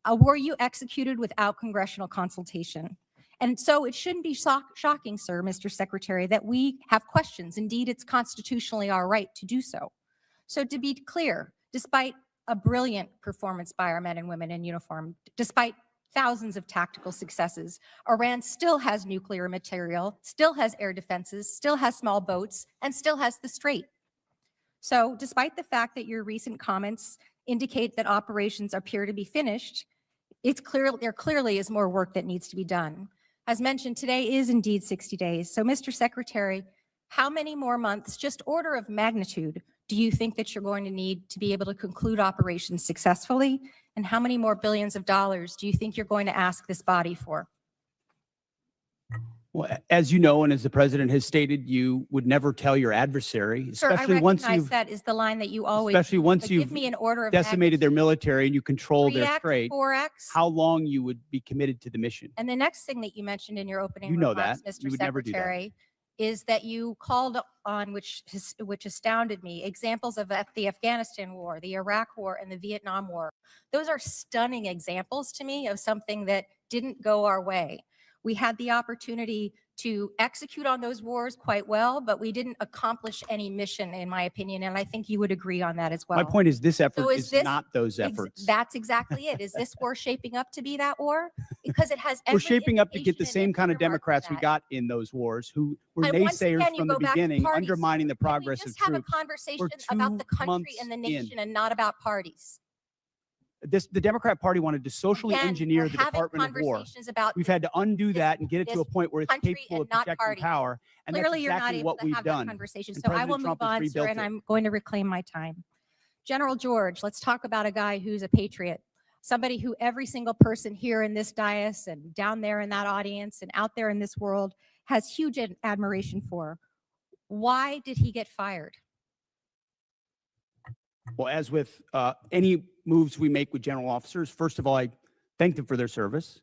a war you executed without congressional consultation. And so it shouldn't be shocking, sir, Mr. Secretary, that we have questions. Indeed, it's constitutionally our right to do so. So to be clear, despite a brilliant performance by our men and women in uniform, despite thousands of tactical successes, Iran still has nuclear material, still has air defenses, still has small boats, and still has the Strait. So despite the fact that your recent comments indicate that operations appear to be finished, there clearly is more work that needs to be done. As mentioned, today is indeed 60 days. So Mr. Secretary, how many more months, just order of magnitude, do you think that you're going to need to be able to conclude operations successfully? And how many more billions of dollars do you think you're going to ask this body for? Well, as you know, and as the president has stated, you would never tell your adversary, Sir, I especially once recognize you've, that is the line that you always especially use, once but you've give me an order of decimated their magnitude. military and you control their 3X, strait, 4X. how long you would be committed to the mission. And the next thing that you mentioned in your opening You know remarks, that. Mr. You would never do that. Secretary, is that you called on, which astounded me, examples of the Afghanistan war, the Iraq war, and the Vietnam war. Those are stunning examples to me of something that didn't go our way. We had the opportunity to execute on those wars quite well, but we didn't accomplish any mission, in my opinion, and I think you would agree on that as well. My point is this effort So is not those efforts. That's exactly it. Is this war shaping up to be that war? Because it has We're every shaping up to get the indication same and kind of earmark for Democrats we that. got in those wars who were And once naysayers again, you from the go back to beginning, parties. undermining the progress of Just have a troops. conversation We're about the 2 country months and the in. nation and not about parties. The Democrat Party wanted to socially Again, engineer we're the having Department of War. conversations about We've had to undo that and get it to this a point where it's country capable of and not projecting parties. power. And Clearly, that's you're not exactly able what to we've have done. that conversation. And So I President will Trump move has on, sir, rebuilt and it. I'm going to reclaim my time. General George, let's talk about a guy who's a patriot. somebody who every single person here in this dais and down there in that audience and out there in this world has huge admiration for. Why did he get fired? Well, as with any moves we make with general officers, first of all, I thank them for their service.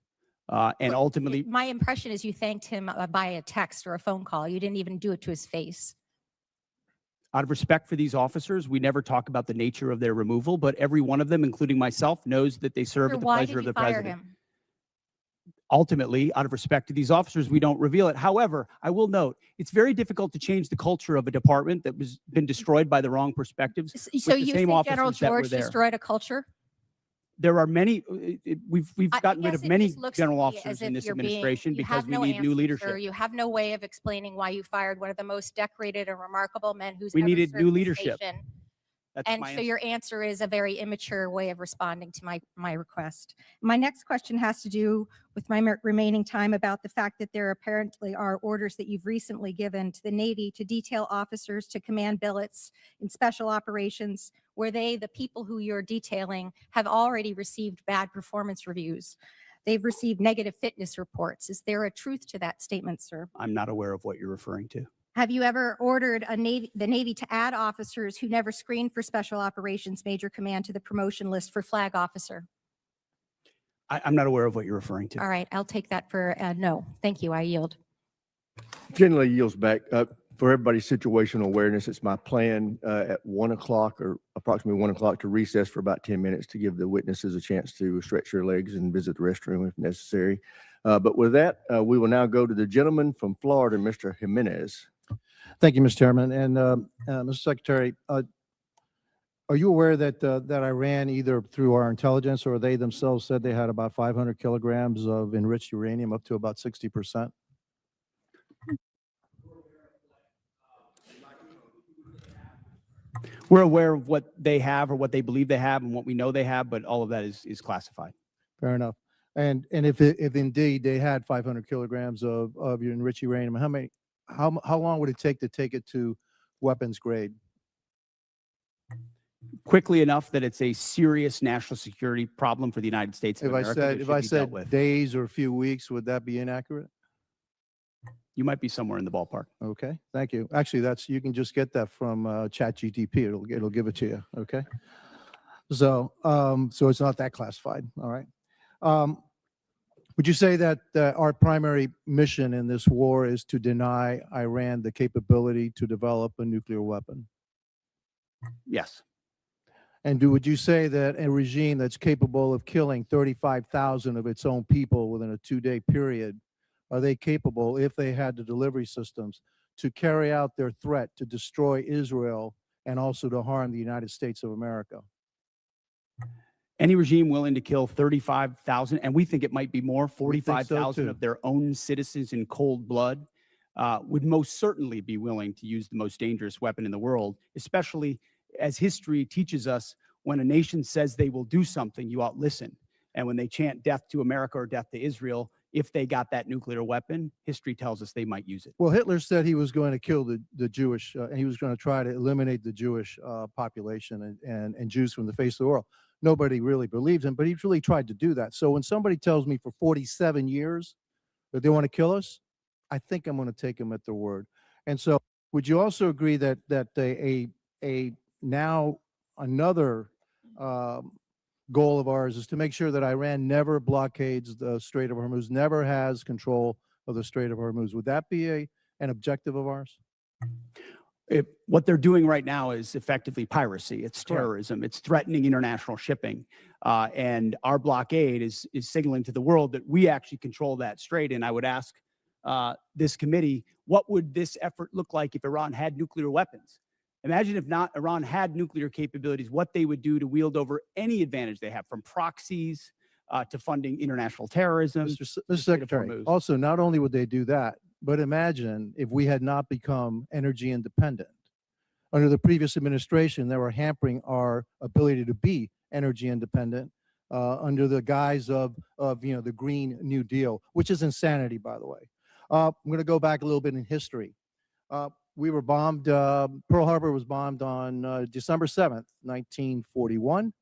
And ultimately, My impression is you thanked him by a text or a phone call. You didn't even do it to his face. out of respect for these officers, we never talk about the nature of their removal, but every one of them, including myself, knows that they serve Sir, at the why pleasure did of you the fire president. him? Ultimately, out of respect to these officers, we don't reveal it. However, I will note, it's very difficult to change the culture of a department that was been destroyed by the wrong perspectives. So with the you same think General officers that were George there. destroyed a culture? There are many, we've gotten rid guess of it many just looks general to me officers as in if this you're being- administration you because have we no need new answer, leadership. sir. You have no way of explaining why you fired one of the most decorated and remarkable men who's We ever needed served new this leadership. nation. That's And my so answer. your answer is a very immature way of responding to my request. My next question has to do with my remaining time about the fact that there apparently are orders that you've recently given to the Navy to detail officers to command billets in special operations where they, the people who you're detailing, have already received bad performance reviews. They've received negative fitness reports. Is there a truth to that statement, sir? I'm not aware of what you're referring to. Have you ever ordered the Navy to add officers who never screened for Special Operations Major Command to the promotion list for flag officer? I'm not aware of what you're referring to. All right, I'll take that for no. Thank you. I yield. Generally yields back. For everybody's situational awareness, it's my plan at 1 o'clock or approximately 1 o'clock to recess for about 10 minutes to give the witnesses a chance to stretch their legs and visit the restroom if necessary. But with that, we will now go to the gentleman from Florida, Mr. Jimenez. Thank you, Mr. Chairman. And Mr. Secretary, are you aware that that Iran, either through our intelligence or they themselves, said they had about 500 kilograms of enriched uranium, up to about 60%? We're aware of what they have or what they believe they have and what we know they have, but all of that is classified. Fair enough. And if indeed they had 500 kilograms of your enriched uranium, how long would it take it to weapons grade? Quickly enough that it's a serious national security problem for the United States of If America. that if should I be dealt said with. days or a few weeks, would that be inaccurate? You might be somewhere in the ballpark. Okay, thank you. Actually, you can just get that from ChatGPT. It'll give it to you. Okay. So so it's not that classified. All right. Would you say that our primary mission in this war is to deny Iran the capability to develop a nuclear weapon? Yes. And would you say that a regime that's capable of killing 35,000 of its own people within a 2-day period, are they capable, if they had the delivery systems, to carry out their threat to destroy Israel and also to harm the United States of America? Any regime willing to kill 35,000, and we think it might be more, 45,000 too. of their own citizens in cold blood, would most certainly be willing to use the most dangerous weapon in the world, especially as history teaches us, when a nation says they will do something, you ought listen. And when they chant death to America or death to Israel, if they got that nuclear weapon, history tells us they might use it. Well, Hitler said he was going to kill the Jewish, and he was going to try to eliminate the Jewish population and Jews from the face of the world. Nobody really believed him, but he really tried to do that. So when somebody tells me for 47 years that they want to kill us, I think I'm going to take them at their word. And so would you also agree that now another goal of ours is to make sure that Iran never blockades the Strait of Hormuz, never has control of the Strait of Hormuz? Would that be an objective of ours? What they're doing right now is effectively piracy. It's Correct. terrorism. It's threatening international shipping. And our blockade is signaling to the world that we actually control that strait. And I would ask this committee, what would this effort look like if Iran had nuclear weapons? Imagine if not Iran had nuclear capabilities, what they would do to wield over any advantage they have, from proxies to funding international terrorism. Mr. Secretary, also, not only would they do that, but imagine if we had not become energy independent. Under the previous administration, they were hampering our ability to be energy independent under the guise of the Green New Deal, which is insanity, by the way. I'm going to go back a little bit in history. We were bombed, Pearl Harbor was bombed on December 7th, 1941.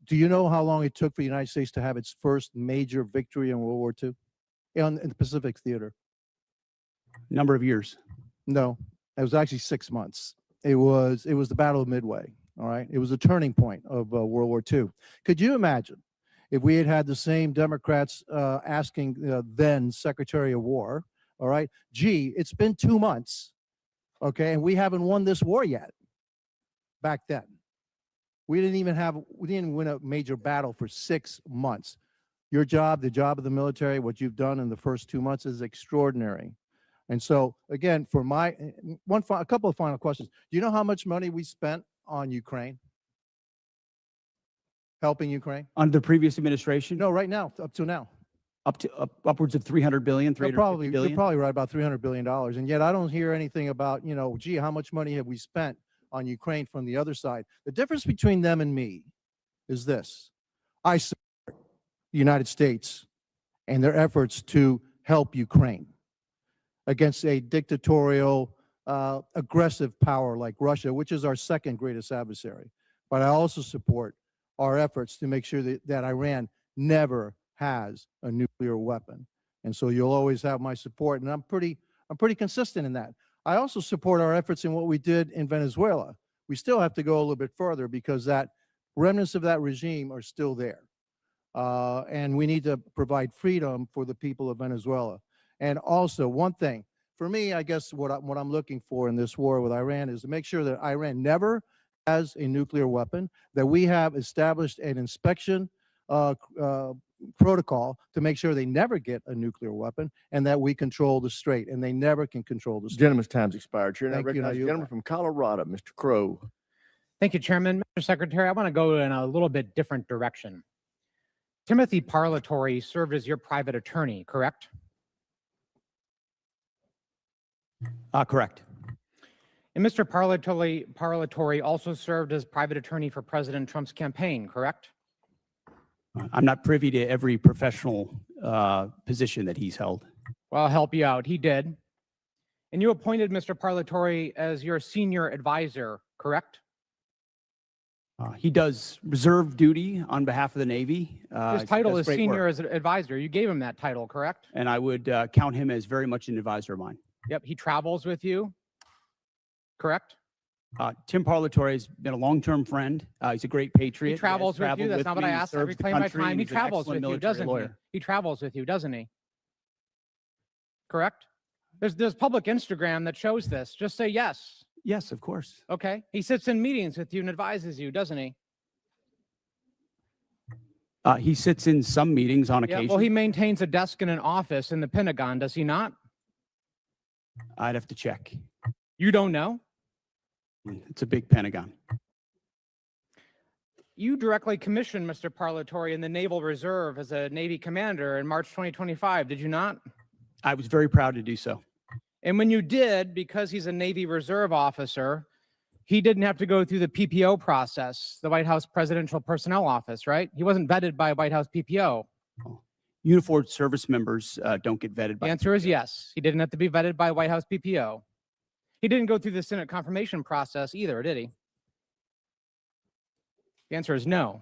Do you know how long it took for the United States to have its first major victory in World War II in the Pacific Theater? Number of years. No, it was actually 6 months. It was the Battle of Midway. All right, it was a turning point of World War II. Could you imagine if we had had the same Democrats asking then Secretary of War, all right, gee, it's been 2 months, okay, and we haven't won this war yet. Back then, we didn't win a major battle for 6 months. Your job, the job of the military, what you've done in the first 2 months is extraordinary. And so, again, for a couple of final questions. Do you know how much money we spent on Ukraine? Helping Ukraine? Under the previous administration? No, right now, up to now. Upwards of 300 billion, You're 350 billion. probably right about $300 billion. And yet I don't hear anything about, gee, how much money have we spent on Ukraine from the other side? The difference between them and me is this. I support the United States and their efforts to help Ukraine against a dictatorial, aggressive power like Russia, which is our second greatest adversary. But I also support our efforts to make sure that Iran never has a nuclear weapon. And so you'll always have my support, and I'm pretty consistent in that. I also support our efforts in what we did in Venezuela. We still have to go a little bit further because that remnants of that regime are still there. And we need to provide freedom for the people of Venezuela. And also, one thing, for me, I guess what I'm looking for in this war with Iran is to make sure that Iran never has a nuclear weapon, that we have established an inspection protocol to make sure they never get a nuclear weapon, and that we control the strait, and they never can control the strait. Gentleman's time's expired. Chair, now Thank you. recognize the gentleman from Colorado, Mr. Crow. Thank you, Chairman. Mr. Secretary, I want to go in a little bit different direction. Timothy Parlatore served as your private attorney, correct? Correct. And Mr. Parlatore also served as private attorney for President Trump's campaign, correct? I'm not privy to every professional position that he's held. Well, I'll help you out. He did. And you appointed Mr. Parlatore as your senior advisor, correct? He does reserve duty on behalf of the Navy. His title is senior as an advisor. You gave him that title, correct? And I would count him as very much an advisor of mine. Yep. He travels with you, correct? Tim Parlatore has been a long-term friend. He's a great patriot. He travels with you. That's not what I asked. I reclaim my time. He travels with you, doesn't he? He travels with you, doesn't he? Correct? There's public Instagram that shows this. Just say yes. Yes, of course. Okay. He sits in meetings with you and advises you, doesn't he? He sits in some meetings on occasion. Yeah, well, he maintains a desk in an office in the Pentagon, does he not? I'd have to check. You don't know? It's a big Pentagon. You directly commissioned Mr. Parlatore in the Naval Reserve as a Navy commander in March 2025, did you not? I was very proud to do so. And when you did, because he's a Navy Reserve officer, he didn't have to go through the PPO process, the White House Presidential Personnel Office, right? He wasn't vetted by a White House PPO. Uniformed service members don't get vetted by. The answer is yes. He didn't have to be vetted by a White House PPO. He didn't go through the Senate confirmation process either, did he? The answer is no.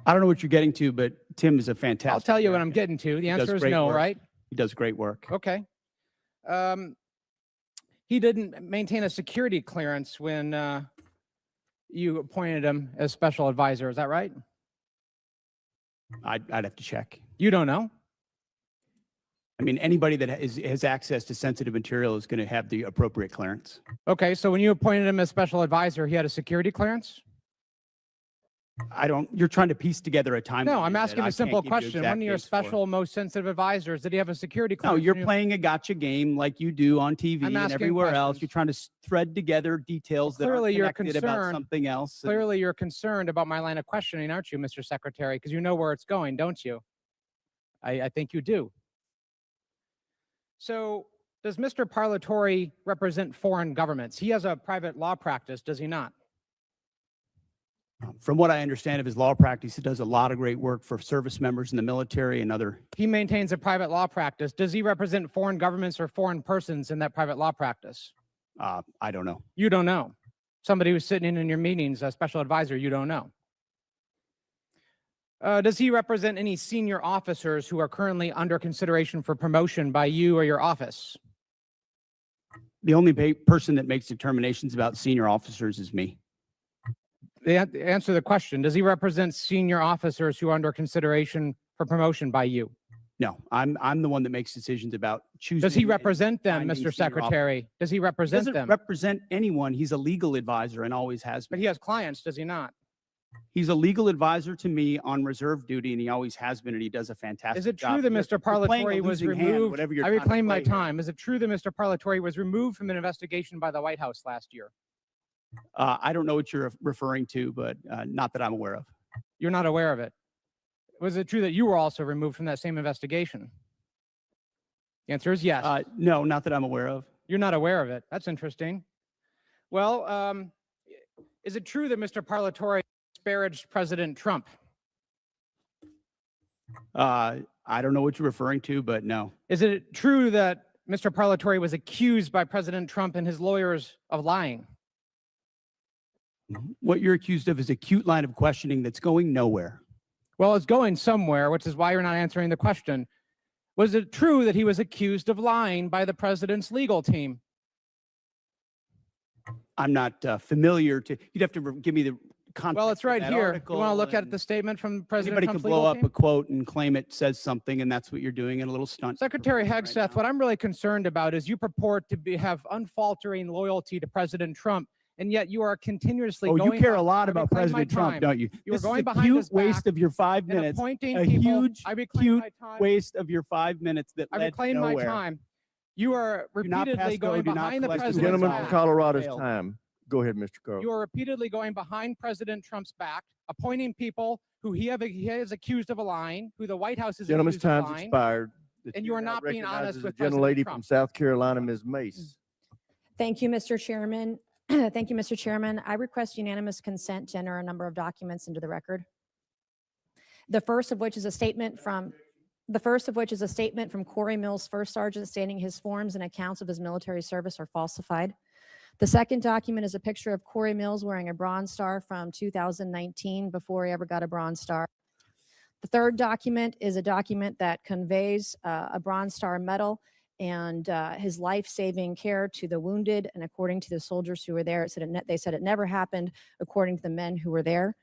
I don't know what you're getting to, but Tim is a fantastic. I'll tell you what I'm getting to. The answer is no, right? He does great work. Okay. He didn't maintain a security clearance when you appointed him as special advisor. Is that right? I'd have to check. You don't know? I mean, anybody that has access to sensitive material is going to have the appropriate clearance. Okay, so when you appointed him as special advisor, he had a security clearance? You're trying to piece together a timeline. No, I'm asking a simple question. One of your special, most sensitive advisors, did he have a security clearance? No, you're playing a gotcha game like you do on TV and everywhere else. You're trying to thread together details that are connected about something else. Clearly, you're concerned about my line of questioning, aren't you, Mr. Secretary? Because you know where it's going, don't you? I think you do. So does Mr. Parlatore represent foreign governments? He has a private law practice, does he not? From what I understand of his law practice, he does a lot of great work for service members in the military and other. He maintains a private law practice. Does he represent foreign governments or foreign persons in that private law practice? I don't know. You don't know. Somebody who's sitting in your meetings, a special advisor, you don't know. Does he represent any senior officers who are currently under consideration for promotion by you or your office? The only person that makes determinations about senior officers is me. Answer the question. Does he represent senior officers who are under consideration for promotion by you? No, I'm the one that makes decisions about choosing. Does he and represent them, finding Mr. senior Secretary? officers. Does he He represent doesn't them? represent anyone. He's a legal advisor and always has But been. he has clients, does he not? He's a legal advisor to me on reserve duty, and he always has been, and he does a fantastic Is it job. true that Mr. You're playing a Parlatore was losing hand, removed? whatever you're I trying to reclaim my play here. time. Is it true that Mr. Parlatore was removed from an investigation by the White House last year? I don't know what you're referring to, but not that I'm aware of. You're not aware of it. Was it true that you were also removed from that same investigation? The answer is yes. No, not that I'm aware of. You're not aware of it. That's interesting. Well, is it true that Mr. Parlatore disparaged President Trump? I don't know what you're referring to, but no. Is it true that Mr. Parlatore was accused by President Trump and his lawyers of lying? What you're accused of is a cute line of questioning that's going nowhere. Well, it's going somewhere, which is why you're not answering the question. Was it true that he was accused of lying by the president's legal team? I'm not familiar to. You'd have to give me the context. Well, it's of right that here. You article, want to look at and the statement from President Anybody Trump's could blow legal up team? a quote and claim it says something, and that's what you're doing in a little stunt. Secretary Hegseth, what I'm really concerned about is you purport to have unfaltering loyalty to President Trump, and yet you are continuously Oh, going. you care a lot I about reclaim my President Trump, time. don't you? You are This going is a behind cute his waste back of your 5 and minutes. appointing A people. huge, I reclaim cute my time. waste of your 5 minutes that I led reclaim nowhere. my time. You are Do not repeatedly pass go, going do not behind the collect president's Gentlemen back. from Colorado's Failed. time. Go ahead, Mr. Carl. You are repeatedly going behind President Trump's back, appointing people who he is accused of lying, who the White House is Gentleman's accused of time's lying. expired. The And you are chair now not being recognizes honest the with gentlelady President from Trump. South Carolina, Ms. Mace. Thank you, Mr. Chairman. Thank you, Mr. Chairman. I request unanimous consent to enter a number of documents into the record. The first of which is a statement from Corey Mills, First Sergeant, stating his forms and accounts of his military service are falsified. The second document is a picture of Corey Mills wearing a Bronze Star from 2019 before he ever got a Bronze Star. The third document is a document that conveys a Bronze Star medal and his life-saving care to the wounded. And according to the soldiers who were there, they said it never happened, according to the men who were there.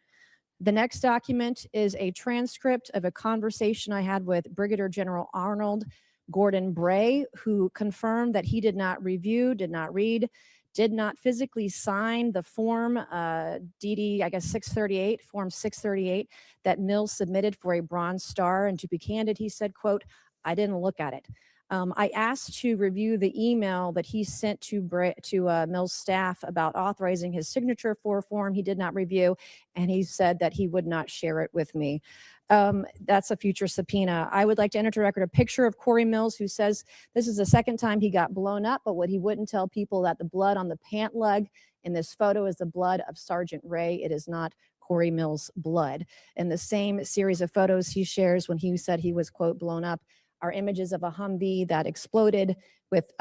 The next document is a transcript of a conversation I had with Brigadier General Arnold Gordon Bray, who confirmed that he did not review, did not read, did not physically sign the form DD, I guess 638, form 638, that Mills submitted for a Bronze Star. And to be candid, he said, quote, "I didn't look at it." I asked to review the email that he sent to Mills' staff about authorizing his signature for a form he did not review, and he said that he would not share it with me. That's a future subpoena. I would like to enter to record a picture of Corey Mills, who says this is the second time he got blown up, but what he wouldn't tell people that the blood on the pant leg in this photo is the blood of Sergeant Ray. It is not Corey Mills' blood. In the same series of photos he shares when he said he was, quote, blown up, are images of a Humvee that exploded with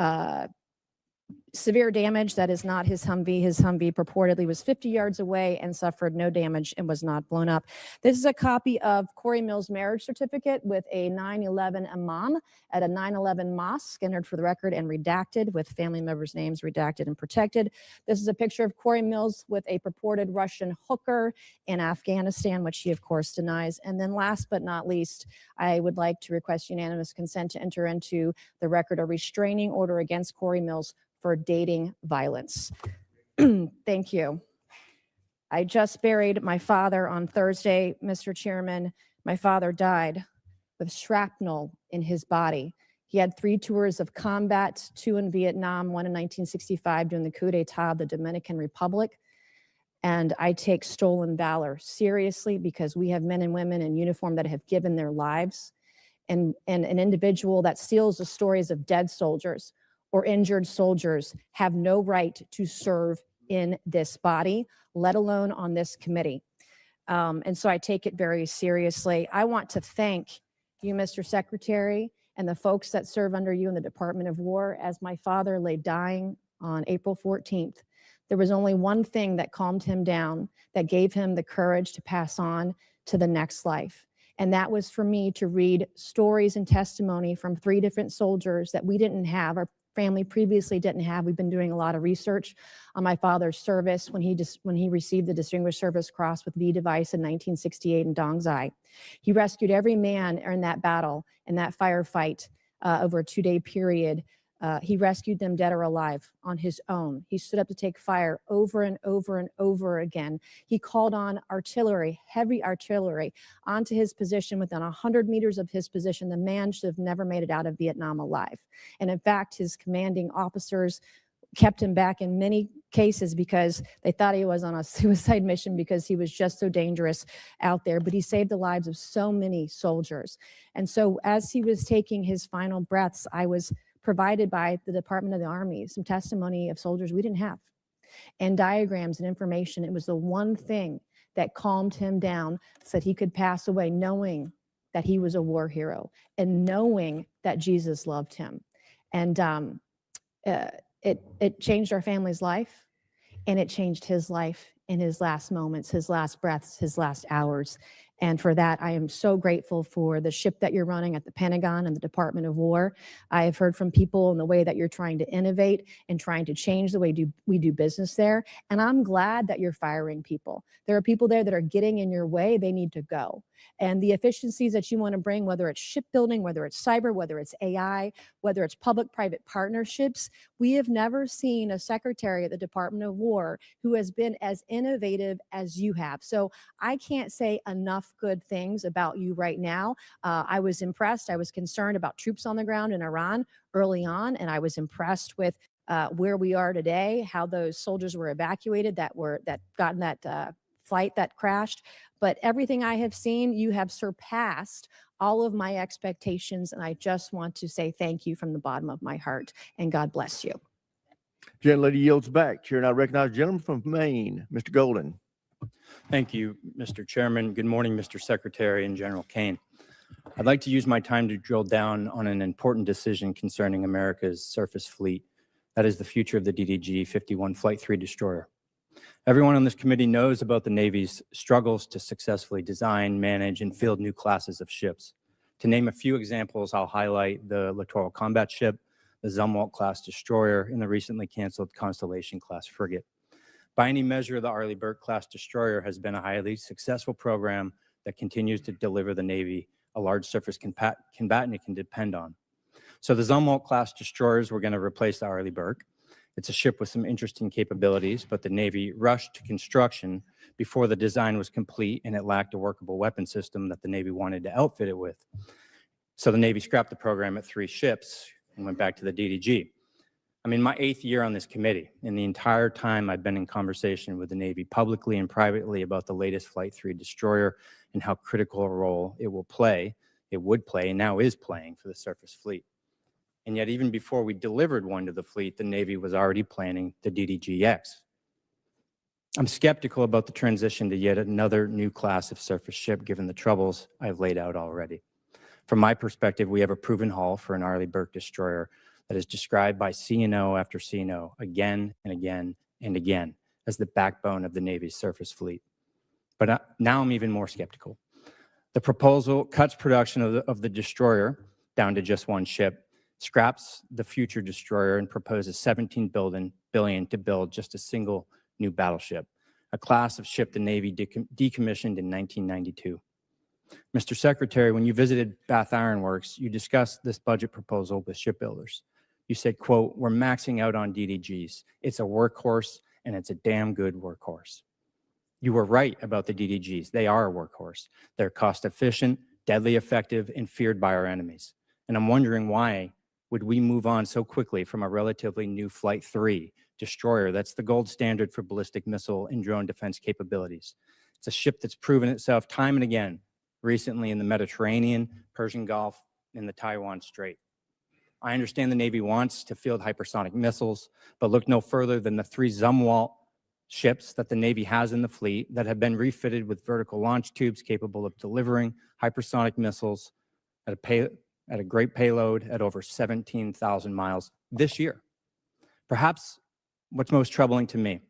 severe damage. That is not his Humvee. His Humvee purportedly was 50 yards away and suffered no damage and was not blown up. This is a copy of Corey Mills' marriage certificate with a 9/11 imam at a 9/11 mosque, entered for the record and redacted, with family members' names redacted and protected. This is a picture of Corey Mills with a purported Russian hooker in Afghanistan, which he of course denies. And then last but not least, I would like to request unanimous consent to enter into the record a restraining order against Corey Mills for dating violence. Thank you. I just buried my father on Thursday, Mr. Chairman. My father died with shrapnel in his body. He had 3 tours of combat, 2 in Vietnam, 1 in 1965 during the coup d'etat of the Dominican Republic. And I take stolen valor seriously because we have men and women in uniform that have given their lives. And an individual that steals the stories of dead soldiers or injured soldiers have no right to serve in this body, let alone on this committee. And so I take it very seriously. I want to thank you, Mr. Secretary, and the folks that serve under you in the Department of War. As my father lay dying on April 14th, there was only one thing that calmed him down, that gave him the courage to pass on to the next life. And that was for me to read stories and testimony from 3 different soldiers that we didn't have, our family previously didn't have. We've been doing a lot of research on my father's service when he received the Distinguished Service Cross with V device in 1968 in Dongzai. He rescued every man in that battle, in that firefight over a 2-day period. He rescued them dead or alive on his own. He stood up to take fire over and over and over again. He called on artillery, heavy artillery, onto his position within 100 meters of his position. The man should have never made it out of Vietnam alive. And in fact, his commanding officers kept him back in many cases because they thought he was on a suicide mission because he was just so dangerous out there. But he saved the lives of so many soldiers. And so as he was taking his final breaths, I was provided by the Department of the Army some testimony of soldiers we didn't have, and diagrams and information. It was the one thing that calmed him down so that he could pass away knowing that he was a war hero and knowing that Jesus loved him. And it changed our family's life, and it changed his life in his last moments, his last breaths, his last hours. And for that, I am so grateful for the ship that you're running at the Pentagon and the Department of War. I have heard from people in the way that you're trying to innovate and trying to change the way we do business there. And I'm glad that you're firing people. There are people there that are getting in your way. They need to go. And the efficiencies that you want to bring, whether it's shipbuilding, whether it's cyber, whether it's AI, whether it's public-private partnerships, we have never seen a secretary at the Department of War who has been as innovative as you have. So I can't say enough good things about you right now. I was impressed. I was concerned about troops on the ground in Iran early on, and I was impressed with where we are today, how those soldiers were evacuated that got in that flight that crashed. But everything I have seen, you have surpassed all of my expectations, and I just want to say thank you from the bottom of my heart, and God bless you. Gentlelady yields back. Chair now recognizes gentleman from Maine, Mr. Golden. Thank you, Mr. Chairman. Good morning, Mr. Secretary and General Kane. I'd like to use my time to drill down on an important decision concerning America's surface fleet. That is the future of the DDG-51 Flight 3 destroyer. Everyone on this committee knows about the Navy's struggles to successfully design, manage, and field new classes of ships. To name a few examples, I'll highlight the Littoral Combat Ship, the Zumwalt-class destroyer, and the recently canceled Constellation-class frigate. By any measure, the Arleigh Burke-class destroyer has been a highly successful program that continues to deliver the Navy a large surface combatant it can depend on. So the Zumwalt-class destroyers were going to replace the Arleigh Burke. It's a ship with some interesting capabilities, but the Navy rushed to construction before the design was complete, and it lacked a workable weapon system that the Navy wanted to outfit it with. So the Navy scrapped the program at 3 ships and went back to the DDG. I'm in my 8th year on this committee, and the entire time I've been in conversation with the Navy publicly and privately about the latest Flight 3 destroyer and how critical a role it would play, and now is playing for the surface fleet. And yet, even before we delivered one to the fleet, the Navy was already planning the DDG-X. I'm skeptical about the transition to yet another new class of surface ship, given the troubles I've laid out already. From my perspective, we have a proven hull for an Arleigh Burke destroyer that is described by CNO after CNO again and again and again as the backbone of the Navy's surface fleet. But now I'm even more skeptical. The proposal cuts production of the destroyer down to just 1 ship, scraps the future destroyer, and proposes $17 billion to build just a single new battleship, a class of ship the Navy decommissioned in 1992. Mr. Secretary, when you visited Bath Iron Works, you discussed this budget proposal with shipbuilders. You said, quote, "We're maxing out on DDGs. It's a workhorse, and it's a damn good workhorse." You were right about the DDGs. They are a workhorse. They're cost efficient, deadly effective, and feared by our enemies. And I'm wondering why would we move on so quickly from a relatively new Flight 3 destroyer that's the gold standard for ballistic missile and drone defense capabilities. It's a ship that's proven itself time and again, recently in the Mediterranean, Persian Gulf, and the Taiwan Strait. I understand the Navy wants to field hypersonic missiles, but look no further than the 3 Zumwalt ships that the Navy has in the fleet that have been refitted with vertical launch tubes capable of delivering hypersonic missiles at a great payload at over 17,000 miles this year. Perhaps what's most troubling to me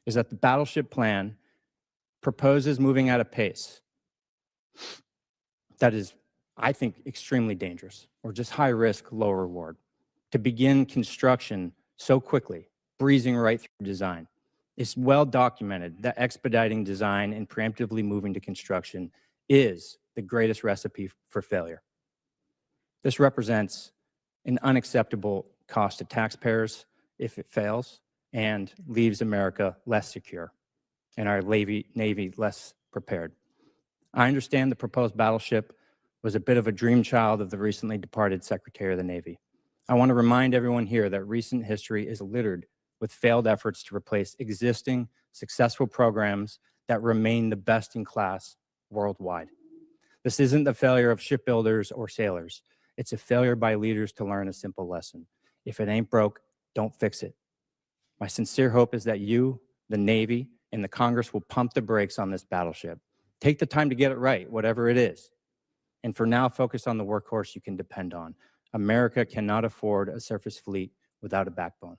is that the battleship plan proposes moving at a pace that is, I think, extremely dangerous or just high risk, low reward. To begin construction so quickly, breezing right through design. It's well documented that expediting design and preemptively moving to construction is the greatest recipe for failure. This represents an unacceptable cost to taxpayers if it fails and leaves America less secure and our Navy less prepared. I understand the proposed battleship was a bit of a dream child of the recently departed Secretary of the Navy. I want to remind everyone here that recent history is littered with failed efforts to replace existing successful programs that remain the best in class worldwide. This isn't the failure of shipbuilders or sailors. It's a failure by leaders to learn a simple lesson. If it ain't broke, don't fix it. My sincere hope is that you, the Navy, and the Congress will pump the brakes on this battleship. Take the time to get it right, whatever it is. And for now, focus on the workhorse you can depend on. America cannot afford a surface fleet without a backbone.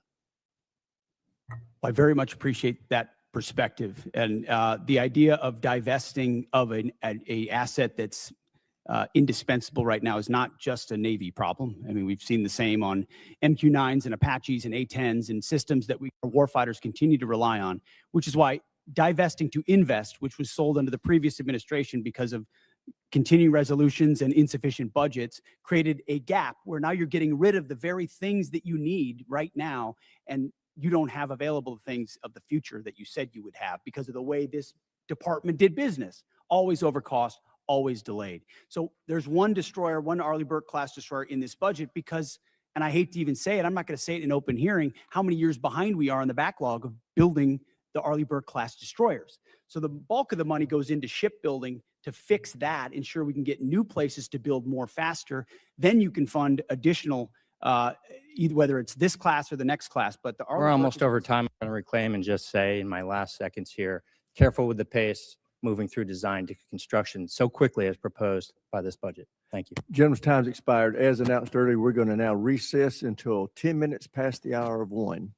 I very much appreciate that perspective. And the idea of divesting of an asset that's indispensable right now is not just a Navy problem. I mean, we've seen the same on MQ-9s and Apaches and A-10s and systems that our warfighters continue to rely on, which is why divesting to invest, which was sold under the previous administration because of continuing resolutions and insufficient budgets, created a gap where now you're getting rid of the very things that you need right now, and you don't have available things of the future that you said you would have because of the way this department did business. Always over cost, always delayed. So there's one destroyer, one Arleigh Burke-class destroyer in this budget because, and I hate to even say it, I'm not going to say it in open hearing, how many years behind we are in the backlog of building the Arleigh Burke-class destroyers. So the bulk of the money goes into shipbuilding to fix that, ensure we can get new places to build more faster. Then you can fund additional, either whether it's this class or the next class. But the Arleigh We're Burke almost over time. I'm going to reclaim and just say in my last seconds here, careful with the pace moving through design to construction so quickly as proposed by this budget. Thank you. Gentlemen's time's expired. As announced earlier, we're going to now recess until 10 minutes past the hour of 1.